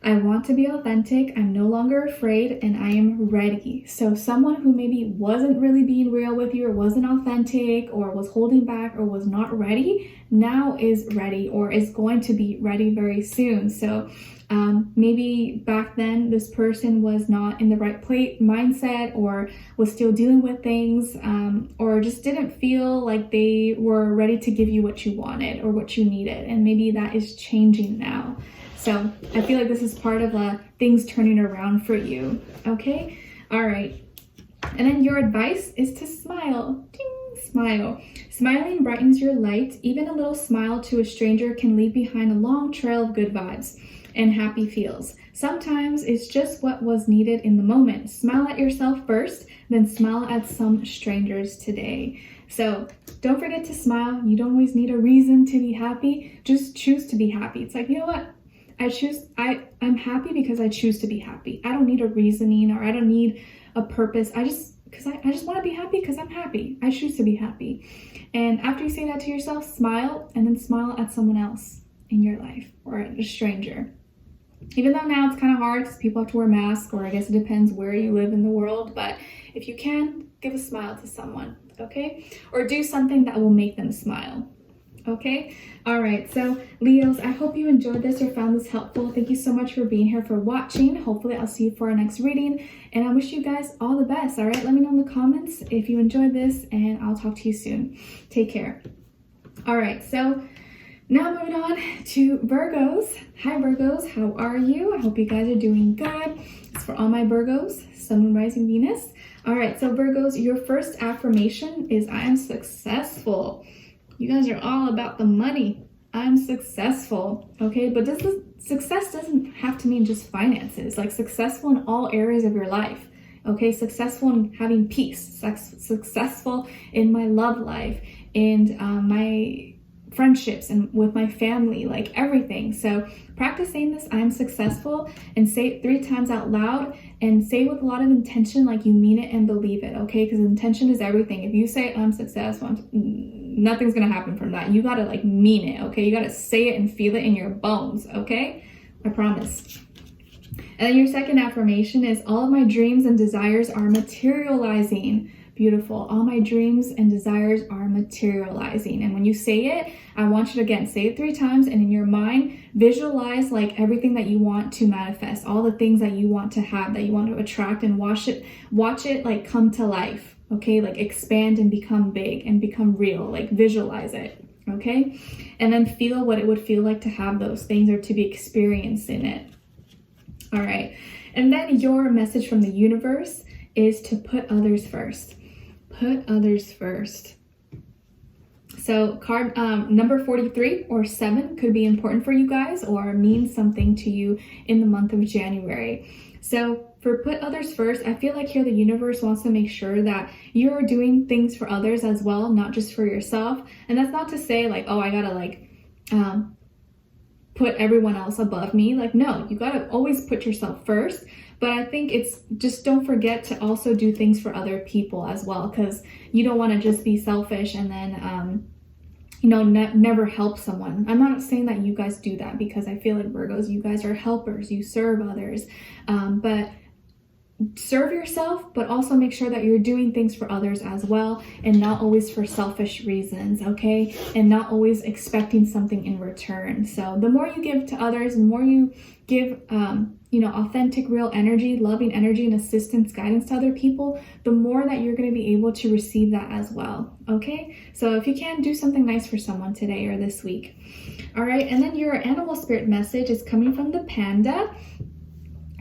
I want to be authentic. I'm no longer afraid, and I am ready. So someone who maybe wasn't really being real with you, or wasn't authentic, or was holding back, or was not ready, now is ready, or is going to be ready very soon. So maybe back then this person was not in the right mindset, or was still dealing with things, or just didn't feel like they were ready to give you what you wanted or what you needed. And maybe that is changing now. So I feel like this is part of things turning around for you. Okay? All right. And then your advice is to smile. Ding, smile. Smiling brightens your light. Even a little smile to a stranger can leave behind a long trail of good vibes and happy feels. Sometimes it's just what was needed in the moment. Smile at yourself first, then smile at some strangers today. So don't forget to smile. You don't always need a reason to be happy. Just choose to be happy. It's like, you know what? I'm happy because I choose to be happy. I don't need a reasoning, or I don't need a purpose. I just want to be happy because I'm happy. I choose to be happy. And after you say that to yourself, smile, and then smile at someone else in your life, or a stranger. Even though now it's kind of hard because people have to wear masks, or I guess it depends where you live in the world, but if you can, give a smile to someone, okay? Or do something that will make them smile. Okay, all right, so Leos, I hope you enjoyed this or found this helpful. Thank you so much for being here, for watching. Hopefully I'll see you for our next reading, and I wish you guys all the best. All right, let me know in the comments if you enjoyed this, and I'll talk to you soon. Take care. All right, so now moving on to Virgos. Hi Virgos, how are you? I hope you guys are doing good. It's for all my Virgos, Sun, Moon, Rising, Venus. All right, so Virgos, your first affirmation is, I am successful. You guys are all about the money. I'm successful, okay? But success doesn't have to mean just finances. Like, successful in all areas of your life, okay? Successful in having peace. Successful in my love life, and my friendships, and with my family, like everything. So practice saying this, I'm successful, and say it 3 times out loud, and say it with a lot of intention, like you mean it and believe it, okay? Because intention is everything. If you say I'm successful, nothing's gonna happen from that. You gotta like mean it, okay? You gotta say it and feel it in your bones, okay? I promise. And then your second affirmation is all of my dreams and desires are materializing. Beautiful. All my dreams and desires are materializing. And when you say it, I want you to, again, say it 3 times, and in your mind, visualize like everything that you want to manifest, all the things that you want to have, that you want to attract, and watch it like come to life. Okay, like expand and become big and become real, like visualize it. Okay, and then feel what it would feel like to have those things or to be experienced in it. All right, and then your message from the universe is to put others first. Put others first. So card number 43 or 7 could be important for you guys or mean something to you in the month of January. So for put others first, I feel like here the universe wants to make sure that you're doing things for others as well, not just for yourself. And that's not to say like, oh, I gotta like put everyone else above me. Like, no, you gotta always put yourself first. But I think it's just, don't forget to also do things for other people as well, because you don't want to just be selfish and then you know, never help someone. I'm not saying that you guys do that, because I feel like Virgos, you guys are helpers, you serve others, but serve yourself, but also make sure that you're doing things for others as well, and not always for selfish reasons, okay? And not always expecting something in return. So the more you give to others, the more you give you know, authentic, real energy, loving energy, and assistance, guidance to other people, the more that you're going to be able to receive that as well. Okay, so if you can, do something nice for someone today or this week. All right, and then your animal spirit message is coming from the panda,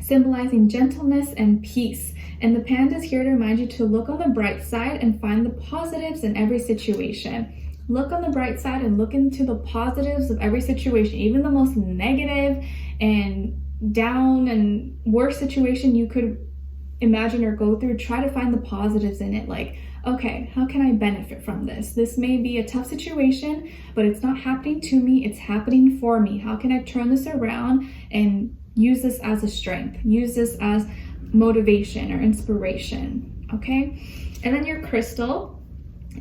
symbolizing gentleness and peace. And the panda is here to remind you to look on the bright side and find the positives in every situation. Look on the bright side and look into the positives of every situation, even the most negative and down and worst situation you could imagine or go through. Try to find the positives in it. Like, okay, how can I benefit from this? This may be a tough situation, but it's not happening to me, it's happening for me. How can I turn this around and use this as a strength? Use this as motivation or inspiration, okay? And then your crystal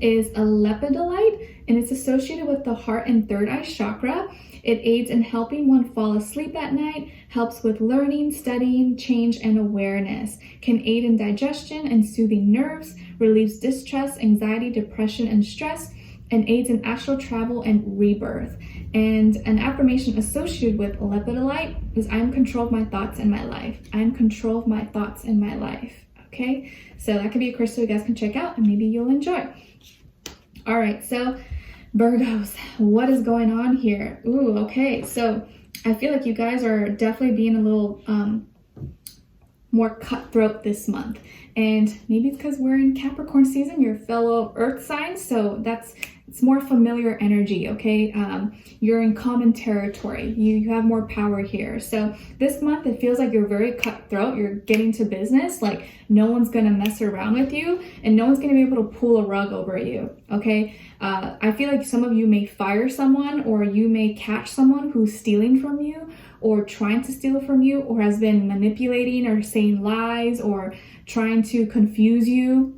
is a lepidolite, and it's associated with the heart and third eye chakra. It aids in helping one fall asleep at night, helps with learning, studying, change, and awareness, can aid in digestion and soothing nerves, relieves distress, anxiety, depression, and stress, and aids in astral travel and rebirth. And an affirmation associated with lepidolite is, I am in control of my thoughts and my life. I am in control of my thoughts and my life. Okay, so that could be a crystal you guys can check out and maybe you'll enjoy. All right, so Virgos, what is going on here? Ooh, okay, so I feel like you guys are definitely being a little more cutthroat this month. And maybe it's because we're in Capricorn season, your fellow earth signs, so it's more familiar energy, okay? You're in common territory. You have more power here. So this month, it feels like you're very cutthroat. You're getting to business. Like, no one's going to mess around with you, and no one's going to be able to pull a rug over you, okay? I feel like some of you may fire someone, or you may catch someone who's stealing from you, or trying to steal from you, or has been manipulating or saying lies or trying to confuse you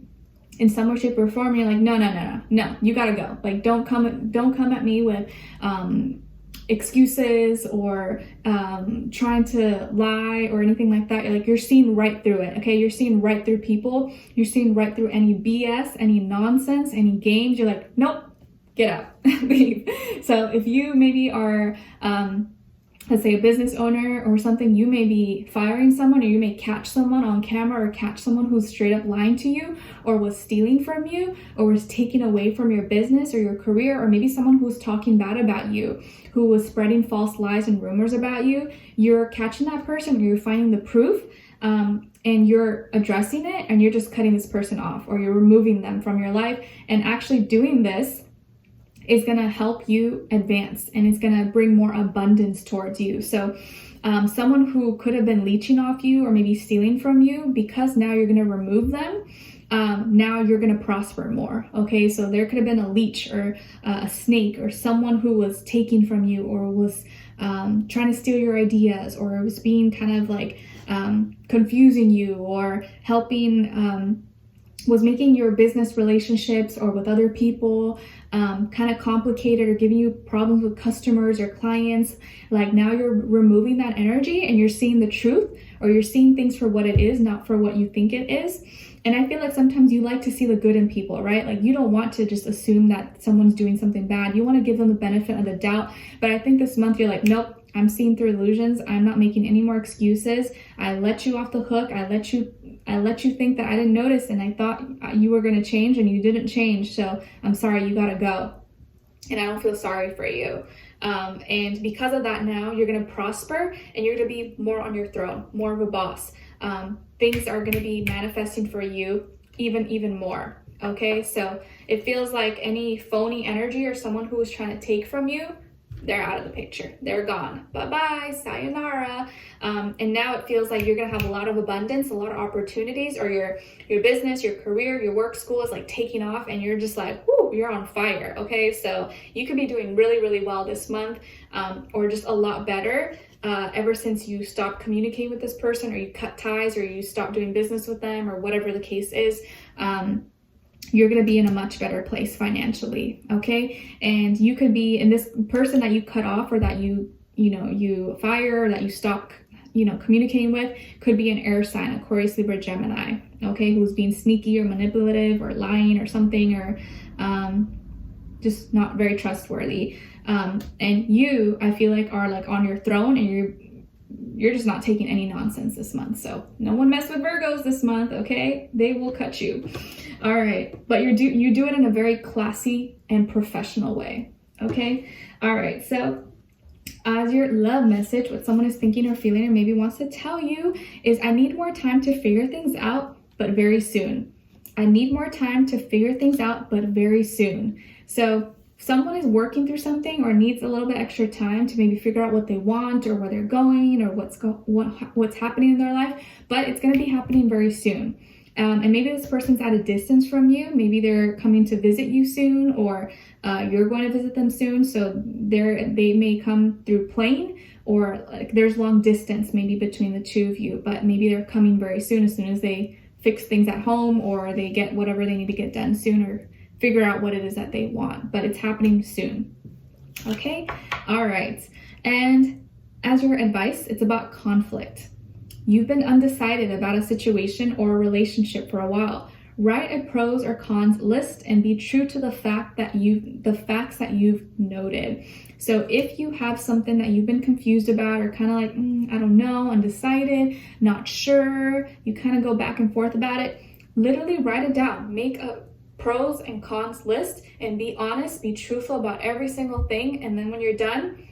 in some way, shape, or form. You're like, no, you gotta go. Like, don't come at me with excuses or trying to lie or anything like that. You're seeing right through it, okay? You're seeing right through people. You're seeing right through any BS, any nonsense, any games. You're like, nope, get out, leave. So if you maybe are let's say a business owner or something, you may be firing someone, or you may catch someone on camera, or catch someone who's straight up lying to you, or was stealing from you, or was taking away from your business or your career, or maybe someone who's talking bad about you, who was spreading false lies and rumors about you. You're catching that person, or you're finding the proof, and you're addressing it, and you're just cutting this person off, or you're removing them from your life. And actually doing this is going to help you advance, and it's going to bring more abundance towards you. So someone who could have been leeching off you or maybe stealing from you, because now you're going to remove them, now you're going to prosper more. Okay, so there could have been a leech or a snake, or someone who was taking from you, or was trying to steal your ideas, or was being kind of like confusing you, or helping was making your business relationships or with other people kind of complicated or giving you problems with customers or clients, like now you're removing that energy and you're seeing the truth, or you're seeing things for what it is, not for what you think it is. And I feel like sometimes you like to see the good in people, right? Like you don't want to just assume that someone's doing something bad. You want to give them the benefit of the doubt. But I think this month you're like, nope, I'm seeing through illusions. I'm not making any more excuses. I let you off the hook. I let you think that I didn't notice, and I thought you were going to change and you didn't change. So I'm sorry, you got to go. And I don't feel sorry for you. And because of that, now you're going to prosper and you're going to be more on your throne, more of a boss. Things are going to be manifesting for you even more. Okay, so it feels like any phony energy or someone who was trying to take from you, they're out of the picture. They're gone. Bye-bye, sayonara. And now it feels like you're going to have a lot of abundance, a lot of opportunities, or your business, your career, your work, school is like taking off and you're just like, whoo, you're on fire. Okay, so you could be doing really, really well this month, or just a lot better. Ever since you stopped communicating with this person, or you cut ties, or you stopped doing business with them, or whatever the case is, you're going to be in a much better place financially. Okay. And you could be in this person that you cut off, or that you fire, or that you stop, communicating with, could be an air sign, Aquarius, Libra, Gemini. Okay. Who's being sneaky or manipulative or lying or something, or, just not very trustworthy. And you, I feel like, are like on your throne, and you're just not taking any nonsense this month. So no one mess with Virgos this month, okay? They will cut you. All right, but you do it in a very classy and professional way, okay? All right, so as your love message, what someone is thinking or feeling or maybe wants to tell you is, I need more time to figure things out, but very soon. I need more time to figure things out, but very soon. So someone is working through something or needs a little bit extra time to maybe figure out what they want, or where they're going, or what's happening in their life, but it's going to be happening very soon. And maybe this person's at a distance from you. Maybe they're coming to visit you soon, or you're going to visit them soon. So they may come through plane, or like there's long distance maybe between the two of you, but maybe they're coming very soon, as soon as they fix things at home, or they get whatever they need to get done sooner. Figure out what it is that they want, but it's happening soon. Okay, all right. And as your advice, it's about conflict. You've been undecided about a situation or a relationship for a while. Write a pros or cons list and be true to the facts that you've noted. So if you have something that you've been confused about, or kind of like, I don't know, undecided, not sure, you kind of go back and forth about it, literally write it down. Make a pros and cons list and be honest, be truthful about every single thing. And then when you're done,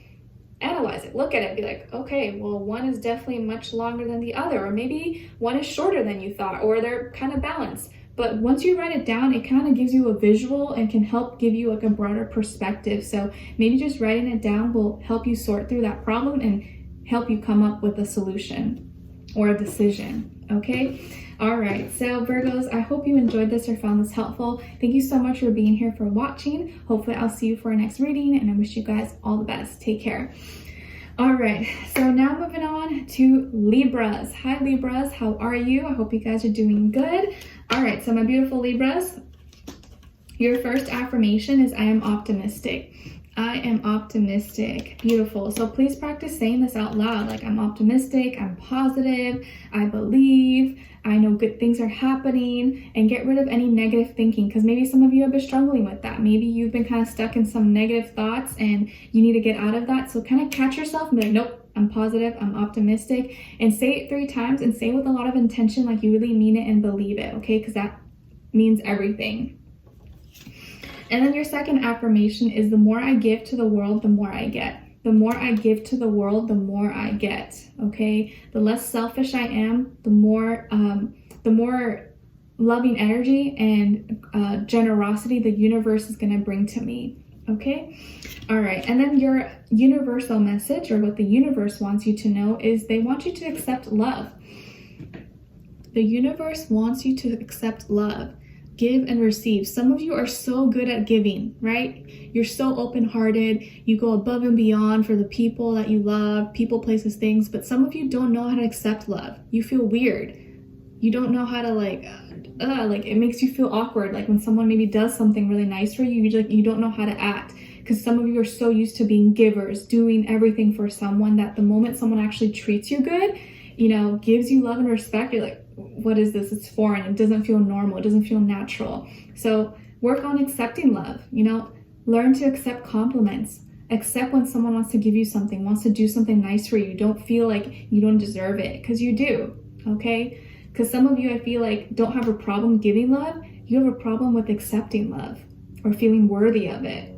analyze it, look at it, be like, okay, well, one is definitely much longer than the other, or maybe one is shorter than you thought, or they're kind of balanced. But once you write it down, it kind of gives you a visual and can help give you like a broader perspective. So maybe just writing it down will help you sort through that problem and help you come up with a solution or a decision. Okay. All right, so Virgos, I hope you enjoyed this or found this helpful. Thank you so much for being here, for watching. Hopefully I'll see you for our next reading, and I wish you guys all the best. Take care. All right, so now moving on to Libras. Hi Libras, how are you? I hope you guys are doing good. All right, so my beautiful Libras, your first affirmation is, I am optimistic. I am optimistic. Beautiful. So please practice saying this out loud. Like, I'm optimistic, I'm positive, I believe, I know good things are happening, and get rid of any negative thinking, because maybe some of you have been struggling with that. Maybe you've been kind of stuck in some negative thoughts and you need to get out of that. So kind of catch yourself and be like, nope, I'm positive, I'm optimistic, and say it 3 times, and say it with a lot of intention, like you really mean it and believe it, okay? Because that means everything. And then your second affirmation is, the more I give to the world, the more I get. The more I give to the world, the more I get, okay? The less selfish I am, the more loving energy and generosity the universe is gonna bring to me, okay? All right, and then your universal message, or what the universe wants you to know, is they want you to accept love. The universe wants you to accept love. Give and receive. Some of you are so good at giving, right? You're so open-hearted. You go above and beyond for the people that you love, people, places, things. But some of you don't know how to accept love. You feel weird. you don't know how to like it makes you feel awkward. Like when someone maybe does something really nice for you, you don't know how to act, because some of you are so used to being givers, doing everything for someone, that the moment someone actually treats you good, you know, gives you love and respect, you're like, what is this? It's foreign. It doesn't feel normal. It doesn't feel natural. So work on accepting love, you know, learn to accept compliments. Accept when someone wants to give you something, wants to do something nice for you. Don't feel like you don't deserve it, because you do, okay? Because some of you, I feel like, don't have a problem giving love. You have a problem with accepting love or feeling worthy of it,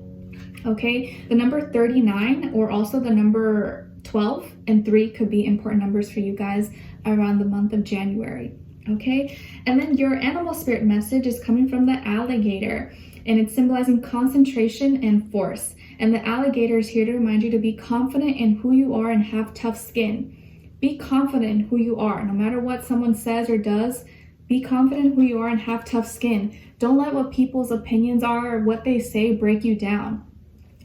okay? The number 39 or also the number 12 and 3 could be important numbers for you guys around the month of January, okay? And then your animal spirit message is coming from the alligator, and it's symbolizing concentration and force. And the alligator is here to remind you to be confident in who you are and have tough skin. Be confident in who you are. No matter what someone says or does, be confident in who you are and have tough skin. Don't let what people's opinions are or what they say break you down.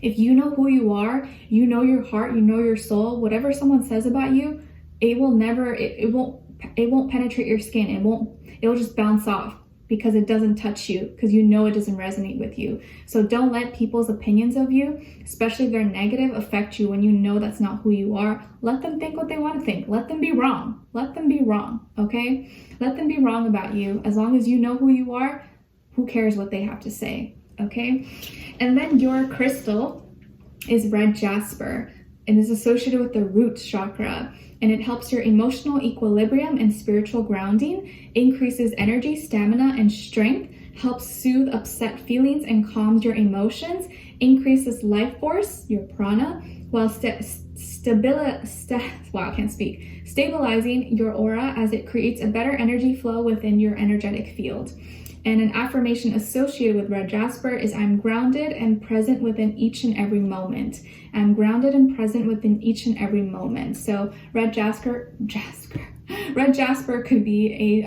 If you know who you are, you know your heart, you know your soul, whatever someone says about you, it will never, it won't penetrate your skin. It will just bounce off, because it doesn't touch you, because you know it doesn't resonate with you. So don't let people's opinions of you, especially if they're negative, affect you when you know that's not who you are. Let them think what they want to think. Let them be wrong. Let them be wrong, okay? Let them be wrong about you. As long as you know who you are, who cares what they have to say, okay? And then your crystal is red jasper, and is associated with the root chakra, and it helps your emotional equilibrium and spiritual grounding, increases energy, stamina, and strength, helps soothe upset feelings and calms your emotions, increases life force, your prana, while stabilizing your aura as it creates a better energy flow within your energetic field. And an affirmation associated with red jasper is, I'm grounded and present within each and every moment. I'm grounded and present within each and every moment. So red jasper could be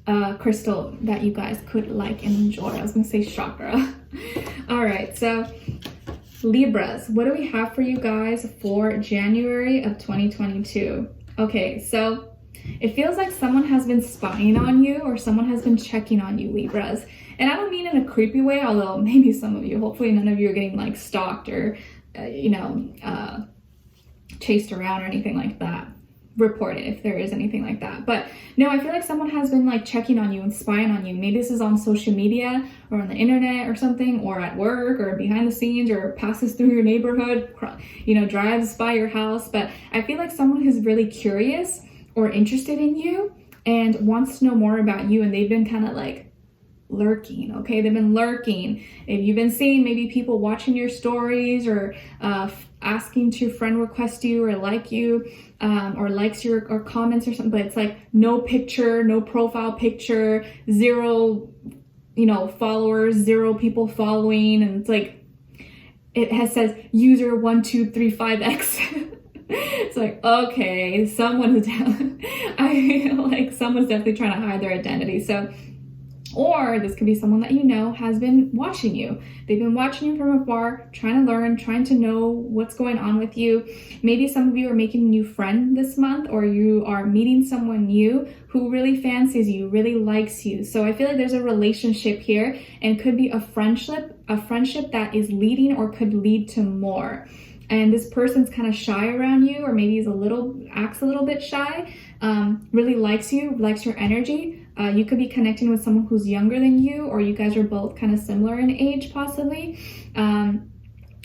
a crystal that you guys could like and enjoy. I was gonna say chakra. All right, so Libras, what do we have for you guys for January of 2022? Okay, so it feels like someone has been spying on you, or someone has been checking on you, Libras. And I don't mean in a creepy way, although maybe some of you, hopefully none of you are getting like stalked or, chased around or anything like that. Report it if there is anything like that. But no, I feel like someone has been like checking on you and spying on you. Maybe this is on social media or on the internet or something, or at work or behind the scenes, or passes through your neighborhood, drives by your house. But I feel like someone who's really curious or interested in you and wants to know more about you, and they've been kind of like lurking, okay? They've been lurking. If you've been seeing maybe people watching your stories, or asking to friend request you or like you, or likes your or comments or something, but it's like no picture, no profile picture, 0 followers, 0 people following, and it's like it says user 1235x. It's like, okay, someone's definitely trying to hide their identity. So, or this could be someone that you know has been watching you. They've been watching you from afar, trying to learn, trying to know what's going on with you. Maybe some of you are making a new friend this month, or you are meeting someone new who really fancies you, really likes you. So I feel like there's a relationship here, and could be a friendship that is leading or could lead to more. And this person's kind of shy around you, or maybe acts a little bit shy, really likes you, likes your energy. You could be connecting with someone who's younger than you, or you guys are both kind of similar in age, possibly.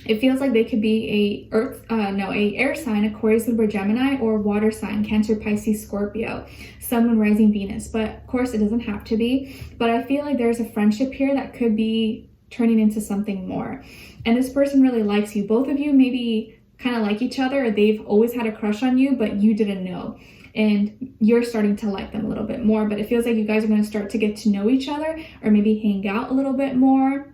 It feels like they could be a air sign, Aquarius, Libra, Gemini, or water sign, Cancer, Pisces, Scorpio, Sun, Moon, Rising, Venus. But of course, it doesn't have to be. But I feel like there's a friendship here that could be turning into something more. And this person really likes you. Both of you maybe kind of like each other, or they've always had a crush on you, but you didn't know. And you're starting to like them a little bit more. But it feels like you guys are going to start to get to know each other, or maybe hang out a little bit more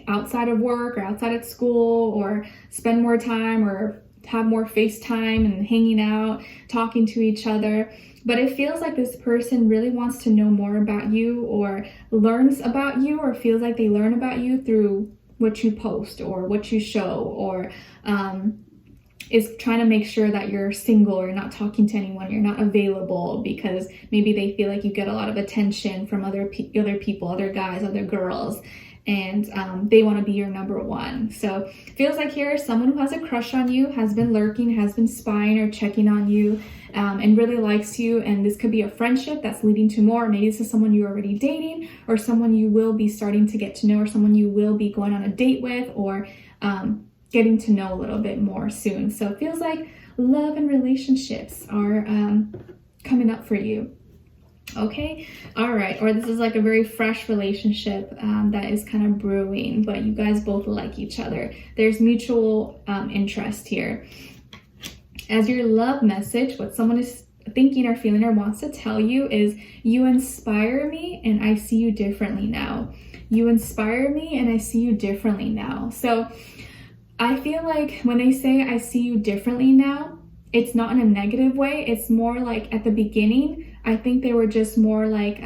outside of work or outside of school, or spend more time or have more FaceTime and hanging out, talking to each other. But it feels like this person really wants to know more about you, or learns about you, or feels like they learn about you through what you post or what you show, or is trying to make sure that you're single, or not talking to anyone, you're not available, because maybe they feel like you get a lot of attention from other people, other guys, other girls, and they want to be your number one. So feels like here someone who has a crush on you, has been lurking, has been spying or checking on you, and really likes you. And this could be a friendship that's leading to more. Maybe this is someone you're already dating, or someone you will be starting to get to know, or someone you will be going on a date with, or getting to know a little bit more soon. So it feels like love and relationships are coming up for you. Okay, all right, or this is like a very fresh relationship that is kind of brewing, but you guys both like each other. There's mutual interest here. As your love message, what someone is thinking or feeling or wants to tell you is, you inspire me and I see you differently now. You inspire me and I see you differently now. So I feel like when they say I see you differently now, it's not in a negative way. It's more like at the beginning, I think they were just more like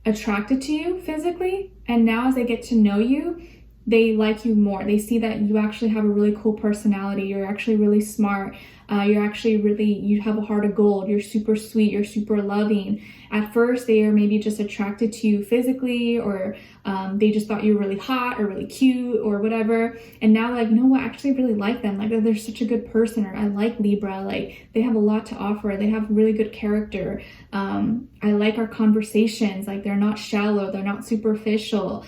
attracted to you physically. And now as they get to know you, they like you more. They see that you actually have a really cool personality. You're actually really smart. You have a heart of gold. You're super sweet. You're super loving. At first, they are maybe just attracted to you physically, or they just thought you were really hot or really cute or whatever. And now they're like, you know what? I actually really like them. Like, they're such a good person, or I like Libra. Like, they have a lot to offer. They have really good character. I like our conversations. Like, they're not shallow. They're not superficial.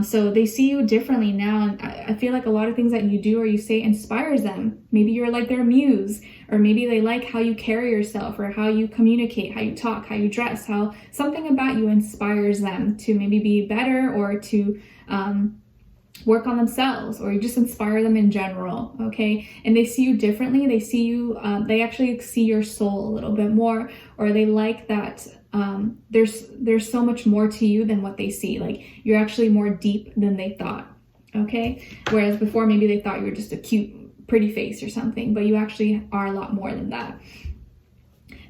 So they see you differently now, and I feel like a lot of things that you do or you say inspires them. Maybe you're like their muse, or maybe they like how you carry yourself, or how you communicate, how you talk, how you dress, how something about you inspires them to maybe be better, or to work on themselves, or you just inspire them in general. Okay, and they see you differently. They see you, they actually see your soul a little bit more, or they like that there's so much more to you than what they see. Like, you're actually more deep than they thought. Okay, whereas before maybe they thought you were just a cute pretty face or something, but you actually are a lot more than that.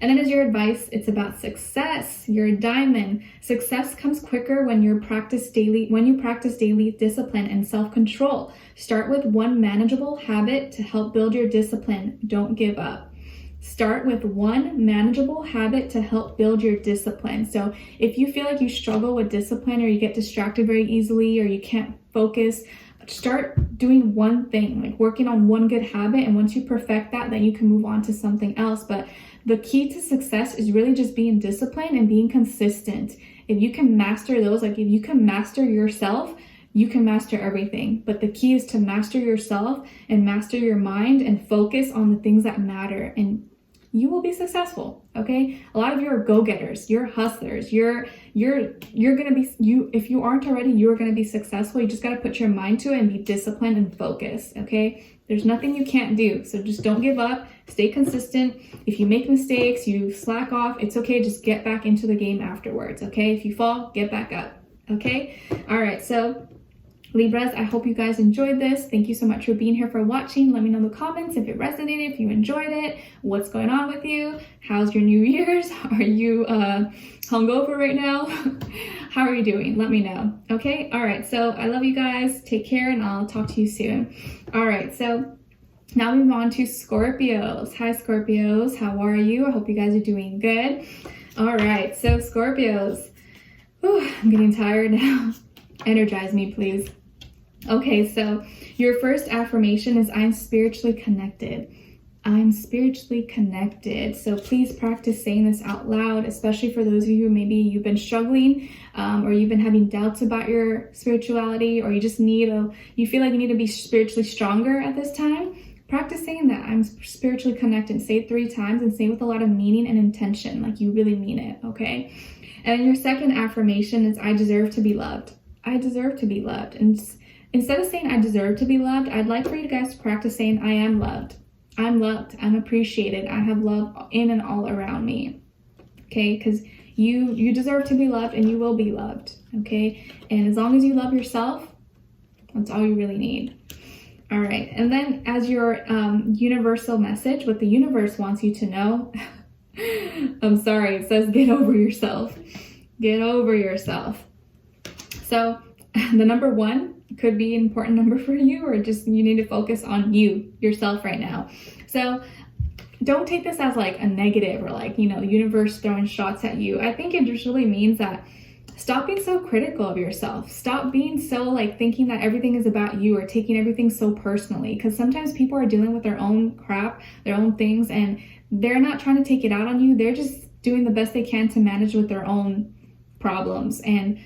And then as your advice, it's about success. You're a diamond. Success comes quicker when you practice daily discipline and self-control. Start with one manageable habit to help build your discipline. Don't give up. Start with one manageable habit to help build your discipline. So if you feel like you struggle with discipline, or you get distracted very easily, or you can't focus, start doing one thing, like working on one good habit. And once you perfect that, then you can move on to something else. But the key to success is really just being disciplined and being consistent. If you can master those, like if you can master yourself, you can master everything. But the key is to master yourself and master your mind and focus on the things that matter, and you will be successful. Okay, a lot of you are go-getters, you're hustlers, you're gonna be, if you aren't already, you're gonna be successful. You just got to put your mind to it and be disciplined and focused. Okay, there's nothing you can't do, so just don't give up. Stay consistent. If you make mistakes, you slack off, it's okay. Just get back into the game afterwards. Okay, if you fall, get back up. Okay, all right, so Libras, I hope you guys enjoyed this. Thank you so much for being here, for watching. Let me know in the comments if it resonated, if you enjoyed it, what's going on with you, how's your New Year's, are you hungover right now? How are you doing? Let me know. Okay, all right, so I love you guys. Take care, and I'll talk to you soon. All right, so now we move on to Scorpios. Hi, Scorpios, how are you? I hope you guys are doing good. All right, so Scorpios. Whew, I'm getting tired now. Energize me, please. Okay, so your first affirmation is, I'm spiritually connected. I'm spiritually connected. So please practice saying this out loud, especially for those of you who maybe you've been struggling, or you've been having doubts about your spirituality, or you just you feel like you need to be spiritually stronger at this time. Practice saying that, I'm spiritually connected. Say it 3 times, and say it with a lot of meaning and intention, like you really mean it, okay? And your second affirmation is, I deserve to be loved. I deserve to be loved. And instead of saying I deserve to be loved, I'd like for you guys to practice saying I am loved. I'm loved. I'm appreciated. I have love in and all around me. Okay, because you deserve to be loved, and you will be loved. Okay, and as long as you love yourself, that's all you really need. All right, and then as your universal message, what the universe wants you to know, I'm sorry, it says get over yourself. Get over yourself. So the number 1 could be an important number for you, or just you need to focus on yourself right now. So don't take this as like a negative or like, you know, universe throwing shots at you. I think it just really means that stop being so critical of yourself. Stop being so like thinking that everything is about you or taking everything so personally, because sometimes people are dealing with their own crap, their own things, and they're not trying to take it out on you. They're just doing the best they can to manage with their own problems. And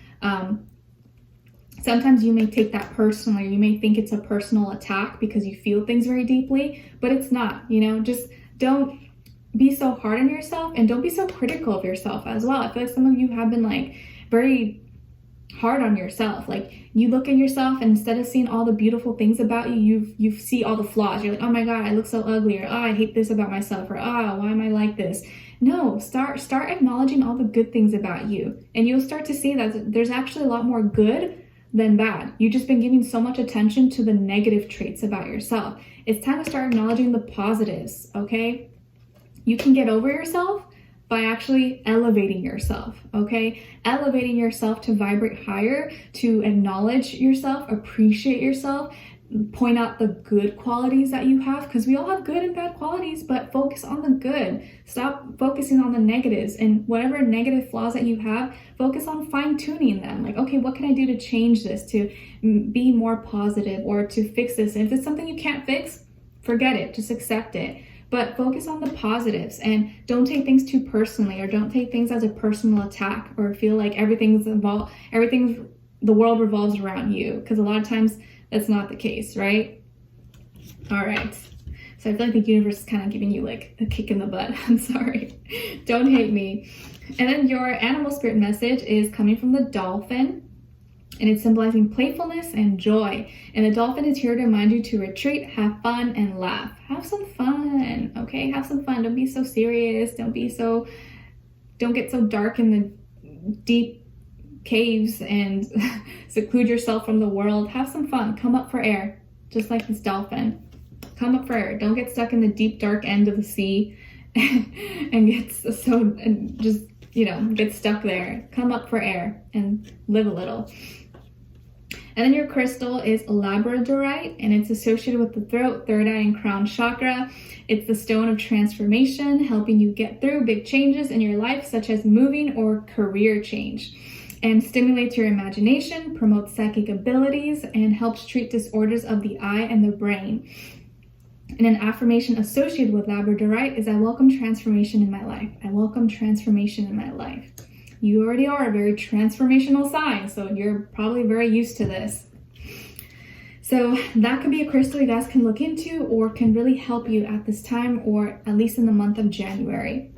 sometimes you may take that personally. You may think it's a personal attack because you feel things very deeply, but it's not. You know, just don't be so hard on yourself, and don't be so critical of yourself as well. I feel like some of you have been like very hard on yourself. Like you look at yourself, and instead of seeing all the beautiful things about you, you see all the flaws. You're like, oh my God, I look so ugly, or oh, I hate this about myself, or oh, why am I like this? No, start acknowledging all the good things about you, and you'll start to see that there's actually a lot more good than bad. You've just been giving so much attention to the negative traits about yourself. It's time to start acknowledging the positives, okay? You can get over yourself by actually elevating yourself, okay? Elevating yourself to vibrate higher, to acknowledge yourself, appreciate yourself, point out the good qualities that you have, because we all have good and bad qualities, but focus on the good. Stop focusing on the negatives, and whatever negative flaws that you have, focus on fine-tuning them. Like, okay, what can I do to change this, to be more positive, or to fix this? And if it's something you can't fix, forget it, just accept it. But focus on the positives, and don't take things too personally, or don't take things as a personal attack, or feel like the world revolves around you, because a lot of times that's not the case, right? All right. So I feel like the universe is kind of giving you like a kick in the butt. I'm sorry. Don't hate me. And then your animal spirit message is coming from the dolphin, and it's symbolizing playfulness and joy. And the dolphin is here to remind you to retreat, have fun, and laugh. Have some fun, okay? Have some fun. Don't be so serious. Don't get so dark in the deep caves and seclude yourself from the world. Have some fun. Come up for air, just like this dolphin. Come up for air. Don't get stuck in the deep, dark end of the sea and get stuck there. Come up for air and live a little. And then your crystal is labradorite, and it's associated with the throat, third eye, and crown chakra. It's the stone of transformation, helping you get through big changes in your life, such as moving or career change, and stimulates your imagination, promotes psychic abilities, and helps treat disorders of the eye and the brain. And an affirmation associated with labradorite is, I welcome transformation in my life. I welcome transformation in my life. You already are a very transformational sign, so you're probably very used to this. So that could be a crystal you guys can look into, or can really help you at this time, or at least in the month of January.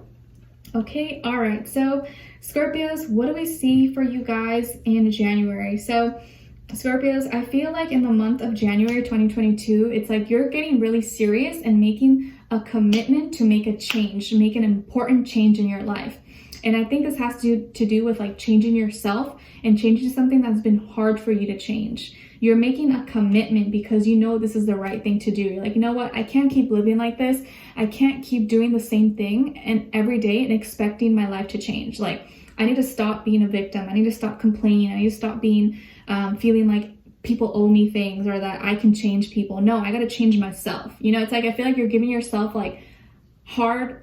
Okay, all right, so Scorpios, what do we see for you guys in January? So Scorpios, I feel like in the month of January 2022, it's like you're getting really serious and making a commitment to make a change, make an important change in your life. And I think this has to do with like changing yourself and changing something that's been hard for you to change. You're making a commitment because you know this is the right thing to do. You're like, you know what? I can't keep living like this. I can't keep doing the same thing and every day and expecting my life to change. Like, I need to stop being a victim. I need to stop complaining. I need to stop being feeling like people owe me things, or that I can change people. No, I got to change myself. You know, it's like I feel like you're giving yourself like hard,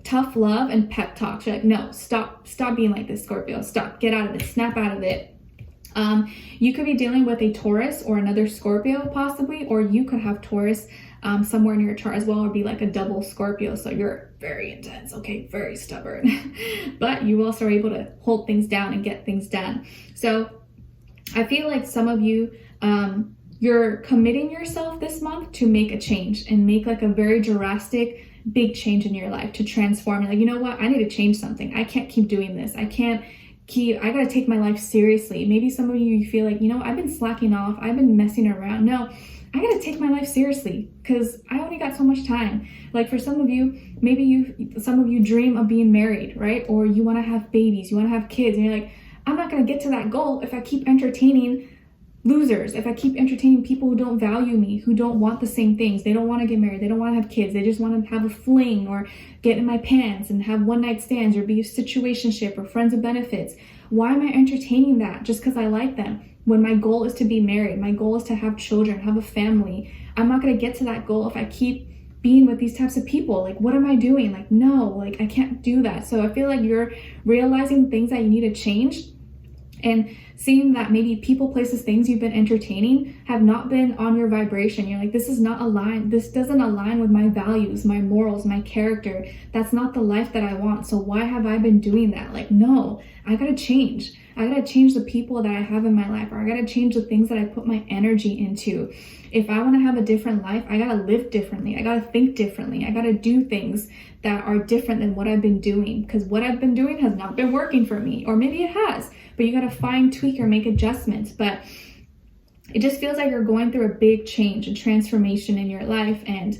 tough love and pep talks. You're like, no, stop being like this, Scorpio. Stop, get out of this, snap out of it. You could be dealing with a Taurus or another Scorpio possibly, or you could have Taurus somewhere in your chart as well, or be like a double Scorpio. So you're very intense, okay, very stubborn, but you also are able to hold things down and get things done. So I feel like some of you, you're committing yourself this month to make a change and make like a very drastic, big change in your life, to transform. You're like, you know what? I need to change something. I can't keep doing this. I gotta take my life seriously. Maybe some of you feel like, you know, I've been slacking off. I've been messing around. No, I gotta take my life seriously because I only got so much time. Like for some of you, maybe some of you dream of being married, right? Or you want to have babies, you want to have kids, and you're like, I'm not gonna get to that goal if I keep entertaining losers, if I keep entertaining people who don't value me, who don't want the same things. They don't want to get married, they don't want to have kids, they just want to have a fling or get in my pants and have one night stands or be a situationship or friends with benefits. Why am I entertaining that just because I like them? when my goal is to be married, my goal is to have children, have a family, I'm not going to get to that goal if I keep being with these types of people. Like, what am I doing? Like, no, like I can't do that. So I feel like you're realizing things that you need to change, and seeing that maybe people, places, things you've been entertaining have not been on your vibration. You're like, this is not aligned. This doesn't align with my values, my morals, my character. That's not the life that I want. So why have I been doing that? Like, no, I gotta change. I gotta change the people that I have in my life, or I gotta change the things that I put my energy into. If I want to have a different life, I gotta live differently. I gotta think differently. I gotta do things that are different than what I've been doing, because what I've been doing has not been working for me, or maybe it has, but you gotta fine tweak or make adjustments. But it just feels like you're going through a big change and transformation in your life, and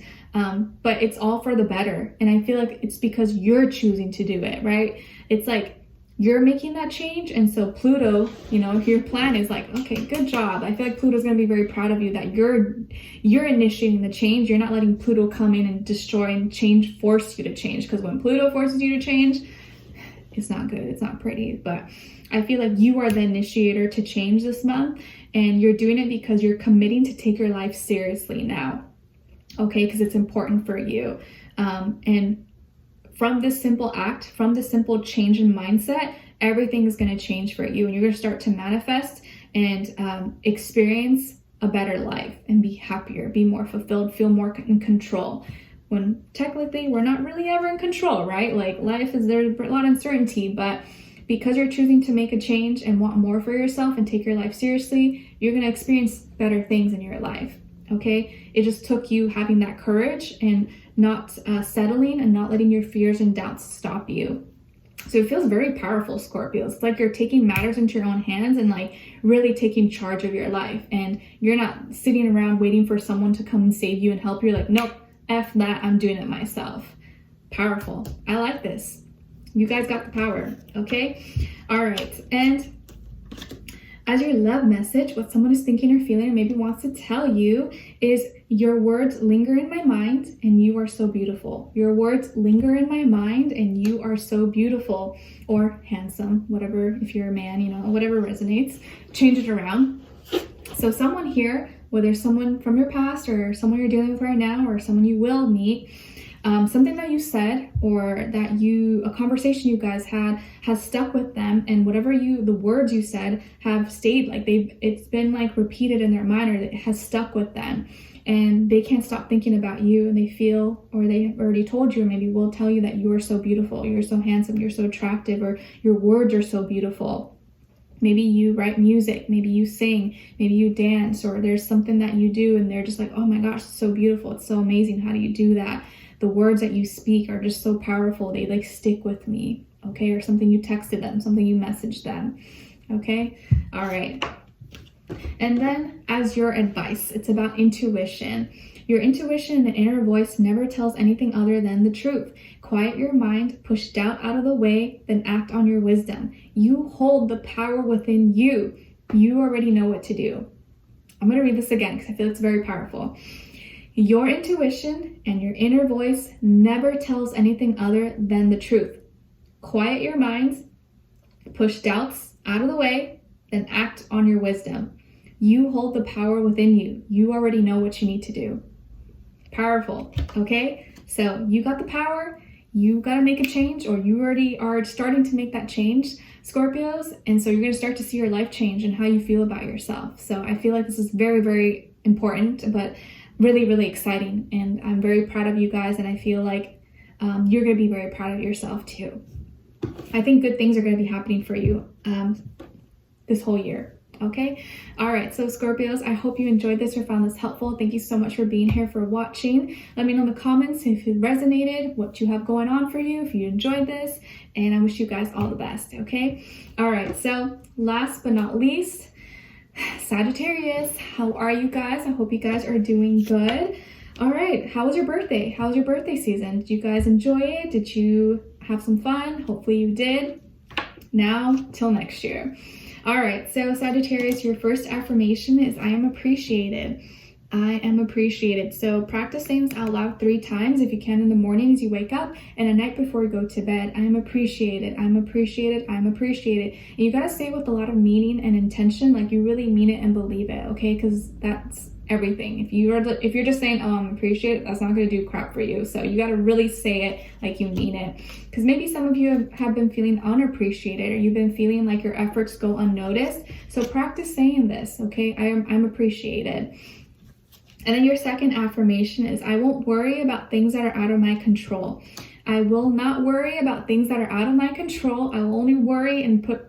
but it's all for the better. And I feel like it's because you're choosing to do it, right? It's like you're making that change. And so Pluto, you know, if your plan is like, okay, good job. I feel like Pluto's going to be very proud of you that you're initiating the change. You're not letting Pluto come in and destroy and change, force you to change. Because when Pluto forces you to change, it's not good. It's not pretty. But I feel like you are the initiator to change this month, and you're doing it because you're committing to take your life seriously now. Okay, because it's important for you. And from this simple act, from this simple change in mindset, everything is going to change for you, and you're going to start to manifest and experience a better life and be happier, be more fulfilled, feel more in control. When technically we're not really ever in control, right? Like life is, there's a lot of uncertainty, but because you're choosing to make a change and want more for yourself and take your life seriously, you're going to experience better things in your life. Okay, it just took you having that courage and not settling and not letting your fears and doubts stop you. So it feels very powerful, Scorpios. It's like you're taking matters into your own hands and like really taking charge of your life. And you're not sitting around waiting for someone to come and save you and help you. You're like, nope, F that, I'm doing it myself. Powerful. I like this. You guys got the power, okay? All right, and as your love message, what someone is thinking or feeling and maybe wants to tell you is, your words linger in my mind and you are so beautiful. Your words linger in my mind and you are so beautiful, or handsome, whatever, if you're a man, you know, whatever resonates, change it around. So someone here, whether someone from your past or someone you're dealing with right now or someone you will meet, something that you said or that a conversation you guys had has stuck with them, and whatever the words you said have stayed, like it's been like repeated in their mind, or it has stuck with them, and they can't stop thinking about you, and they feel, or they have already told you, or maybe will tell you that you are so beautiful, you're so handsome, you're so attractive, or your words are so beautiful. Maybe you write music, maybe you sing, maybe you dance, or there's something that you do and they're just like, oh my gosh, it's so beautiful, it's so amazing, how do you do that? The words that you speak are just so powerful, they like stick with me, okay? Or something you texted them, something you messaged them, okay? All right. And then as your advice, it's about intuition. Your intuition and inner voice never tells anything other than the truth. Quiet your mind, push doubt out of the way, then act on your wisdom. You hold the power within you. You already know what to do. I'm going to read this again because I feel it's very powerful. Your intuition and your inner voice never tells anything other than the truth. Quiet your mind, push doubts out of the way, then act on your wisdom. You hold the power within you. You already know what you need to do. Powerful, okay? So you got the power, you got to make a change, or you already are starting to make that change, Scorpios. And so you're going to start to see your life change and how you feel about yourself. So I feel like this is very, very important, but really, really exciting. And I'm very proud of you guys. And I feel like you're going to be very proud of yourself too. I think good things are going to be happening for you this whole year. Okay. All right. So Scorpios, I hope you enjoyed this or found this helpful. Thank you so much for being here, for watching. Let me know in the comments if it resonated, what you have going on for you, if you enjoyed this, and I wish you guys all the best. Okay. All right. So last but not least, Sagittarius, how are you guys? I hope you guys are doing good. All right. How was your birthday? How was your birthday season? Did you guys enjoy it? Did you have some fun? Hopefully you did. Now, till next year. All right, so Sagittarius, your first affirmation is, I am appreciated. I am appreciated. So practice saying this out loud 3 times if you can in the morning as you wake up and at night before you go to bed. I am appreciated. I'm appreciated. I'm appreciated. And you gotta say it with a lot of meaning and intention, like you really mean it and believe it, okay? Because that's everything. If you're just saying, oh, I'm appreciated, that's not gonna do crap for you. So you gotta really say it like you mean it. Because maybe some of you have been feeling unappreciated, or you've been feeling like your efforts go unnoticed. So practice saying this, okay? I'm appreciated. And then your second affirmation is, I won't worry about things that are out of my control. I will not worry about things that are out of my control. I will only worry and put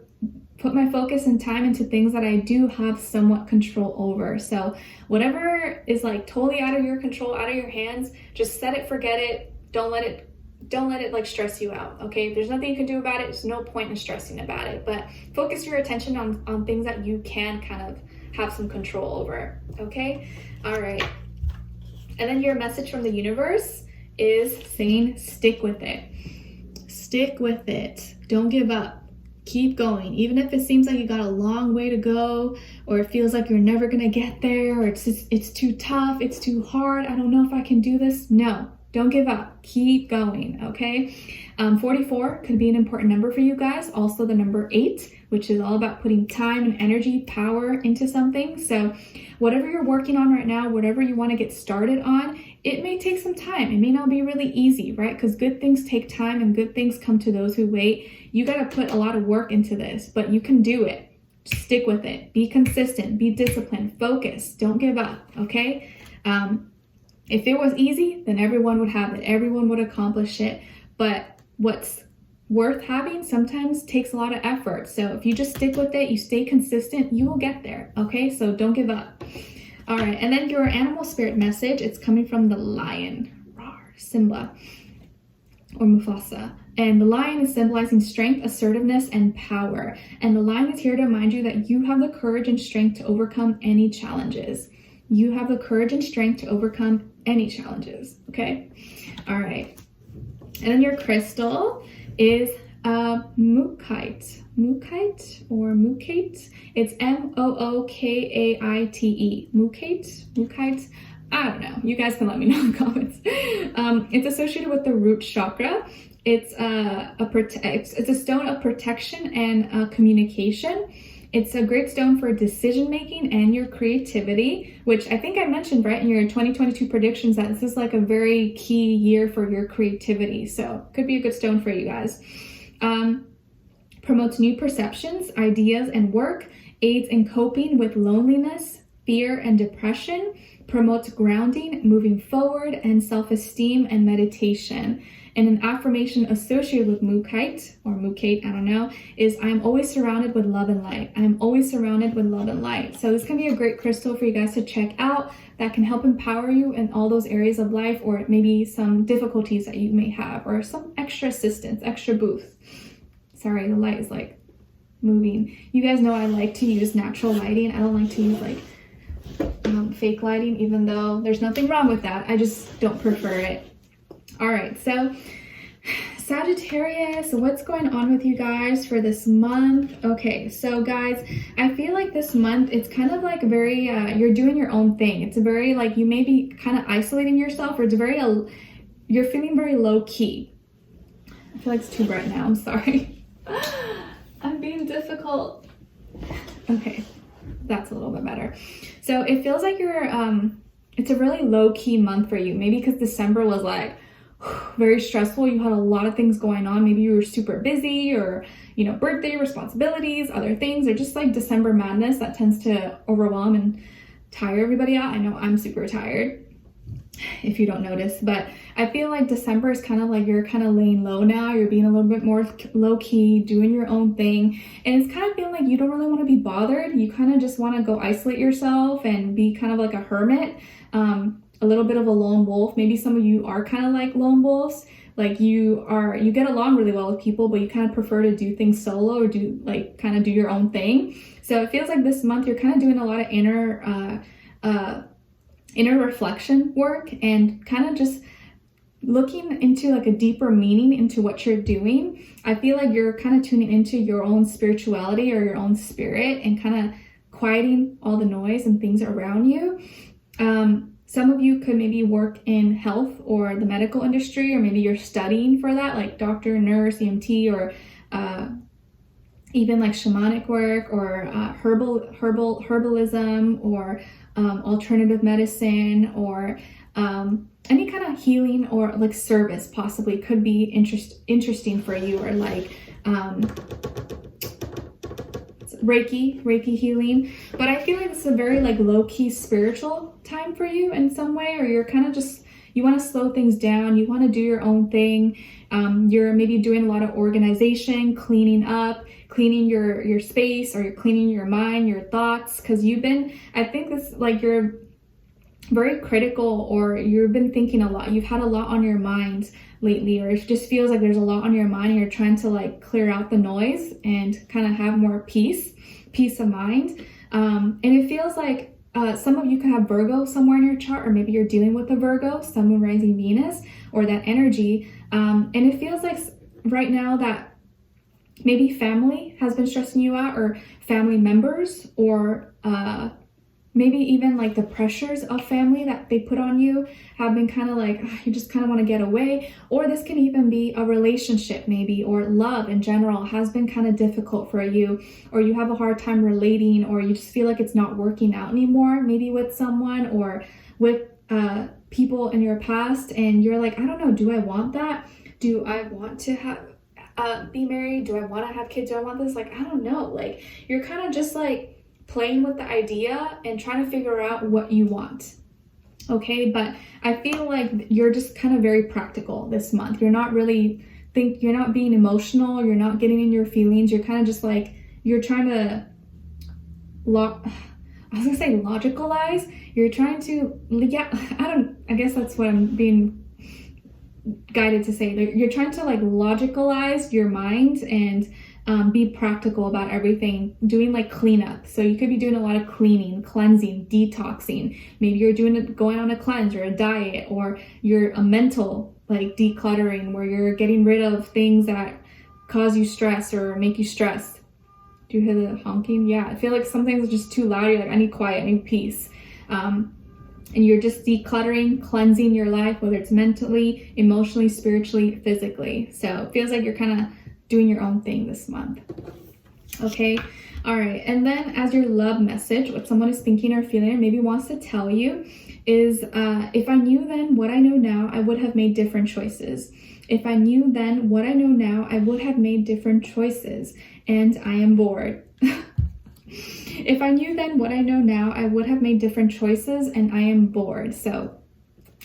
my focus and time into things that I do have somewhat control over. So whatever is like totally out of your control, out of your hands, just set it, forget it. Don't let it like stress you out, okay? If there's nothing you can do about it, there's no point in stressing about it. But focus your attention on things that you can kind of have some control over, okay? All right. And then your message from the universe is saying, stick with it. Stick with it. Don't give up. Keep going. Even if it seems like you got a long way to go, or it feels like you're never gonna get there, or it's too tough, it's too hard, I don't know if I can do this. No, don't give up. Keep going, okay? 44 could be an important number for you guys. Also the number 8, which is all about putting time and energy, power into something. So whatever you're working on right now, whatever you want to get started on, it may take some time. It may not be really easy, right? Because good things take time and good things come to those who wait. You got to put a lot of work into this, but you can do it. Stick with it. Be consistent. Be disciplined. Focus. Don't give up, okay? If it was easy, then everyone would have it. Everyone would accomplish it. But what's worth having sometimes takes a lot of effort. So if you just stick with it, you stay consistent, you will get there, okay? So don't give up. All right, and then your animal spirit message, it's coming from the lion, Simba, or Mufasa. And the lion is symbolizing strength, assertiveness, and power. And the lion is here to remind you that you have the courage and strength to overcome any challenges. You have the courage and strength to overcome any challenges, okay? All right. And then your crystal is Mookite. Mookite or Mookate. It's Mookaite. Mookite. I don't know. You guys can let me know in the comments. It's associated with the root chakra. It's a stone of protection and communication. It's a great stone for decision making and your creativity, which I think I mentioned right in your 2022 predictions that this is like a very key year for your creativity. So could be a good stone for you guys. Promotes new perceptions, ideas, and work. Aids in coping with loneliness, fear, and depression. Promotes grounding, moving forward, and self-esteem and meditation. And an affirmation associated with Mookite, or Mookate, I don't know, is I'm always surrounded with love and light. I'm always surrounded with love and light. So this can be a great crystal for you guys to check out that can help empower you in all those areas of life, or maybe some difficulties that you may have, or some extra assistance, extra boost. Sorry, the light is like moving. You guys know I like to use natural lighting. I don't like to use like fake lighting, even though there's nothing wrong with that. I just don't prefer it. All right, so Sagittarius, what's going on with you guys for this month? Okay, so guys, I feel like this month, it's kind of like very, you're doing your own thing. It's a very, like, you may be kind of isolating yourself, or it's very, you're feeling very low key. I feel like it's too bright now, I'm sorry. I'm being difficult. Okay, that's a little bit better. So it feels like you're, it's a really low key month for you. Maybe because December was like, very stressful. You had a lot of things going on. Maybe you were super busy, or, you know, birthday responsibilities, other things, or just like December madness that tends to overwhelm and tire everybody out. I know I'm super tired, if you don't notice, but I feel like December is kind of like you're kind of laying low now. You're being a little bit more low key, doing your own thing. And it's kind of feeling like you don't really want to be bothered. You kind of just want to go isolate yourself and be kind of like a hermit. A little bit of a lone wolf. Maybe some of you are kind of like lone wolves. Like you get along really well with people, but you kind of prefer to do things solo, or do your own thing. So it feels like this month you're kind of doing a lot of inner reflection work, and kind of just looking into like a deeper meaning into what you're doing. I feel like you're kind of tuning into your own spirituality or your own spirit, and kind of quieting all the noise and things around you. Some of you could maybe work in health or the medical industry, or maybe you're studying for that, like doctor, nurse, EMT, or even like shamanic work, or herbalism, or alternative medicine, or any kind of healing or like service possibly could be interesting for you, or like Reiki healing. But I feel like it's a very like low-key spiritual time for you in some way, or you're kind of just, you want to slow things down, you want to do your own thing. You're maybe doing a lot of organization, cleaning up, cleaning your space, or you're cleaning your mind, your thoughts, because you've been, I think this, like, you're very critical, or you've been thinking a lot, you've had a lot on your mind lately, or it just feels like there's a lot on your mind and you're trying to like clear out the noise and kind of have more peace of mind. And it feels like some of you could have Virgo somewhere in your chart, or maybe you're dealing with a Virgo, Sun, Moon, Rising, Venus, or that energy. And it feels like right now that maybe family has been stressing you out, or family members, or maybe even like the pressures of family that they put on you have been kind of like, you just kind of want to get away. Or this can even be a relationship maybe, or love in general has been kind of difficult for you, or you have a hard time relating, or you just feel like it's not working out anymore, maybe with someone or with people in your past, and you're like, I don't know, do I want that? Do I want to have be married? Do I want to have kids? Do I want this? Like, I don't know. Like, you're kind of just like playing with the idea and trying to figure out what you want. Okay, but I feel like you're just kind of very practical this month. You're not really you're not being emotional, you're not getting in your feelings, you're kind of just like, you're trying to logicalize. You're trying to, I guess that's what I'm being guided to say. You're trying to like logicalize your mind and be practical about everything, doing like cleanup. So you could be doing a lot of cleaning, cleansing, detoxing. Maybe you're going on a cleanse or a diet, or you're a mental like decluttering, where you're getting rid of things that cause you stress or make you stressed. Do you hear the honking? Yeah, I feel like something's just too loud. You're like, I need quiet, I need peace. And you're just decluttering, cleansing your life, whether it's mentally, emotionally, spiritually, physically. So it feels like you're kind of doing your own thing this month. Okay, all right. And then as your love message, what someone is thinking or feeling, or maybe wants to tell you, is if I knew then what I know now, I would have made different choices. If I knew then what I know now, I would have made different choices, and I am bored. If I knew then what I know now, I would have made different choices, and I am bored. So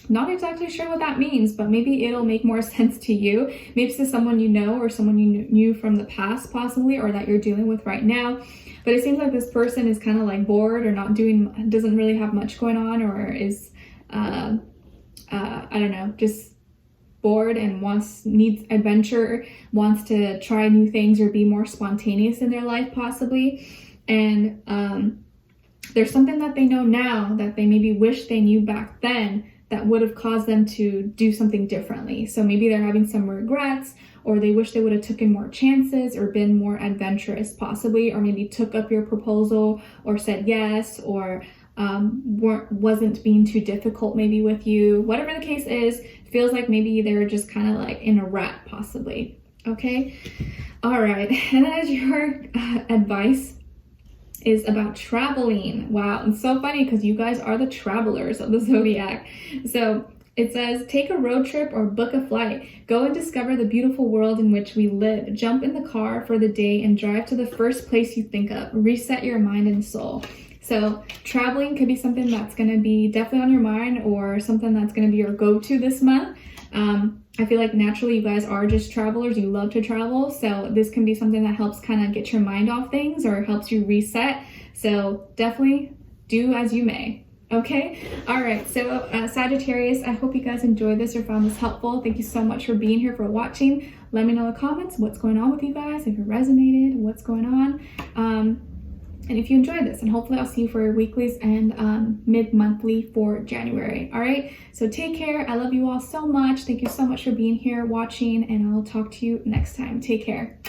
not exactly sure what that means, but maybe it'll make more sense to you. Maybe it's to someone you know, or someone you knew from the past possibly, or that you're dealing with right now. But it seems like this person is kind of like bored, or doesn't really have much going on, or is, I don't know, just bored and needs adventure, wants to try new things or be more spontaneous in their life possibly. And there's something that they know now that they maybe wish they knew back then, that would have caused them to do something differently. So maybe they're having some regrets, or they wish they would have taken more chances or been more adventurous possibly, or maybe took up your proposal or said yes, or wasn't being too difficult maybe with you. Whatever the case is, feels like maybe they're just kind of like in a rut possibly. Okay, all right. And then as your advice is about traveling. Wow, it's so funny because you guys are the travelers of the zodiac. So it says, take a road trip or book a flight. Go and discover the beautiful world in which we live. Jump in the car for the day and drive to the first place you think of. Reset your mind and soul. So traveling could be something that's going to be definitely on your mind, or something that's going to be your go-to this month. I feel like naturally you guys are just travelers. You love to travel. So this can be something that helps kind of get your mind off things, or helps you reset. So definitely do as you may. Okay. All right. So Sagittarius, I hope you guys enjoyed this or found this helpful. Thank you so much for being here, for watching. Let me know in the comments what's going on with you guys, if it resonated, what's going on. And if you enjoyed this, and hopefully I'll see you for your weeklies and mid-monthly for January. All right, so take care. I love you all so much. Thank you so much for being here, watching, and I'll talk to you next time. Take care.